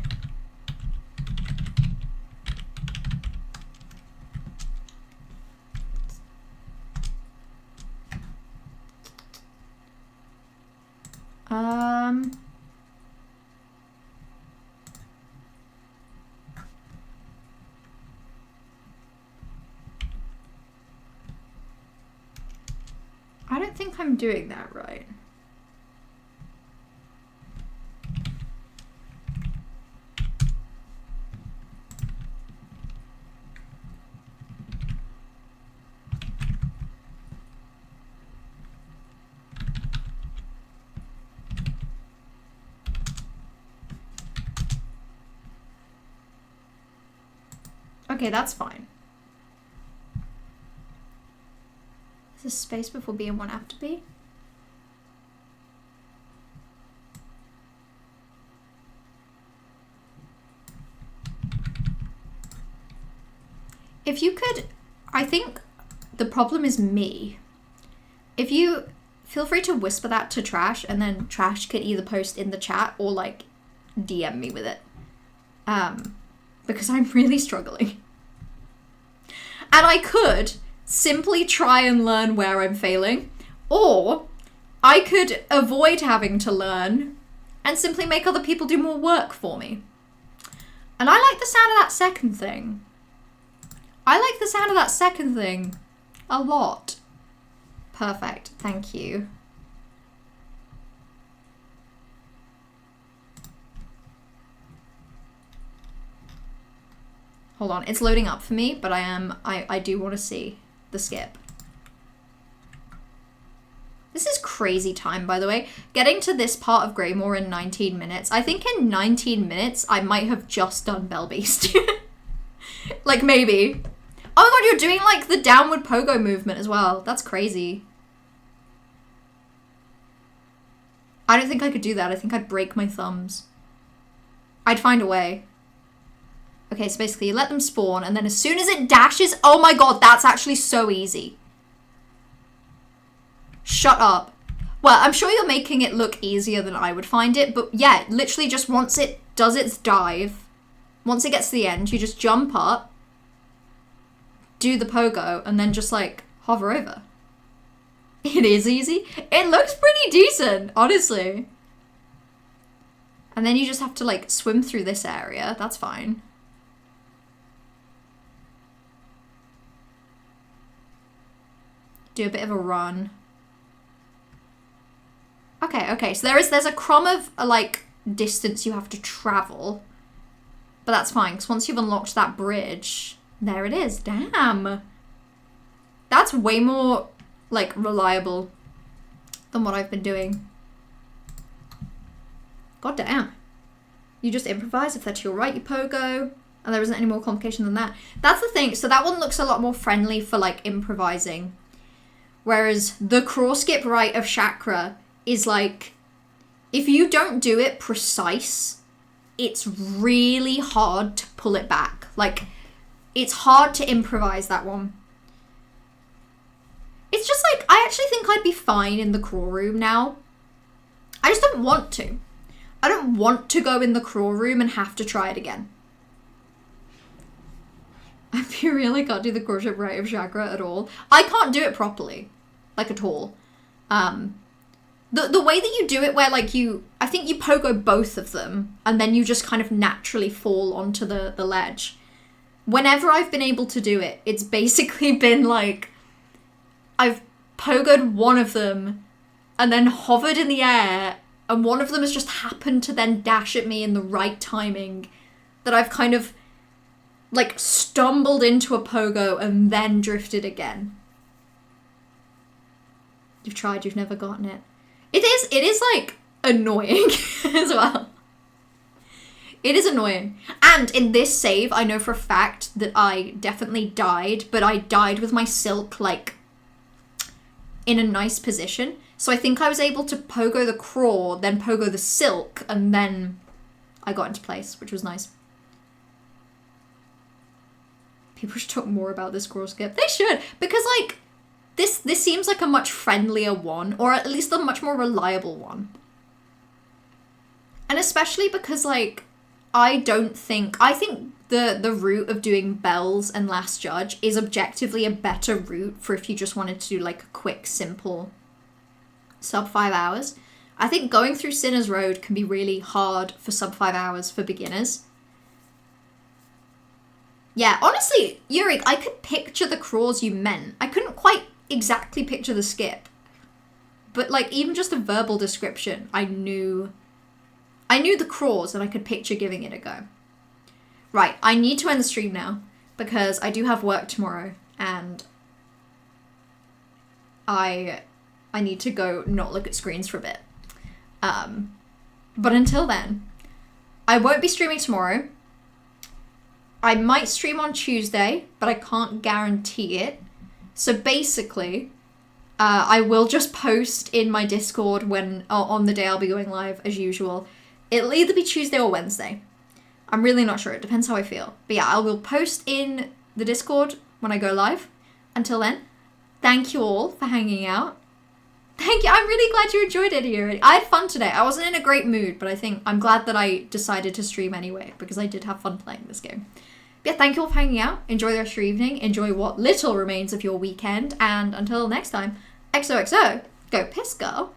I don't think I'm doing that right. Okay, that's fine. Is this space before B and 1 after B? If you could, I think the problem is me. If you feel free to whisper that to Trash, and then Trash could either post in the chat or like DM me with it. Because I'm really struggling. And I could simply try and learn where I'm failing, or I could avoid having to learn and simply make other people do more work for me. And I like the sound of that second thing. I like the sound of that second thing a lot. Perfect, thank you. Hold on, it's loading up for me, but I do want to see the skip. This is crazy time, by the way. Getting to this part of Greymore in 19 minutes. I think in 19 minutes, I might have just done Bellbeast. Like, maybe. Oh my god, you're doing, like, the downward pogo movement as well. That's crazy. I don't think I could do that. I think I'd break my thumbs. I'd find a way. Okay, so basically you let them spawn, and then as soon as it dashes... Oh my god, that's actually so easy. Shut up. Well, I'm sure you're making it look easier than I would find it, but yeah, literally just once it does its dive, once it gets to the end, you just jump up, do the pogo, and then just, like, hover over. It is easy. It looks pretty decent, honestly. And then you just have to, like, swim through this area. That's fine. Do a bit of a run. Okay, so there's a crumb of, like, distance you have to travel. But that's fine, because once you've unlocked that bridge, there it is. Damn. That's way more, like, reliable than what I've been doing. God damn. You just improvise. If that's your right, you pogo. And there isn't any more complication than that. That's the thing. So that one looks a lot more friendly for, like, improvising. Whereas the crawl skip right of Chakra is like, if you don't do it precise, it's really hard to pull it back. Like, It's hard to improvise that one. It's just like, I actually think I'd be fine in the crawl room now. I just don't want to. I don't want to go in the crawl room and have to try it again. I really can't do the crochet variety of chakra at all. I can't do it properly. Like, at all. The way that you do it where, like, I think you pogo both of them, and then you just kind of naturally fall onto the ledge. Whenever I've been able to do it, it's basically been, like, I've pogoed one of them, and then hovered in the air, and one of them has just happened to then dash at me in the right timing, that I've kind of, like, stumbled into a pogo and then drifted again. You've tried, you've never gotten it. It is like, annoying as well. It is annoying. And in this save, I know for a fact that I definitely died, but I died with my silk, like, in a nice position. So I think I was able to pogo the crawl, then pogo the silk, and then I got into place, which was nice. People should talk more about this crawl skip. They should, because, like, this seems like a much friendlier one, or at least a much more reliable one. And especially because, like, I think the route of doing Bells and Last Judge is objectively a better route for if you just wanted to do, like, a quick, simple sub 5 hours. I think going through Sinner's Road can be really hard for sub 5 hours for beginners. Yeah, honestly, Yurik, I could picture the crawls you meant. I couldn't quite exactly picture the skip. But, like, even just a verbal description, I knew the crawls and I could picture giving it a go. Right, I need to end the stream now because I do have work tomorrow and I need to go not look at screens for a bit. But until then, I won't be streaming tomorrow. I might stream on Tuesday, but I can't guarantee it. So basically, I will just post in my Discord when on the day I'll be going live as usual. It'll either be Tuesday or Wednesday. I'm really not sure. It depends how I feel. But yeah, I will post in the Discord when I go live. Until then, thank you all for hanging out. Thank you. I'm really glad you enjoyed it here. I had fun today. I wasn't in a great mood, but I'm glad that I decided to stream anyway because I did have fun playing this game. But yeah, thank you all for hanging out. Enjoy the rest of your evening. Enjoy what little remains of your weekend. And until next time, XOXO, go piss girl.